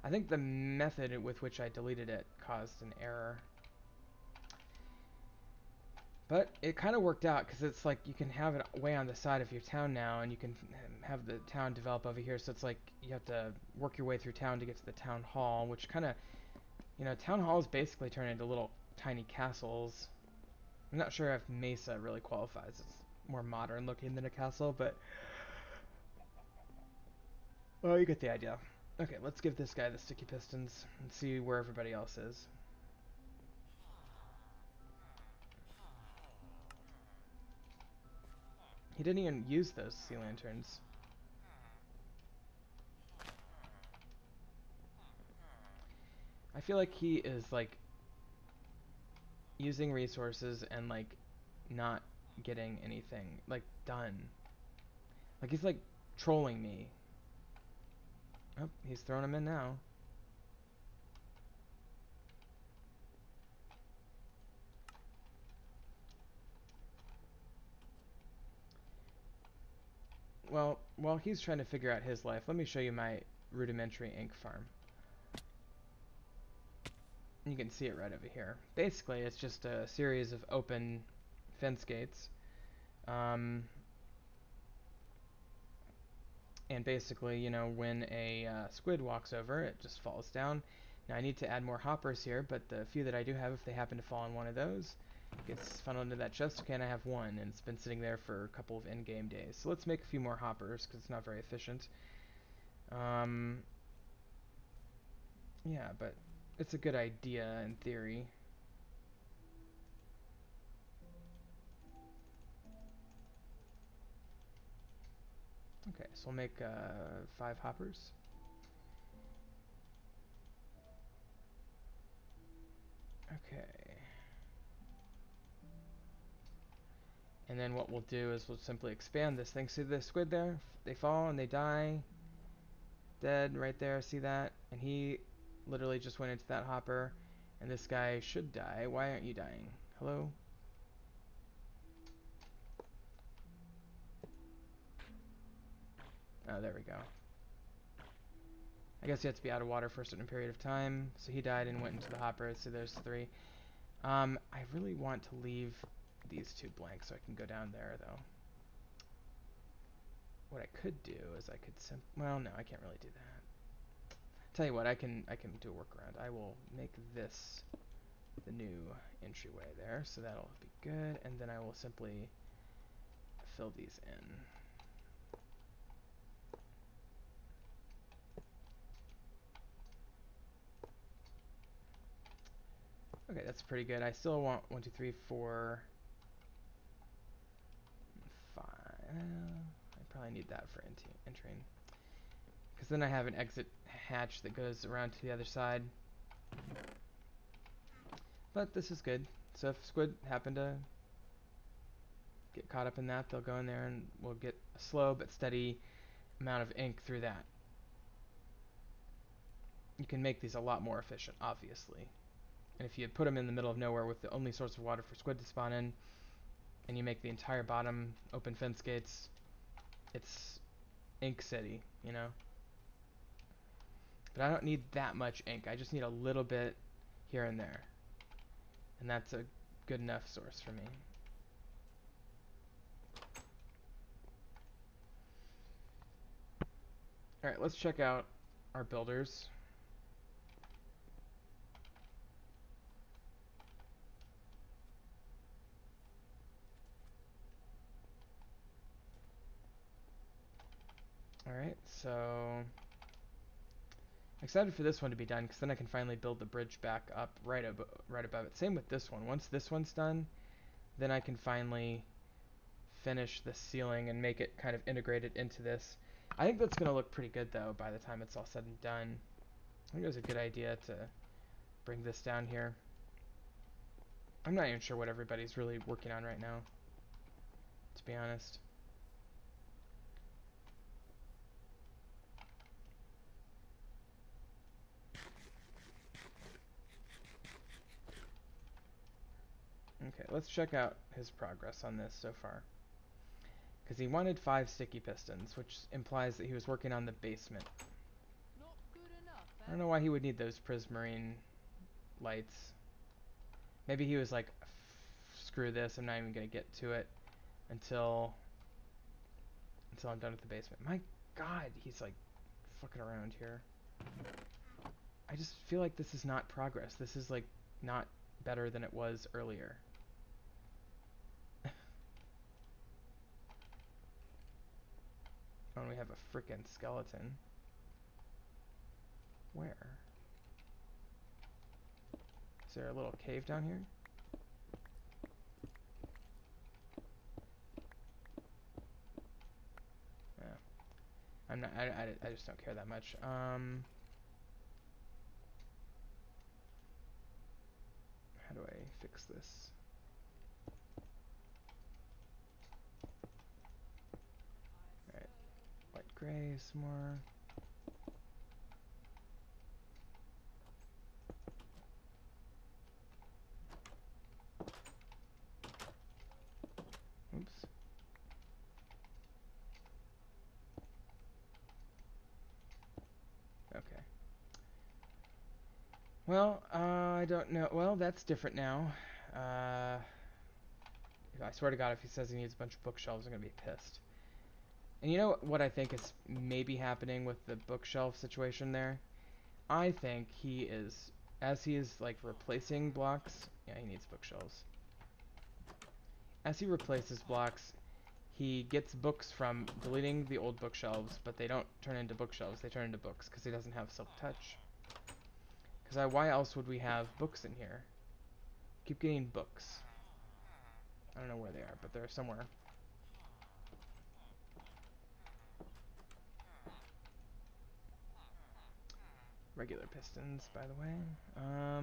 I think the method with which I deleted it caused an error. But it kind of worked out because it's like you can have it way on the side of your town now, and you can have the town develop over here. So it's like you have to work your way through town to get to the town hall, which kind of, you know, town halls basically turn into little tiny castles. I'm not sure if Mesa really qualifies. It's more modern looking than a castle, but well, you get the idea. Okay, let's give this guy the sticky pistons and see where everybody else is. He didn't even use those sea lanterns. I feel like he is like using resources and like not getting anything like done. Like he's like trolling me. Oh, he's throwing them in now. Well, while he's trying to figure out his life, let me show you my rudimentary ink farm. You can see it right over here. Basically, it's just a series of open fence gates. And basically, you know, when a squid walks over, it just falls down. Now I need to add more hoppers here, but the few that I do have, if they happen to fall on one of those, Gets funneled into that chest. Okay, and I have one, and it's been sitting there for a couple of in-game days. So let's make a few more hoppers, because it's not very efficient. Yeah, but it's a good idea in theory. Okay, so we'll make 5 hoppers. Okay. And then what we'll do is we'll simply expand this thing. See the squid there? They fall and they die. Dead right there, see that? And he literally just went into that hopper. And this guy should die. Why aren't you dying? Hello? Oh, there we go. I guess you have to be out of water for a certain period of time. So he died and went into the hopper. So there's 3. I really want to leave these 2 blank so I can go down there, though. What I could do is I could well, no, I can't really do that. Tell you what, I can do a workaround. I will make this the new entryway there, so that'll be good, and then I will simply fill these in. Okay, that's pretty good. I still want 1, 2, 3, 4, 5. I probably need that for entering. Because then I have an exit hatch that goes around to the other side. But this is good. So if squid happen to get caught up in that, they'll go in there and we'll get a slow but steady amount of ink through that. You can make these a lot more efficient, obviously. And if you put them in the middle of nowhere with the only source of water for squid to spawn in, and you make the entire bottom open fence gates, it's ink city, you know? But I don't need that much ink. I just need a little bit here and there. And that's a good enough source for me. Alright, let's check out our builders. Alright, so excited for this one to be done, because then I can finally build the bridge back up right above it. Same with this one. Once this one's done, then I can finally finish the ceiling and make it kind of integrated into this. I think that's going to look pretty good, though, by the time it's all said and done. I think it was a good idea to bring this down here. I'm not even sure what everybody's really working on right now, to be honest. Okay, let's check out his progress on this so far. Because he wanted 5 sticky pistons, which implies that he was working on the basement. Not good enough, I don't know why he would need those prismarine lights. Maybe he was like, screw this, I'm not even going to get to it until I'm done with the basement. My god, he's like fucking around here. I just feel like this is not progress. This is like not better than it was earlier. Oh, and we have a freaking skeleton. Where? Is there a little cave down here? Yeah. I'm not. I just don't care that much. How do I fix this? All right. White gray some more. Oops. Okay. Well, I don't know. Well, that's different now. I swear to God, if he says he needs a bunch of bookshelves, I'm gonna be pissed. And you know what I think is maybe happening with the bookshelf situation there? I think he is, as he is like replacing blocks, yeah, he needs bookshelves. as he replaces blocks, he gets books from deleting the old bookshelves, but they don't turn into bookshelves, they turn into books, because he doesn't have silk touch. Because why else would we have books in here? Keep getting books. I don't know where they are, but they're somewhere. Regular pistons, by the way. I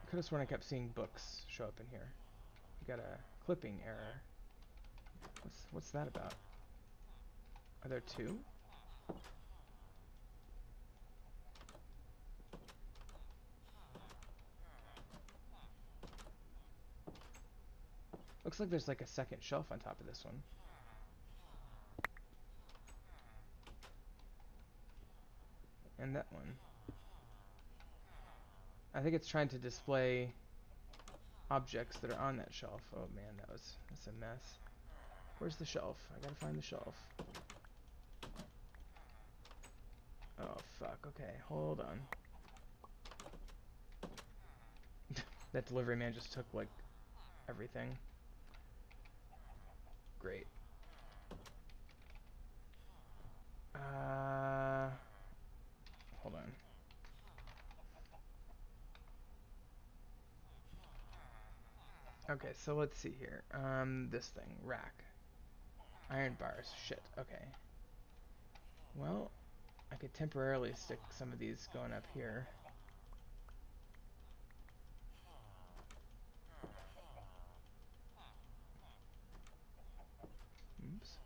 could have sworn I kept seeing books show up in here. We got a clipping error. What's that about? Are there two? Looks like there's like a second shelf on top of this one. And that one. I think it's trying to display objects that are on that shelf. Oh man, that's a mess. Where's the shelf? I gotta find the shelf. Oh fuck, okay, hold on. That delivery man just took like everything. Great. Hold on. Okay, so let's see here. This thing, rack. Iron bars, shit, okay. Well, I could temporarily stick some of these going up here. Oops.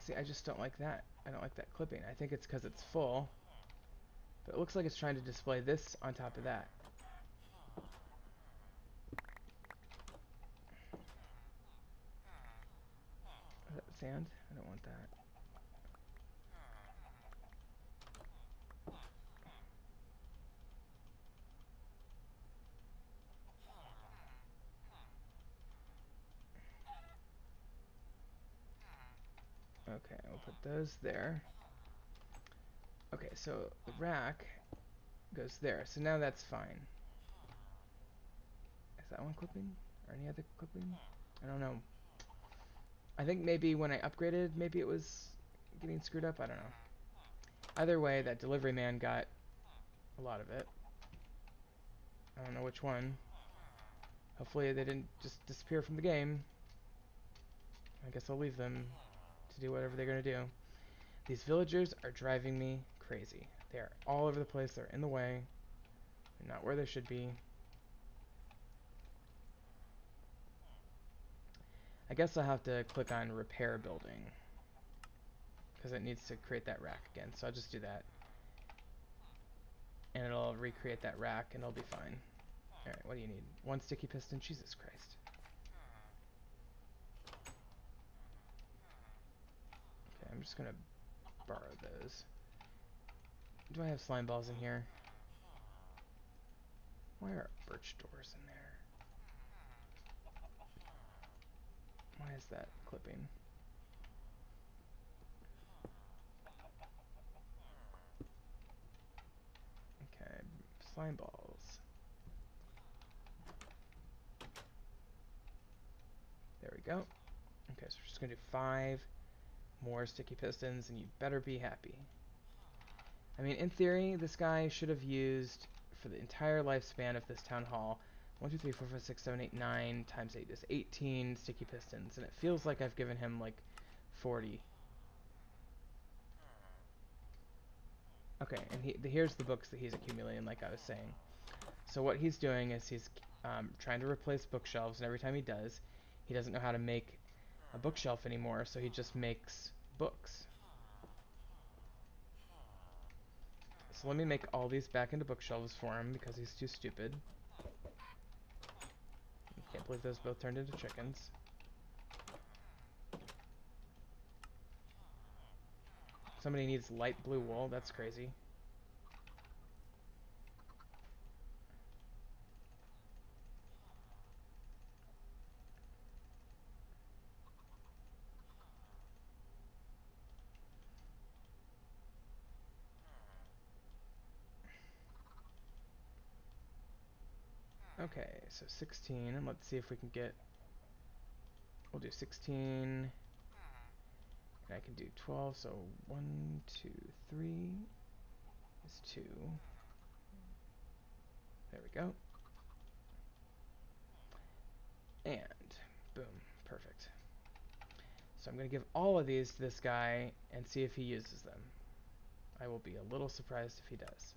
See, I just don't like that. I don't like that clipping. I think it's because it's full. But it looks like it's trying to display this on top of that. Is that sand? I don't want that. Okay, we'll put those there. Okay, so the rack goes there. So now that's fine. Is that one clipping? Or any other clipping? I don't know. I think maybe when I upgraded, maybe it was getting screwed up. I don't know. Either way, that delivery man got a lot of it. I don't know which one. Hopefully they didn't just disappear from the game. I guess I'll leave them to do whatever they're gonna do. These villagers are driving me crazy. They are all over the place. They're in the way. They're not where they should be. I guess I'll have to click on repair building because it needs to create that rack again. So I'll just do that. And it'll recreate that rack and it'll be fine. Alright, what do you need? One sticky piston? Jesus Christ. Okay, I'm just gonna borrow those. Do I have slime balls in here? Why are birch doors in there? Why is that clipping? Okay, slime balls. There we go. Okay, so we're just gonna do 5 more sticky pistons, and you better be happy. I mean, in theory, this guy should have used, for the entire lifespan of this town hall, 1, 2, 3, 4, 5, 6, 7, 8, 9 times 8 is 18 sticky pistons, and it feels like I've given him like 40. Okay, and here's the books that he's accumulating, like I was saying. So what he's doing is he's trying to replace bookshelves, and every time he does, he doesn't know how to make a bookshelf anymore, so he just makes books. So let me make all these back into bookshelves for him because he's too stupid. Can't believe those both turned into chickens. Somebody needs light blue wool. That's crazy. Okay, so 16, and let's see if we can get, we'll do 16, and I can do 12, so 1, 2, 3 is 2. There we go. And boom, perfect. So I'm going to give all of these to this guy and see if he uses them. I will be a little surprised if he does.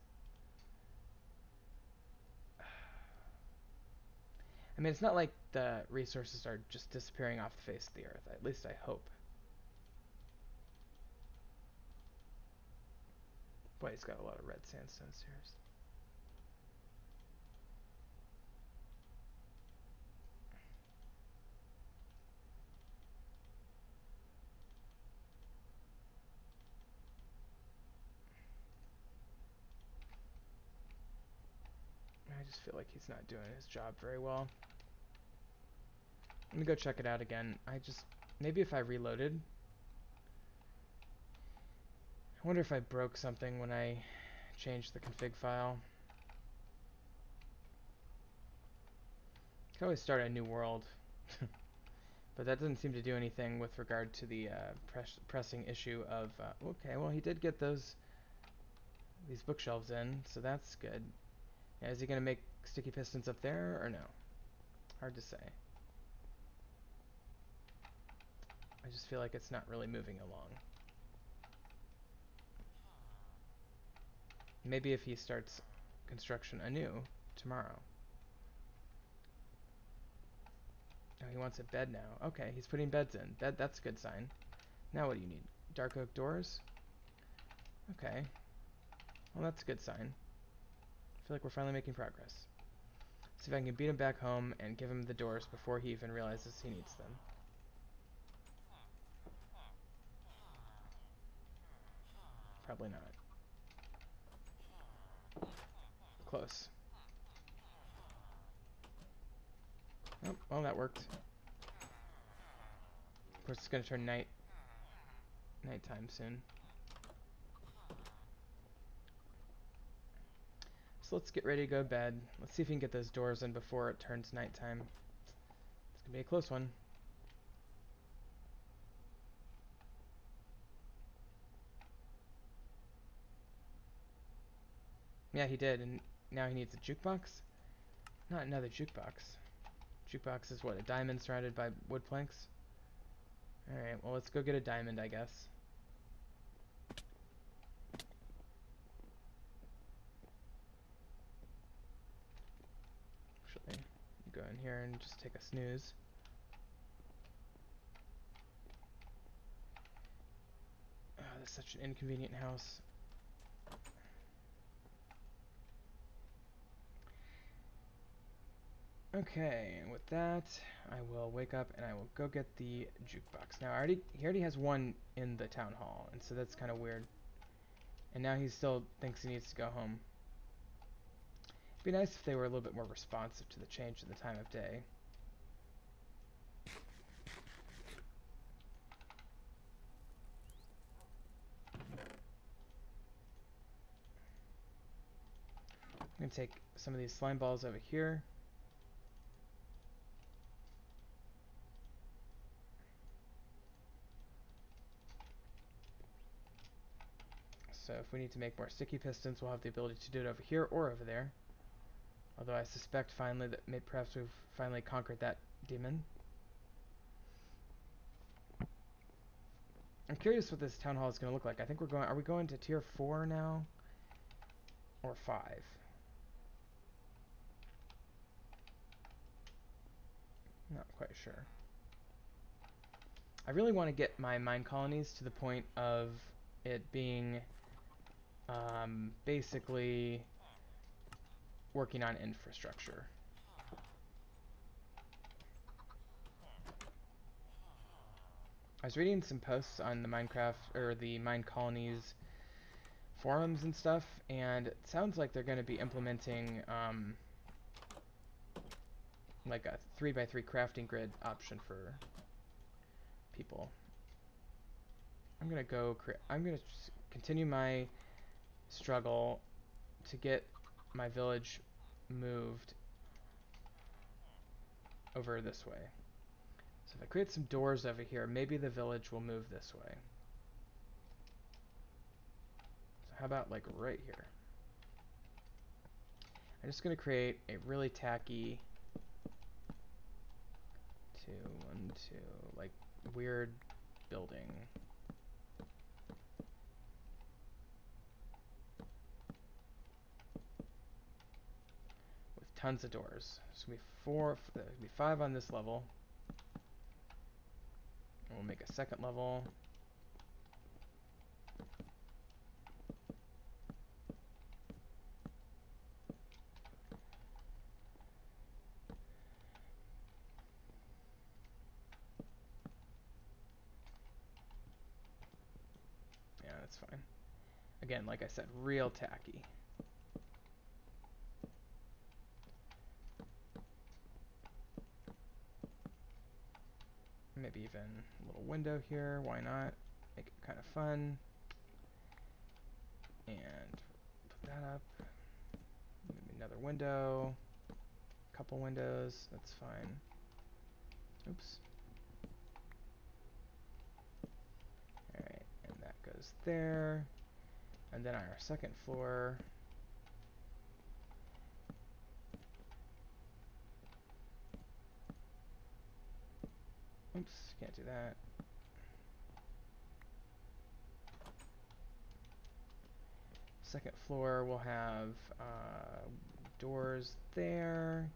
I mean, it's not like the resources are just disappearing off the face of the earth. At least I hope. Boy, he's got a lot of red sandstone stairs. I just feel like he's not doing his job very well. Let me go check it out again. Maybe if I reloaded. I wonder if I broke something when I changed the config file. I could always start a new world. But that doesn't seem to do anything with regard to the pressing issue of, okay, well he did get these bookshelves in, so that's good. Now, is he going to make sticky pistons up there, or no? Hard to say. I just feel like it's not really moving along. Maybe if he starts construction anew tomorrow. Oh, he wants a bed now. Okay, he's putting beds in. That's a good sign. Now what do you need? Dark oak doors? Okay. Well, that's a good sign. I feel like we're finally making progress. See if I can beat him back home and give him the doors before he even realizes he needs them. Probably not. Close. Oh, well, that worked. Of course, it's going to turn nighttime soon. So let's get ready to go to bed. Let's see if we can get those doors in before it turns nighttime. It's going to be a close one. Yeah, he did, and now he needs a jukebox? Not another jukebox. Jukebox is what, a diamond surrounded by wood planks? Alright, well, let's go get a diamond, I guess. Actually, go in here and just take a snooze. Oh, that's such an inconvenient house. Okay, and with that, I will wake up and I will go get the jukebox. Now, he already has one in the town hall, and so that's kind of weird. And now he still thinks he needs to go home. It'd be nice if they were a little bit more responsive to the change in the time of day. I'm going to take some of these slime balls over here. So if we need to make more sticky pistons, we'll have the ability to do it over here or over there. Although I suspect finally that perhaps we've finally conquered that demon. I'm curious what this town hall is going to look like. I think are we going to tier 4 now? Or 5? Not quite sure. I really want to get my mine colonies to the point of it being basically working on infrastructure. I was reading some posts on the Minecraft or the Mine Colonies forums and stuff, and it sounds like they're going to be implementing like a 3x3 crafting grid option for people. I'm gonna continue my struggle to get my village moved over this way. So if I create some doors over here, maybe the village will move this way. So how about like right here? I'm just going to create a really tacky 2, 1, 2, like weird building. With tons of doors. So it'll be 4, it'll be 5 on this level. And we'll make a second level. Yeah, that's fine. Again, like I said, real tacky. Maybe even a little window here, why not? Make it kind of fun. And put that up. Maybe another window. Couple windows, that's fine. Oops. Alright, and that goes there. And then on our second floor, oops, can't do that. Second floor will have doors there.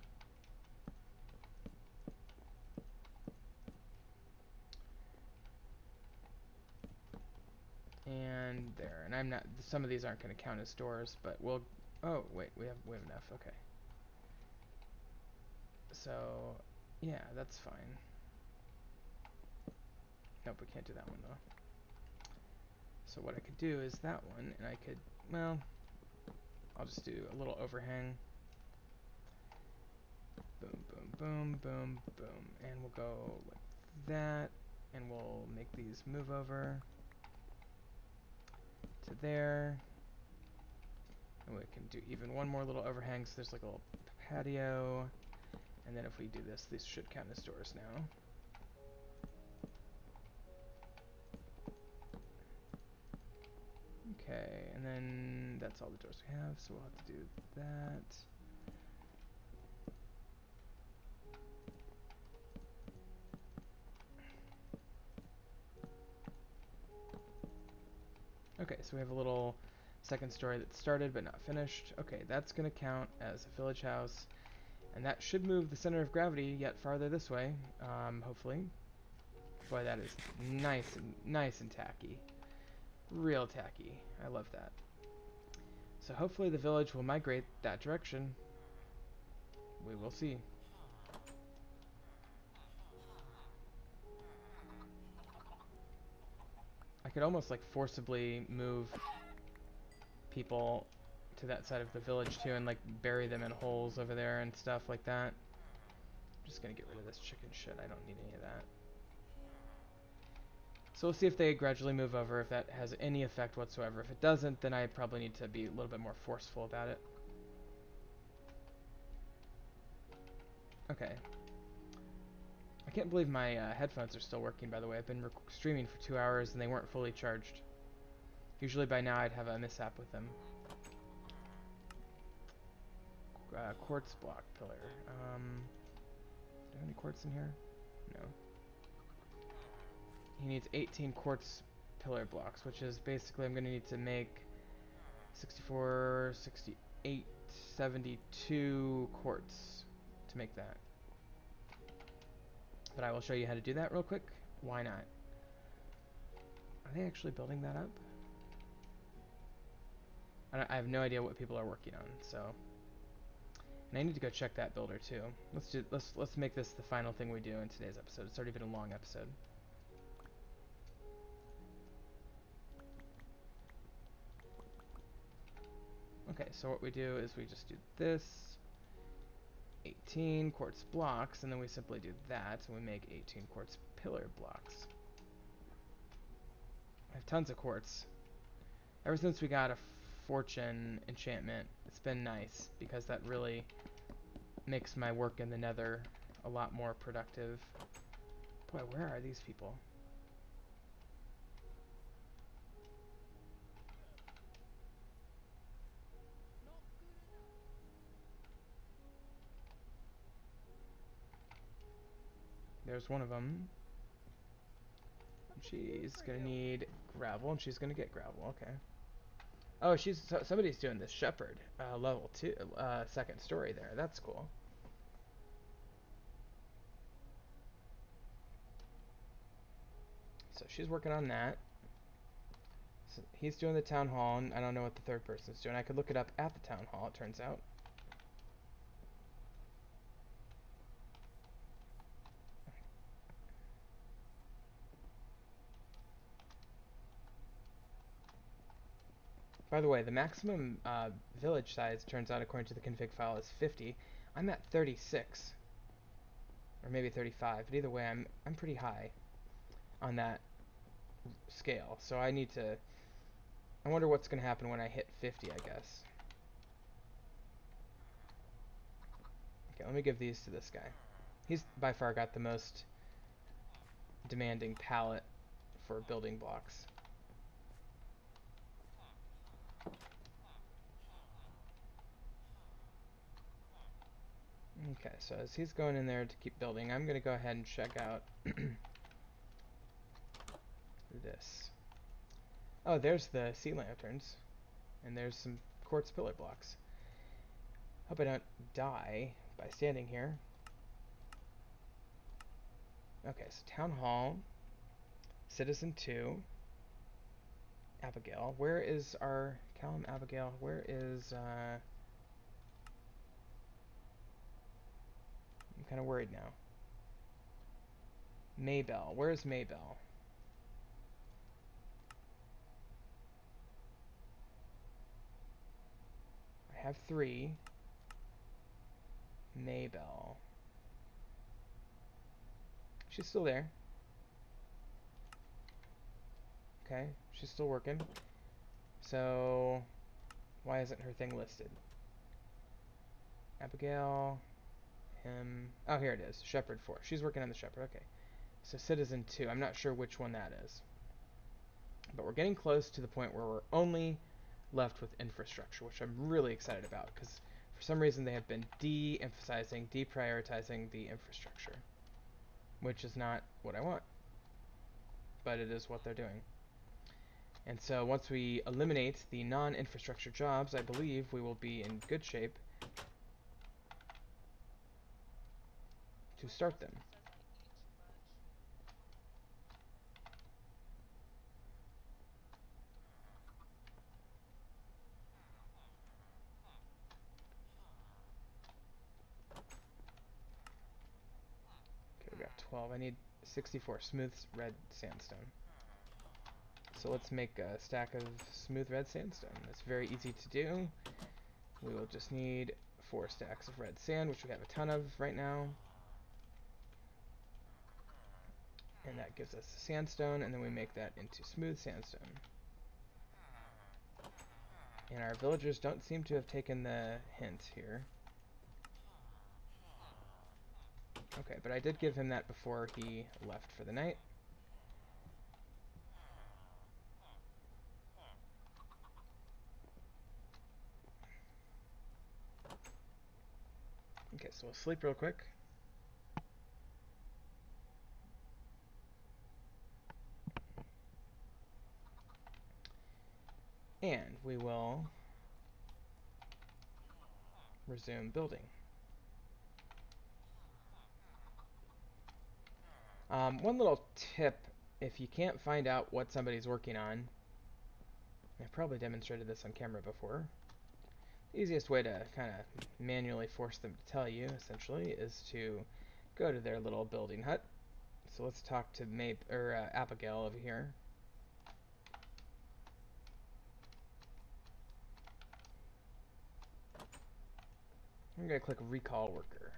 And there. And I'm not, some of these aren't going to count as doors, but we'll, oh, wait, we have enough, okay. So, yeah, that's fine. Nope, we can't do that one though. So what I could do is that one, and I could, well, I'll just do a little overhang. Boom, boom, boom, boom, boom. And we'll go like that, and we'll make these move over to there. And we can do even one more little overhang, so there's like a little patio. And then if we do this, these should count as doors now. Okay, and then that's all the doors we have, so we'll have to do that. Okay, so we have a little second story that started but not finished. Okay, that's going to count as a village house. And that should move the center of gravity yet farther this way, hopefully. Boy, that is nice and tacky. Real tacky. I love that. So hopefully the village will migrate that direction. We will see. I could almost like forcibly move people to that side of the village too and like bury them in holes over there and stuff like that. I'm just gonna get rid of this chicken shit. I don't need any of that. So we'll see if they gradually move over, if that has any effect whatsoever. If it doesn't, then I probably need to be a little bit more forceful about it. Okay. I can't believe my headphones are still working, by the way. I've been streaming for 2 hours and they weren't fully charged. Usually by now I'd have a mishap with them. Quartz block pillar. Do I have any quartz in here? No. He needs 18 quartz pillar blocks, which is basically I'm going to need to make 64, 68, 72 quartz to make that. But I will show you how to do that real quick. Why not? Are they actually building that up? I have no idea what people are working on, so. And I need to go check that builder too. Let's make this the final thing we do in today's episode. It's already been a long episode. Okay, so what we do is we just do this, 18 quartz blocks, and then we simply do that, and we make 18 quartz pillar blocks. I have tons of quartz. Ever since we got a fortune enchantment, it's been nice, because that really makes my work in the nether a lot more productive. Boy, where are these people? Not good enough. There's one of them. What can I do She's for gonna you? need gravel, and she's gonna get gravel. Okay. Oh, somebody's doing this shepherd level 2, second story there. That's cool. So she's working on that. So he's doing the town hall, and I don't know what the third person's doing. I could look it up at the town hall, it turns out. By the way, the maximum village size, turns out, according to the config file, is 50. I'm at 36, or maybe 35, but either way, I'm pretty high on that scale. So I need to. I wonder what's going to happen when I hit 50, I guess. Okay, let me give these to this guy. He's by far got the most demanding palette for building blocks. Okay, so as he's going in there to keep building, I'm going to go ahead and check out this. Oh, there's the sea lanterns, and there's some quartz pillar blocks. Hope I don't die by standing here. Okay, so Town Hall, Citizen 2, Abigail. Where is our Callum Abigail? Where is, I'm kind of worried now. Maybell. Where is Maybell? I have 3. Maybell. She's still there. Okay, she's still working. So, why isn't her thing listed? Abigail, him. Oh, here it is. Shepherd 4. She's working on the Shepherd. Okay. So, Citizen 2. I'm not sure which one that is. But we're getting close to the point where we're only left with infrastructure, which I'm really excited about because for some reason they have been de-emphasizing, deprioritizing the infrastructure, which is not what I want, but it is what they're doing. And so once we eliminate the non-infrastructure jobs, I believe we will be in good shape to My start them. husband says I eat too much. Okay, we got 12. I need 64 smooth red sandstone. So let's make a stack of smooth red sandstone. It's very easy to do. We will just need 4 stacks of red sand, which we have a ton of right now. And that gives us sandstone, and then we make that into smooth sandstone. And our villagers don't seem to have taken the hint here. Okay, but I did give him that before he left for the night. Okay, so we'll sleep real quick. And we will resume building. One little tip, if you can't find out what somebody's working on, I've probably demonstrated this on camera before. The easiest way to kind of manually force them to tell you, essentially, is to go to their little building hut. So let's talk to Abigail over here. I'm gonna click recall worker.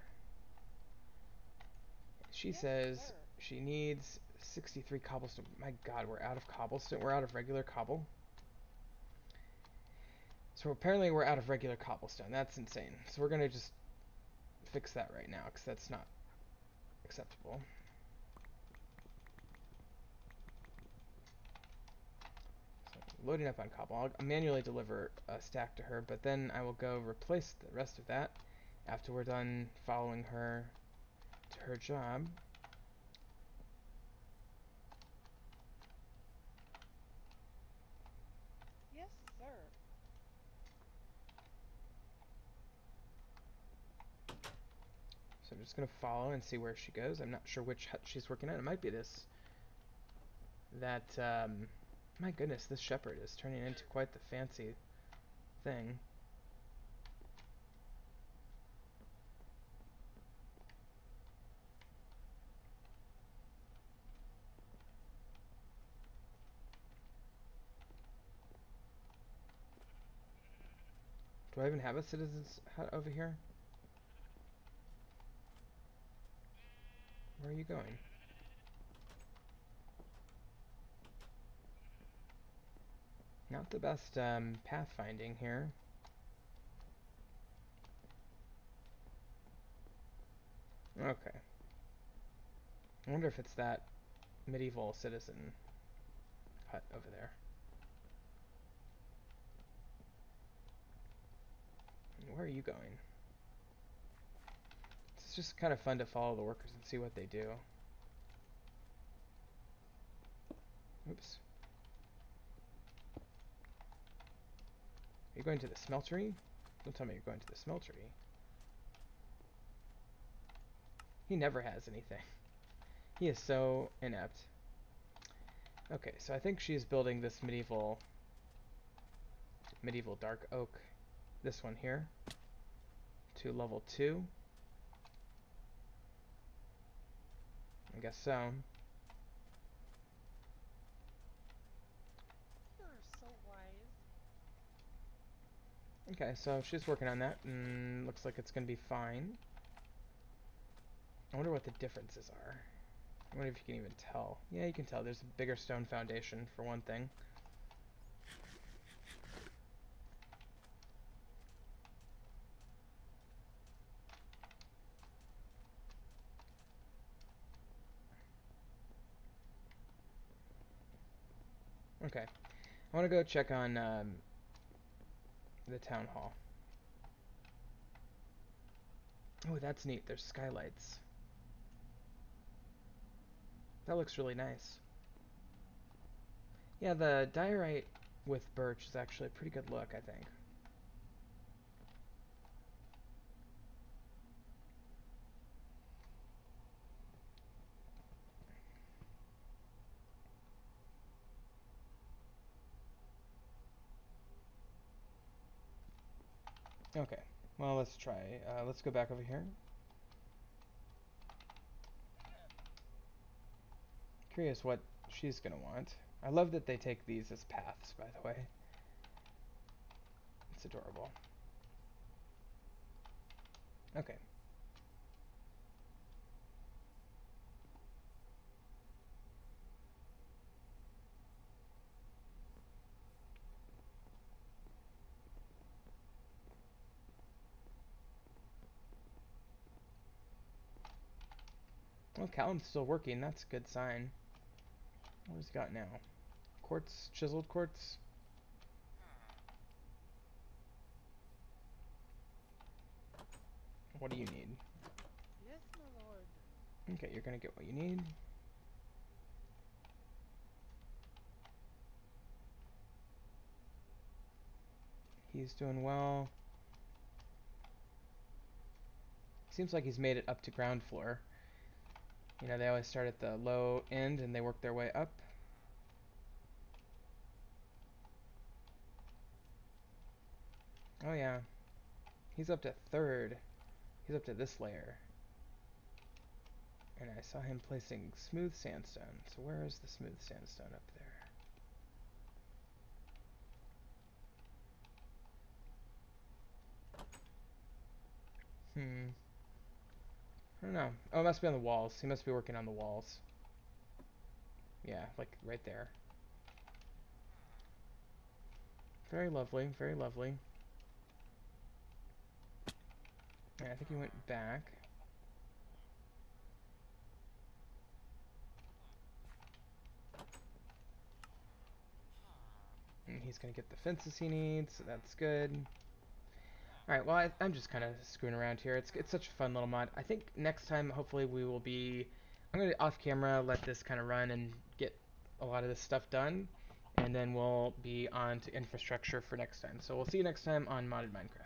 She Yes, says sir. she needs 63 cobblestone. My god, we're out of cobblestone. We're out of regular cobble. So apparently we're out of regular cobblestone. That's insane. So we're gonna just fix that right now, because that's not acceptable. So loading up on cobble. I'll manually deliver a stack to her, but then I will go replace the rest of that after we're done following her to her job. Yes, sir. So I'm just gonna follow and see where she goes. I'm not sure which hut she's working at. It might be that, my goodness, this shepherd is turning into quite the fancy thing. Do I even have a citizen's hut over here? Where are you going? Not the best pathfinding here. Okay. I wonder if it's that medieval citizen hut over there. Where are you going? It's just kind of fun to follow the workers and see what they do. Oops. Are you going to the smeltery? Don't tell me you're going to the smeltery. He never has anything. He is so inept. Okay, so I think she's building this medieval dark oak. This one here. To level 2. I guess so. You're so wise. Okay, so she's working on that, and looks like it's going to be fine. I wonder what the differences are. I wonder if you can even tell. Yeah, you can tell. There's a bigger stone foundation, for one thing. Okay. I want to go check on the town hall. Oh, that's neat. There's skylights. That looks really nice. Yeah, the diorite with birch is actually a pretty good look, I think. Okay, well, let's try. Let's go back over here. Curious what she's gonna want. I love that they take these as paths, by the way. It's adorable. Okay. Well, Callum's still working. That's a good sign. What has he got now? Quartz? Chiseled quartz? What do you need? Yes, my lord. Okay, you're gonna get what you need. He's doing well. Seems like he's made it up to ground floor. You know, they always start at the low end and they work their way up. Oh yeah. He's up to third. He's up to this layer. And I saw him placing smooth sandstone. So where is the smooth sandstone up there? I don't know. Oh, it must be on the walls. He must be working on the walls. Yeah, like right there. Very lovely, very lovely. Yeah, I think he went back. he's gonna get the fences he needs, so that's good. Alright, well, I'm just kind of screwing around here. It's such a fun little mod. I think next time, hopefully, we will be... I'm going to, off camera, let this kind of run and get a lot of this stuff done. And then we'll be on to infrastructure for next time. So we'll see you next time on Modded Minecraft.